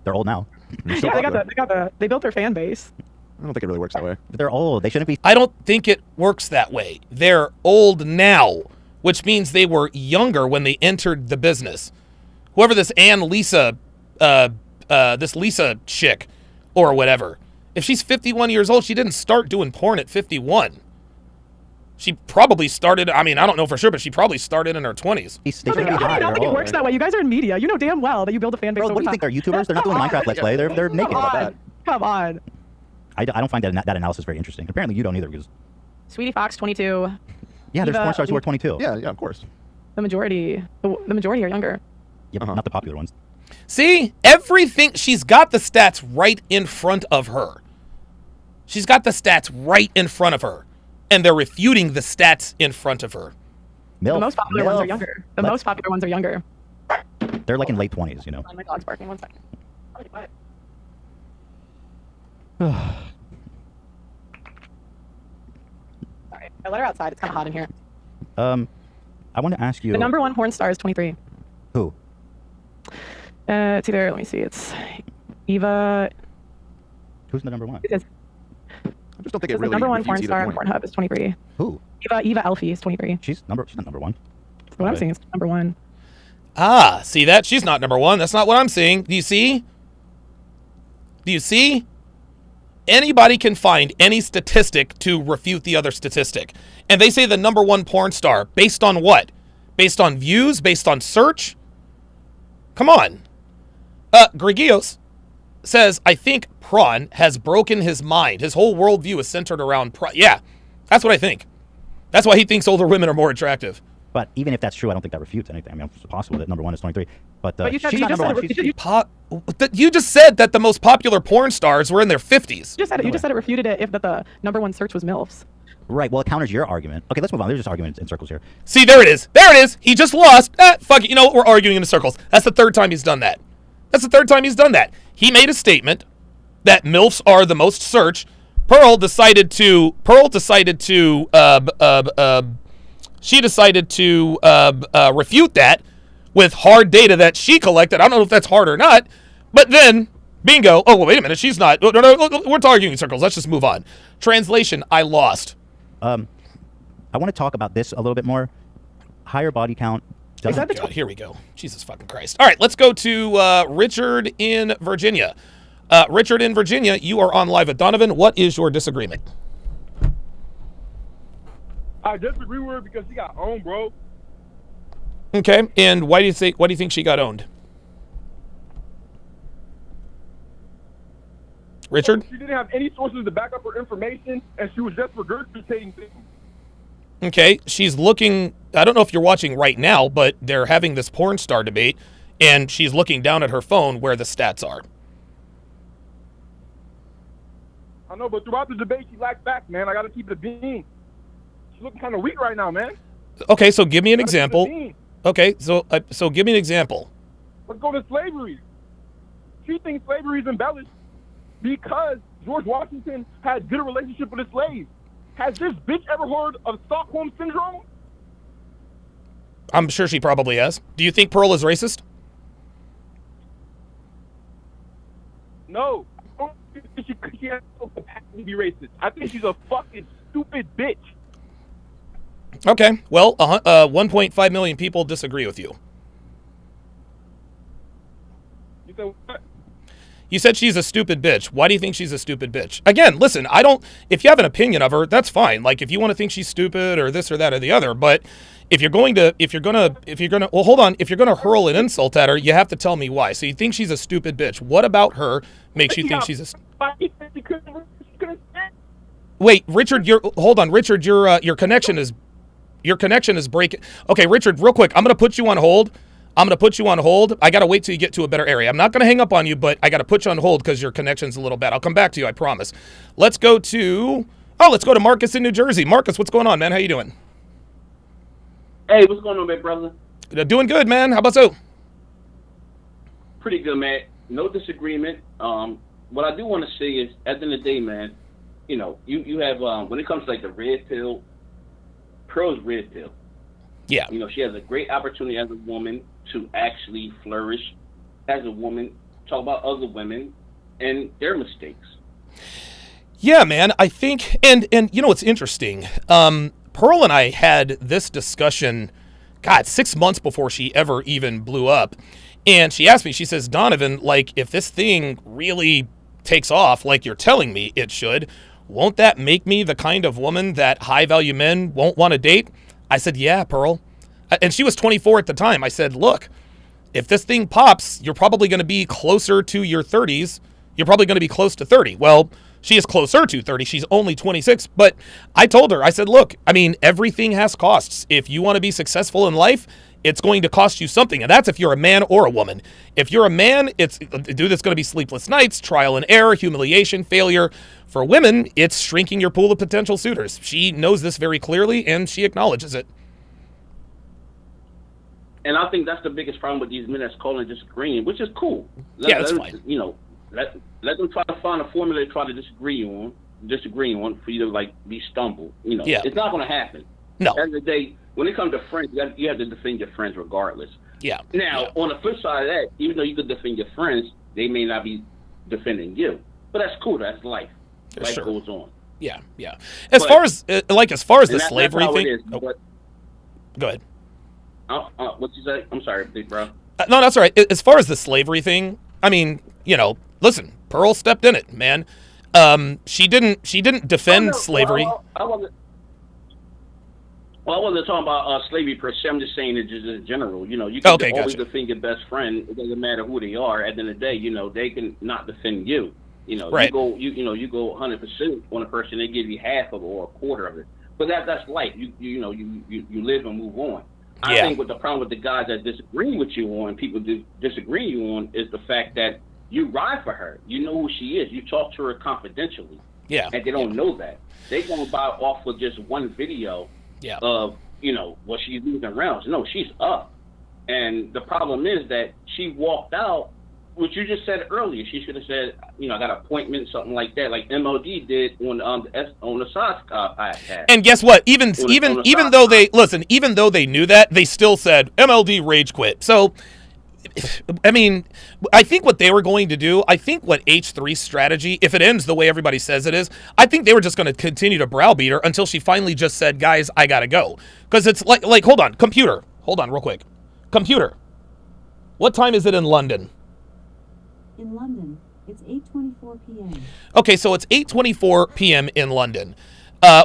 They're old now. Yeah, they built their fan base. I don't think it really works that way. But they're old. They shouldn't be. I don't think it works that way. They're old now, which means they were younger when they entered the business. Whoever this Lisa chick or whatever, if she's 51 years old, she didn't start doing porn at 51. She probably started, I don't know for sure, but she probably started in her 20s. I don't think it works that way. You guys are in media. You know damn well that you build a fan base. Bro, what do you think? They're YouTubers? They're not doing Minecraft Let's Play. They're naked. Come on. I don't find that analysis very interesting. Apparently you don't either, because Sweetie Fox, 22. Yeah, there's porn stars who are 22. Yeah, of course. The majority are younger. Yep, not the popular ones. See, everything, she's got the stats right in front of her. She's got the stats right in front of her, and they're refuting the stats in front of her. The most popular ones are younger. The most popular ones are younger. They're like in late 20s, you know. My dog's barking. 1 second. Sorry, I let her outside. It's kind of hot in here. I want to ask you. The number 1 porn star is 23. Who? It's either, let me see, it's Eva. Who's the number 1? I just don't think it the really. number 1 refutes porn either star on point. Pornhub is 23. Who? Eva Elfie is 23. She's not number 1. What I'm saying is number 1. Ah, see that? She's not number 1. That's not what I'm seeing. Do you see? Do you see? Anybody can find any statistic to refute the other statistic. And they say the number 1 porn star. Based on what? Based on views? Based on search? Come on. Gregios says, I think Prawn has broken his mind. His whole worldview is centered around Prawn. Yeah, that's what I think. That's why he thinks older women are more attractive. But even if that's true, I don't think that refutes anything. It's possible that number 1 is 23. But you said, she's not number 1. You just said that the most popular porn stars were in their 50s. You just said it refuted it if the number 1 search was MILFs. Right, well, it counters your argument. Okay, let's move on. There's just arguments in circles here. See, there it is. There it is. He just lost. Fuck it. You know what? We're arguing in circles. That's the 3rd time he's done that. That's the 3rd time he's done that. He made a statement that MILFs are the most searched. Pearl decided to refute that with hard data that she collected. I don't know if that's hard or not, but then bingo. Oh, well, wait a minute. She's not. No, we're arguing in circles. Let's just move on. Translation, I lost. I want to talk about this a little bit more. Higher body count. Oh, God, here we go. Jesus fucking Christ. All right, let's go to Richard in Virginia. Richard in Virginia, you are on live with Donovan. What is your disagreement? I disagree with her because she got owned, bro. Okay, and why do you think she got owned? Richard? She didn't have any sources to back up her information, and she was just regurgitating things. Okay, she's looking, I don't know if you're watching right now, but they're having this porn star debate, and she's looking down at her phone where the stats are. I know, but throughout the debate, she lacked back, man. I got to keep it a bean. She's looking kind of weak right now, man. Okay, so give me an example. Okay, so give me an example. Let's go to slavery. She thinks slavery is embellished because George Washington had a good relationship with his slaves. Has this bitch ever heard of Stockholm Syndrome? I'm sure she probably has. Do you think Pearl is racist? No. I don't think she has no capacity to be racist. I think she's a fucking stupid bitch. Okay, well, 1.5 million people disagree with you. You said what? You said she's a stupid bitch. Why do you think she's a stupid bitch? Again, listen, if you have an opinion of her, that's fine. Like, if you want to think she's stupid or this or that or the other, but if you're gonna hurl an insult at her, you have to tell me why. So you think she's a stupid bitch. What about her makes you think she's a... Wait, Richard, hold on, Richard. Your connection is breaking. Okay, Richard, real quick, I'm gonna put you on hold. I gotta wait till you get to a better area. I'm not gonna hang up on you, but I gotta put you on hold because your connection's a little bad. I'll come back to you, I promise. Let's go to Marcus in New Jersey. Marcus, what's going on, man? How you doing? Hey, what's going on, big brother? Doing good, man. How about so? Pretty good, man. No disagreement. What I do want to say is, at the end of the day, man, you know, you have when it comes to like the red pill, Pearl's red pill. Yeah. You know, she has a great opportunity as a woman to actually flourish as a woman, talk about other women and their mistakes. Yeah, man. I think, and you know what's interesting? Pearl and I had this discussion, 6 months before she ever even blew up. And she asked me, she says, Donovan, like, if this thing really takes off like you're telling me it should, won't that make me the kind of woman that high-value men won't want to date? I said, yeah, Pearl. And she was 24 at the time. I said, look, if this thing pops, you're probably going to be closer to your 30s. You're probably going to be close to 30. Well, she is closer to 30. She's only 26. But I told her, I said, look, I mean, everything has costs. If you want to be successful in life, it's going to cost you something. And that's if you're a man or a woman. If you're a man, it's going to be sleepless nights, trial and error, humiliation, failure. For women, it's shrinking your pool of potential suitors. She knows this very clearly, and she acknowledges it. And I think that's the biggest problem with these men that's calling and disagreeing, which is cool. That's fine. You know, let them try to find a formula they try to disagree on for you to like be stumbled. You know, it's not going to happen. No. At the end of the day, when it comes to friends, you have to defend your friends regardless. Yeah. Now, on the flip side of that, even though you could defend your friends, they may not be defending you. But that's cool. That's life. Life goes on. Yeah, yeah. As far as the slavery thing. Go ahead. What you say? I'm sorry, big bro. No, that's all right. As far as the slavery thing, I mean, you know, listen, Pearl stepped in it, man. She didn't defend slavery. I wasn't talking about slavery per se. I'm just saying it just in general. You know, you can always defend your best friend. It doesn't matter who they are. At the end of the day, you know, they can not defend you. You know, right. you go 100% on a person, they give you half of it or a quarter of it. But that's life. You live and move on. I think what the problem with the guys that disagree with you on, people disagree you on, is the fact that you ride for her. You know who she is. You talk to her confidentially. Yeah. And they don't know that. They gonna buy off of just one video of, you know, what she's moving around. No, she's up. And the problem is that she walked out, which you just said earlier. She should have said, you know, I got an appointment, something like that, like MLD did on the SOS podcast. And guess what? Even though they knew that, they still said MLD rage quit. So, I mean, I think what they were going to do, I think what H3's strategy, if it ends the way everybody says it is, I think they were just going to continue to browbeat her until she finally just said, guys, I gotta go. Because it's like, hold on, computer. Hold on real quick. Computer. What time is it in London? In London, it's 8:24 p.m. Okay, so it's 8:24 p.m. in London,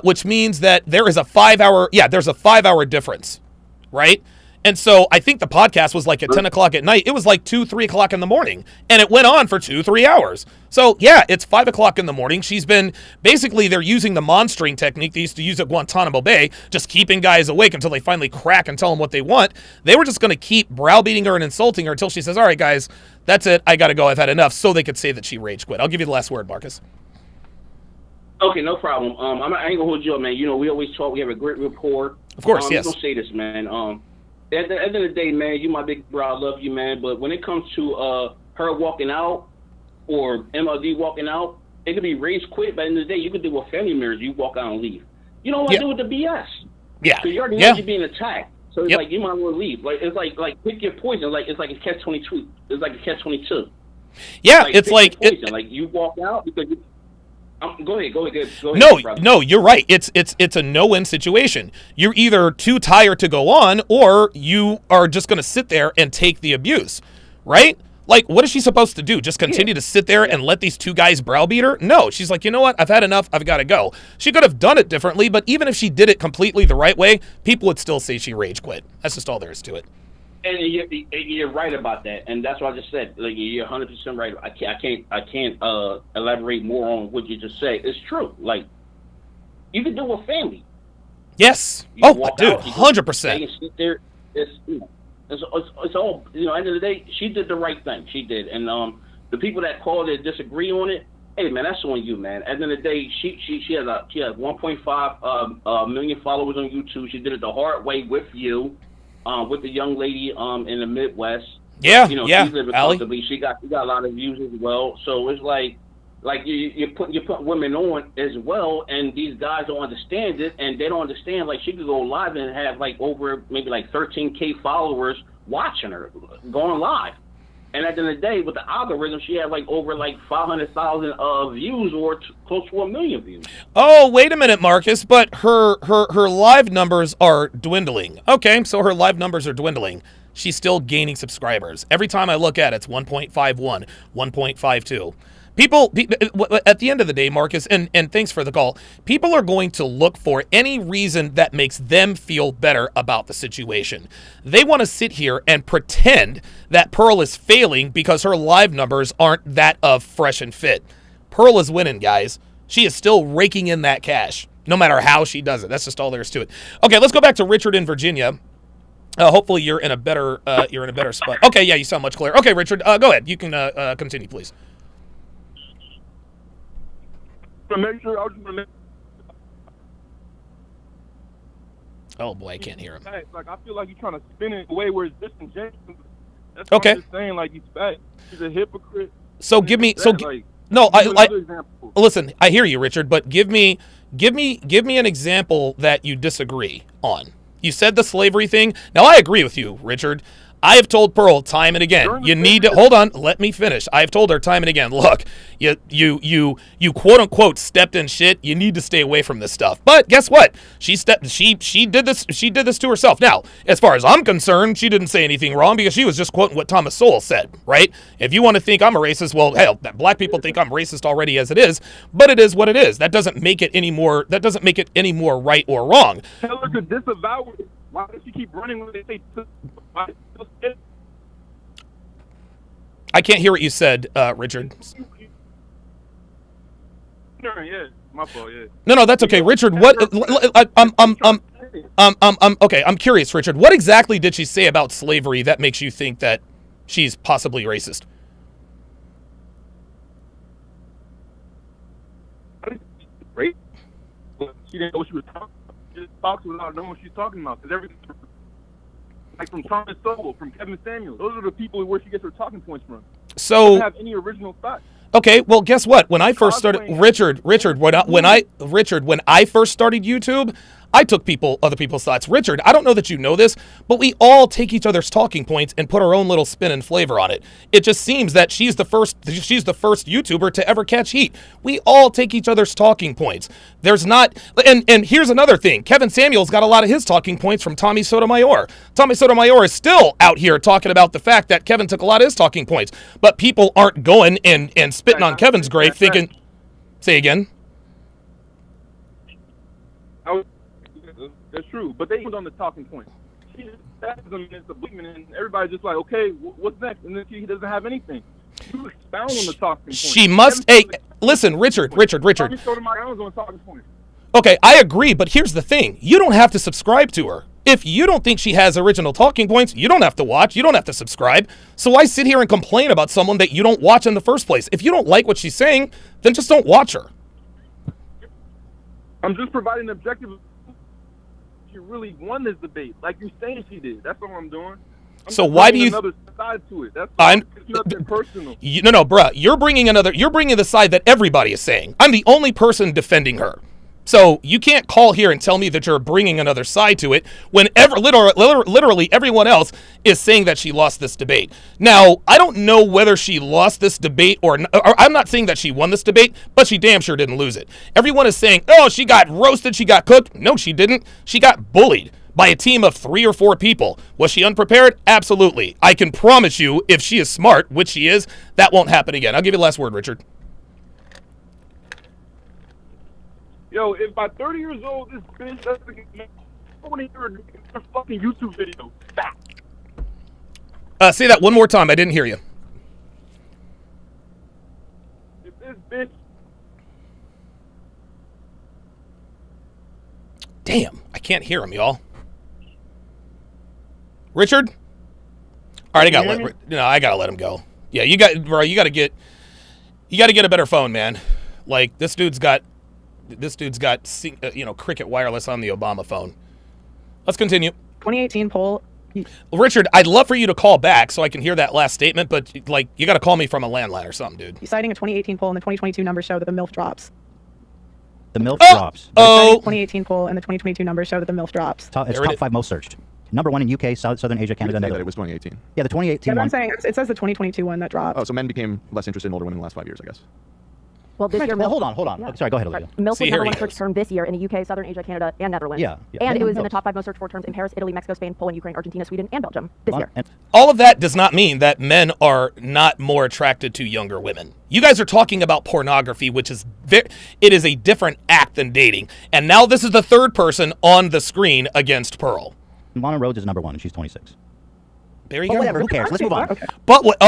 which means that there is a 5-hour difference, right? And so I think the podcast was like at 10 o'clock at night. It was like 2, 3 o'clock in the morning, and it went on for 2-3 hours. So yeah, it's 5 o'clock in the morning. She's been, basically they're using the monstering technique they used to use at Guantanamo Bay, just keeping guys awake until they finally crack and tell them what they want. They were just going to keep browbeating her and insulting her until she says, all right, guys, that's it. I got to go. I've had enough. So they could say that she rage quit. I'll give you the last word, Marcus. Okay, no problem. I ain't gonna hold you up, man. You know, we always talk. We have a great rapport. Of course, yes. I'm gonna say this, man. At the end of the day, man, you my big bro. I love you, man. But when it comes to her walking out or MLD walking out, it could be rage quit. But at the end of the day, you could do what family members. You walk out and leave. You don't want to do with the BS. Yeah. Because you already know you're being attacked. So it's like you might as well leave. Like it's like pick your poison. Like it's like a catch-22. It's like a catch-22. Yeah, it's like like you walk out because you. Go ahead. No, you're right. It's a no-win situation. You're either too tired to go on, or you are just going to sit there and take the abuse, right? Like, what is she supposed to do? Just continue to sit there and let these two guys browbeat her? No, she's like, you know what? I've had enough. I've got to go. She could have done it differently, but even if she did it completely the right way, people would still say she rage quit. That's just all there is to it. And you're right about that, and that's what I just said. Like you're 100% right. I can't elaborate more on what you just said. It's true. Like You can do it with family. Yes. You Oh, walk dude, out, you go 100%. stay and sit there. It's, you know, it's all, you know, at the end of the day, she did the right thing. She did. And the people that called and disagree on it, hey, man, that's on you, man. At the end of the day, she has 1.5 million followers on YouTube. She did it the hard way with you, with the young lady in the Midwest. Yeah, you know, yeah, she's living Allie. comfortably. She got a lot of views as well. So it's like you put women on as well, and these guys don't understand it, and they don't understand. Like, she could go live and have like over maybe like 13K followers watching her going live. And at the end of the day, with the algorithm, she had like over like 500,000 views or close to 1 million views. Oh, wait a minute, Marcus, but her live numbers are dwindling. Okay, so her live numbers are dwindling. She's still gaining subscribers. Every time I look at it, it's 1.51, 1.52. People, at the end of the day, Marcus, and thanks for the call, people are going to look for any reason that makes them feel better about the situation. They want to sit here and pretend that Pearl is failing because her live numbers aren't that of fresh and fit. Pearl is winning, guys. She is still raking in that cash, no matter how she does it. That's just all there is to it. Okay, let's go back to Richard in Virginia. Hopefully you're in a better spot. Okay, yeah, you sound much clearer. Okay, Richard, go ahead. You can continue, please. To make sure, I was just gonna Oh boy, I can't hear him. Like, I feel like you're trying to spin it away where it's disingenuous. That's Okay. what I'm just saying. Like, he's a hypocrite. So give me no, listen, I hear you, Richard, but give me an example that you disagree on. You said the slavery thing. Now I agree with you, Richard. I have told Pearl time and again, you need to hold on, let me finish. I have told her time and again, look, you quote unquote stepped in shit. You need to stay away from this stuff. But guess what? She did this to herself. Now, as far as I'm concerned, she didn't say anything wrong because she was just quoting what Thomas Sowell said, right? If you want to think I'm a racist, well, hell, black people think I'm racist already as it is, but it is what it is. That doesn't make it any more right or wrong. Tell her to disavow it. Why does she keep running when they say? I can't hear what you said, Richard. Yeah, my fault. Yeah. No, that's okay, Richard. What? Okay. I'm curious, Richard. What exactly did she say about slavery that makes you think that she's possibly racist? Right? She didn't know what she was talking about. She just talks without knowing what she's talking about. Because everything, like from Thomas Sowell, from Kevin Samuels, those are the people where she gets her talking points from. So, she doesn't have any original thoughts. Okay, well, guess what? When I first started, Richard, when I first started YouTube, I took other people's thoughts. Richard, I don't know that you know this, but we all take each other's talking points and put our own little spin and flavor on it. It just seems that she's the first YouTuber to ever catch heat. We all take each other's talking points. There's not, and here's another thing. Kevin Samuels got a lot of his talking points from Tommy Sotomayor. Tommy Sotomayor is still out here talking about the fact that Kevin took a lot of his talking points, but people aren't going and spitting on Kevin's grave thinking, say again. That's true, but they put on the talking point. She just stabs them and it's a bleeding, and everybody's just like, okay, what's next? And then she doesn't have anything. You expound on the talking point. She must. Hey, listen, Richard. Point. Okay, I agree, but here's the thing: you don't have to subscribe to her. If you don't think she has original talking points, you don't have to watch. You don't have to subscribe. So why sit here and complain about someone that you don't watch in the first place? If you don't like what she's saying, then just don't watch her. I'm just providing objective. She really won this debate, like you're saying she did. That's all I'm doing. So why do you? Another side to it. That's it's nothing personal. No, bruh. You're bringing the side that everybody is saying. I'm the only person defending her. So you can't call here and tell me that you're bringing another side to it when literally everyone else is saying that she lost this debate. Now, I don't know whether she lost this debate or I'm not saying that she won this debate, but she damn sure didn't lose it. Everyone is saying, oh, she got roasted, she got cooked. No, she didn't. She got bullied by a team of 3 or 4 people. Was she unprepared? Absolutely. I can promise you, if she is smart, which she is, that won't happen again. I'll give you the last word, Richard. Yo, if by 30 years old this bitch doesn't get, I want to hear a fucking YouTube video. Back. Say that one more time. I didn't hear you. If this bitch Damn, I can't hear him, y'all. Richard? All right, I gotta let him go. Yeah, you got to get a better phone, man. Like this dude's got Cricket Wireless on the Obama phone. Let's continue. 2018 poll. Richard, I'd love for you to call back so I can hear that last statement, but like you got to call me from a landline or something, dude. Citing a 2018 poll and the 2022 numbers show that the MILF drops. The MILF drops. Oh. 2018 poll and the 2022 numbers show that the MILF drops. It's top 5 most searched. Number 1 in UK, Southern Asia, Canada, That it was 2018. Yeah, the 2018 Yeah, one. I'm saying it says the 2022 one that dropped. Oh, so men became less interested in older women in the last 5 years, I guess. Well, this year, Well, hold on. Yeah. Sorry, go ahead, Olivia. MILF See, was here number he one search goes. term this year in the UK, Southern Asia, Canada, and Netherlands. Yeah. And it was in the top 5 most searched for terms in Paris, Italy, Mexico, Spain, Poland, Ukraine, Argentina, Sweden, and Belgium this year. All of that does not mean that men are not more attracted to younger women. You guys are talking about pornography, which is it is a different act than dating. And now this is the third person on the screen against Pearl. Lana Rhodes is number 1, and she's 26. There you But go. whatever, who cares? Let's move on. Okay. But what?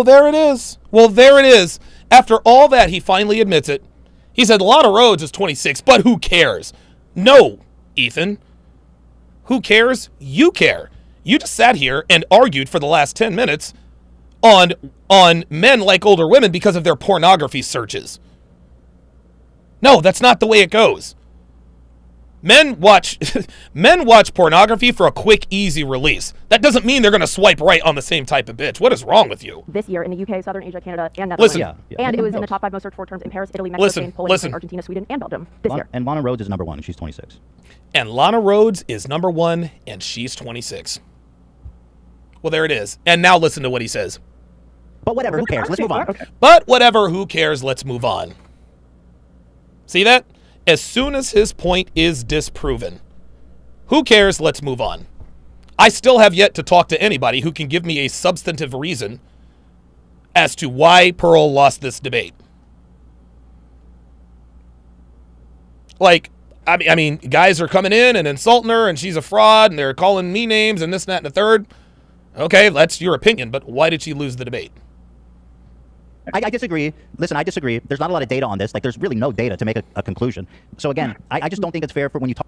There it is. Well, there it is. After all that, he finally admits it. He said Lana Rhodes is 26, but who cares? No, Ethan. Who cares? You care. You just sat here and argued for the last 10 minutes on men like older women because of their pornography searches. No, that's not the way it goes. Men watch pornography for a quick, easy release. That doesn't mean they're going to swipe right on the same type of bitch. What is wrong with you? This year in the UK, Southern Asia, Canada, and Netherlands. Listen. And it was in the top 5 most searched for terms in Paris, Italy, Mexico, Spain, Poland, Ukraine, Argentina, Sweden, and Belgium this year. And Lana Rhodes is number 1, and she's 26. And Lana Rhodes is number 1, and she's 26. Well, there it is. And now listen to what he says. But whatever, who cares? Let's move on. But whatever, who cares? Let's move on. See that? As soon as his point is disproven, who cares? Let's move on. I still have yet to talk to anybody who can give me a substantive reason as to why Pearl lost this debate. Like, I mean, guys are coming in and insulting her, and she's a fraud, and they're calling me names and this, and that, and the third. Okay, that's your opinion, but why did she lose the debate? I disagree. Listen, I disagree. There's not a lot of data on this. Like, there's really no data to make a conclusion. So again, I just don't think it's fair for when you talk.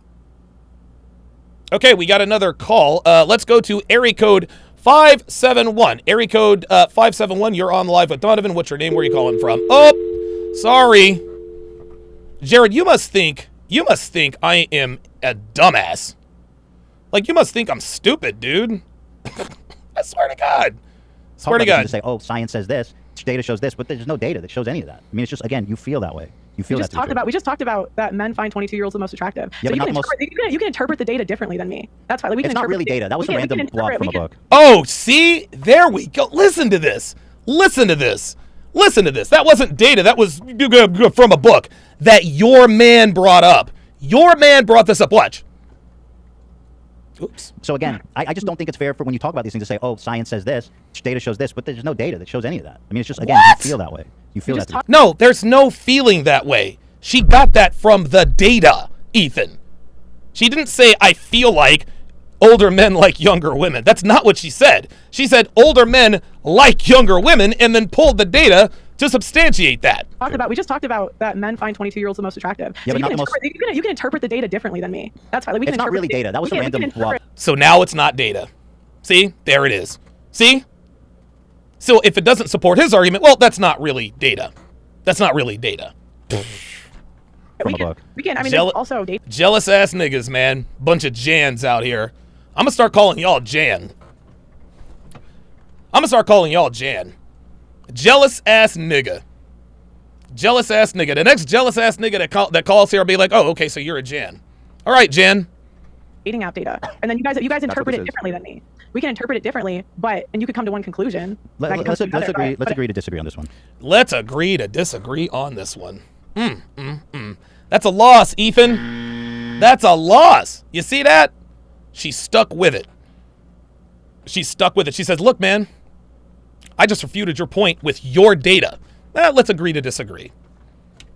Okay, we got another call. Let's go to area code 571. Area code 571, you're on live with Donovan. What's your name? Where are you calling from? Oh, sorry. Jared, you must think I am a dumbass. Like, you must think I'm stupid, dude. I swear to God. Swear to God. To say, oh, science says this, data shows this, but there's no data that shows any of that. I mean, it's just, again, you feel that way. You feel We that. just talked about that men find 22-year-olds the most attractive. Yeah, so but you can interpret the data differently than me. That's why we can. It's not interpret really data. That was a we random can block interpret- from a we book. Oh, see? There we go. Listen to this. Listen to this. Listen to this. That wasn't data. That was from a book that your man brought up. Your man brought this up. Watch. Oops. So again, I just don't think it's fair for when you talk about these things to say, oh, science says this, data shows this, but there's no data that shows any of that. I mean, it's just, again, you feel that way. You feel that. No, there's no feeling that way. She got that from the data, Ethan. She didn't say, I feel like older men like younger women. That's not what she said. She said older men like younger women and then pulled the data to substantiate that. We just talked about that men find 22-year-olds the most attractive. Yeah, so but you can interpret the data differently than me. That's why we can. It's not interpret really the data. That was we a can- we random can block. interpret- So now it's not data. See? There it is. See? So if it doesn't support his argument, well, that's not really data. That's not really data. From a book. We can. I mean, there's also data. Jealous ass niggas, man. Bunch of Jans out here. I'm gonna start calling y'all Jan. Jealous ass nigga. Jealous ass nigga. The next jealous ass nigga that calls here will be like, oh, okay, so you're a Jan. All right, Jan. Dating app data, and then you guys interpret it differently than me. We can interpret it differently, and you could come to one conclusion. Let's agree to disagree on this one. Let's agree to disagree on this one. That's a loss, Ethan. That's a loss. You see that? She's stuck with it. She says, look, man, I just refuted your point with your data. Let's agree to disagree.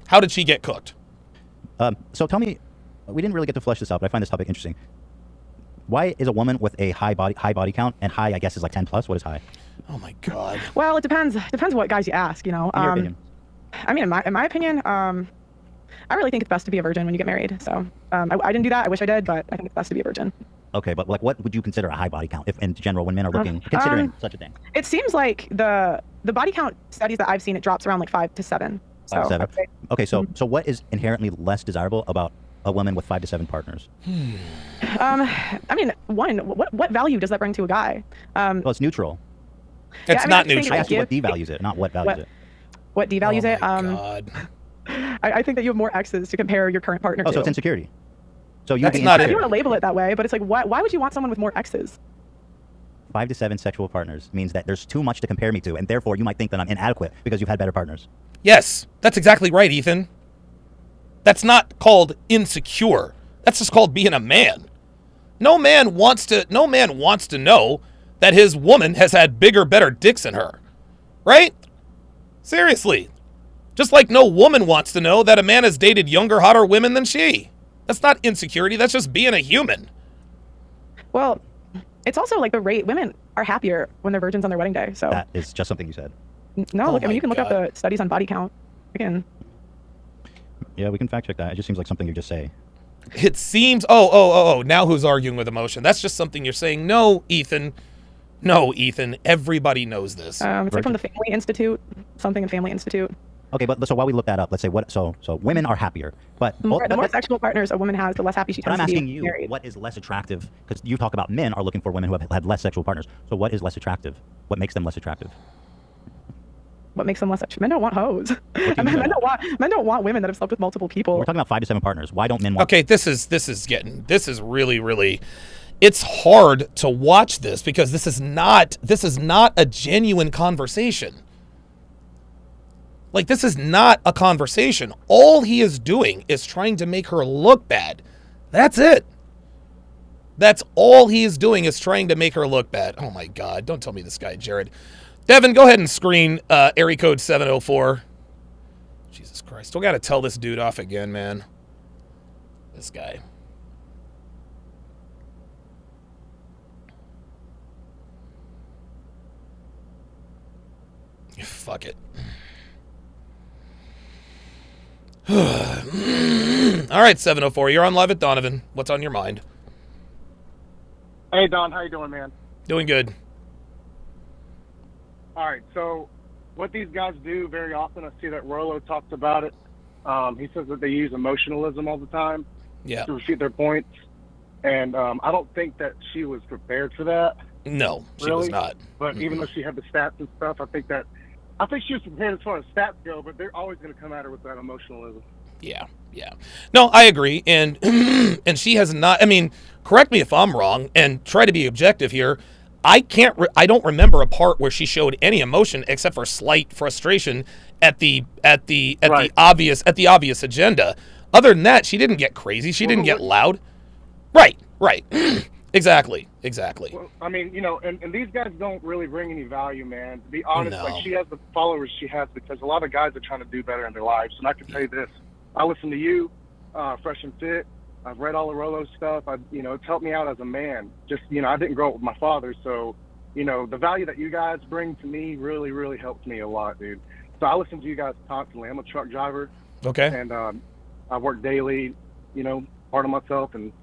How did she get cooked? So tell me, we didn't really get to flesh this out, but I find this topic interesting. Why is a woman with a high body count, and high, I guess, is like 10 plus? What is high? Oh my God. Well, it depends what guys you ask. You know. In your opinion. I mean, in my opinion, I really think it's best to be a virgin when you get married. So I didn't do that. I wish I did, but I think it's best to be a virgin. Okay, but like, what would you consider a high body count, if in general, when men are looking, considering such a thing? It seems like the body count studies that I've seen, it drops around like 5 to 7. So 5 to 7. Okay, so so what is inherently less desirable about a woman with 5 to 7 partners? I mean, one, what value does that bring to a guy? Well, it's neutral. It's not neutral. I asked you what devalues it, not what values it. What devalues it? God. I think that you have more exes to compare your current partner to. Oh, so it's insecurity. So you That's not If it. you want to label it that way, but it's like, why would you want someone with more exes? 5 to 7 sexual partners means that there's too much to compare me to, and therefore you might think that I'm inadequate because you've had better partners. Yes, that's exactly right, Ethan. That's not called insecure. That's just called being a man. No man wants to know that his woman has had bigger, better dicks than her. Right? Seriously. Just like no woman wants to know that a man has dated younger, hotter women than she. That's not insecurity. That's just being a human. Well, it's also like the rate. Women are happier when they're virgins on their wedding day. So That is just something you said. no, Oh look. I my mean, you can look up God. the studies on body count. Again, Yeah, we can fact check that. It just seems like something you just say. It seems, oh, now who's arguing with emotion? That's just something you're saying. No, Ethan. No, Ethan. Everybody knows this. it's like from the Family Institute, something in Family Institute. Okay, but so while we look that up, let's say what? So women are happier, but The more sexual partners a woman has, the less happy she But tends I'm to be asking you, married. what is less attractive? Because you talk about men are looking for women who have had less sexual partners. So what is less attractive? What makes them less attractive? What makes them less sexual? Men don't want hoes. What do you mean? Men don't want women that have slept with multiple people. We're talking about 5 to 7 partners. Why don't men want? Okay, this is really, it's hard to watch this because this is not a genuine conversation. Like, this is not a conversation. All he is doing is trying to make her look bad. That's it. That's all he is doing is trying to make her look bad. Oh my God, don't tell me this guy, Jared. Devin, go ahead and screen area code 704. Jesus Christ, still got to tell this dude off again, man. This guy. Fuck it. All right, 704. You're on live at Donovan. What's on your mind? Hey, Don. How you doing, man? Doing good. All right. So what these guys do very often, I see that Rollo talks about it. He says that they use emotionalism all the time Yeah. to refute their points. And I don't think that she was prepared for that. No, she really. was not. But even though she had the stats and stuff, I think she was prepared as far as stats go, but they're always going to come at her with that emotionalism. Yeah. No, I agree. And and she has not, I mean, correct me if I'm wrong and try to be objective here. I don't remember a part where she showed any emotion except for slight frustration at the obvious agenda. Other than that, she didn't get crazy. She didn't get loud. Right. Exactly. Well, I mean, and these guys don't really bring any value, man. To be honest, No. like she has the followers she has because a lot of guys are trying to do better in their lives. And I can tell you this: I listen to you, Fresh and Fit. I've read all the Rollo stuff. It's helped me out as a man. Just, I didn't grow up with my father, so the value that you guys bring to me really, really helps me a lot, dude. So I listen to you guys constantly. I'm a truck driver. Okay. And I work daily, part of myself, and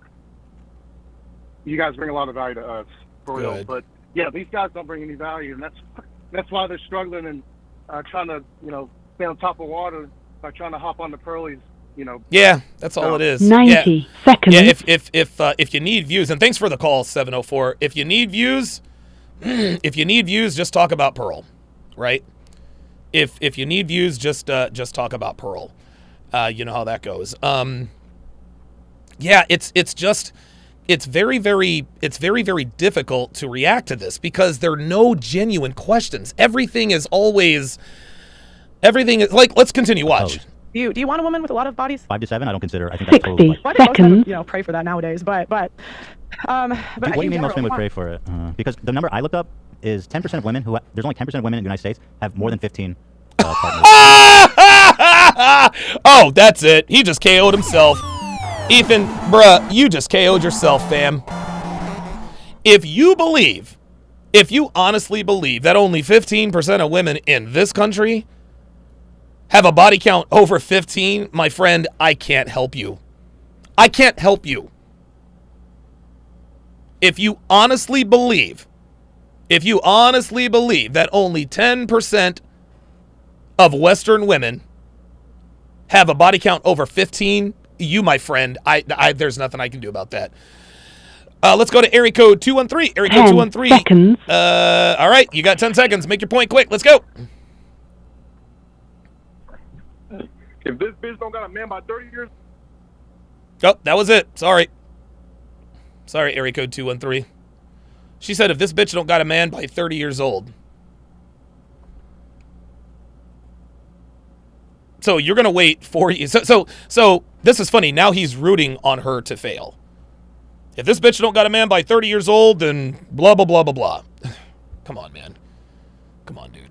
you guys bring a lot of value to us, for real. Good. But yeah, these guys don't bring any value, and that's why they're struggling and trying to, stay on top of water by trying to hop on the Pearlies, Yeah, that's all it is. 90 seconds. Yeah, if you need views, and thanks for the call, 704. If you need views, just talk about Pearl, right? If you need views, just talk about Pearl. You know how that goes. Yeah, it's very, very difficult to react to this because there are no genuine questions. Everything is like, let's continue. Watch. Do you want a woman with a lot of bodies? 5 to 7, I don't consider. I think that's totally. Like, Well, I think most men would, pray for that nowadays, but what do you mean most men would pray for it? Because the number I looked up is 10% of women there's only 10% of women in the United States have more than 15 partners. Oh, that's it. He just KO'd himself. Ethan, bruh, you just KO'd yourself, fam. If you honestly believe that only 15% of women in this country have a body count over 15, my friend, I can't help you. I can't help you. If you honestly believe that only 10% of Western women have a body count over 15, you, my friend, there's nothing I can do about that. Let's go to area code 213. Area code 213. seconds. All right, you got 10 seconds. Make your point quick. Let's go. If this bitch don't got a man by 30 years. Oh, that was it. Sorry, area code 213. She said if this bitch don't got a man by 30 years old. So you're going to wait 4 years. So this is funny. Now he's rooting on her to fail. If this bitch don't got a man by 30 years old, then blah, blah, blah, blah, blah. Come on, man. Come on, dude.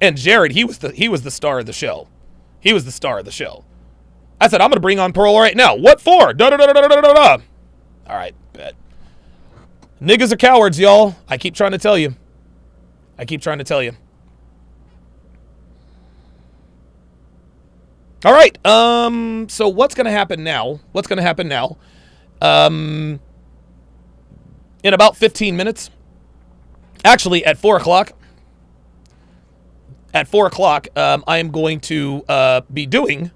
And Jared, he was the star of the show. He was the star of the show. I said, I'm going to bring on Pearl right now. What for? Da-da-da-da-da-da-da. All right, bet. Niggas are cowards, y'all. I keep trying to tell you. All right, so what's going to happen now? In about 15 minutes, actually at 4 o'clock, I am going to be doing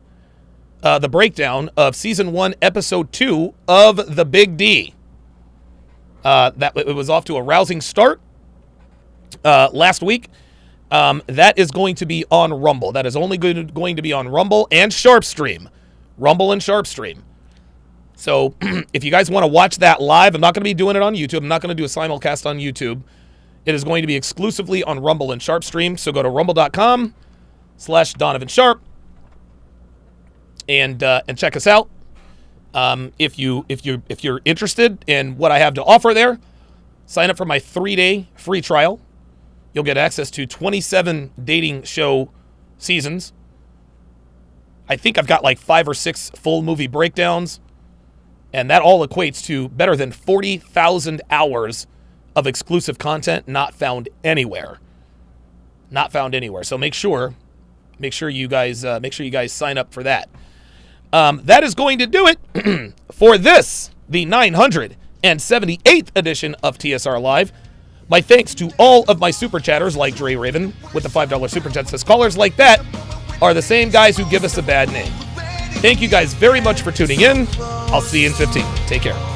the breakdown of Season 1, Episode 2 of The Big D. It was off to a rousing start last week. That is going to be on Rumble. That is only going to be on Rumble and Sharpstream. So if you guys want to watch that live, I'm not going to be doing it on YouTube. I'm not going to do a simulcast on YouTube. It is going to be exclusively on Rumble and Sharpstream. So go to rumble.com/DonovanSharp and check us out. If you're interested in what I have to offer there, sign up for my 3-day free trial. You'll get access to 27 dating show seasons. I think I've got like 5 or 6 full movie breakdowns. And that all equates to better than 40,000 hours of exclusive content not found anywhere. So make sure you guys sign up for that. That is going to do it for this, the 978th edition of TSR Live. My thanks to all of my super chatters like Dre Raven with the $5 super chat. Says callers like that are the same guys who give us a bad name. Thank you guys very much for tuning in. I'll see you in 15. Take care.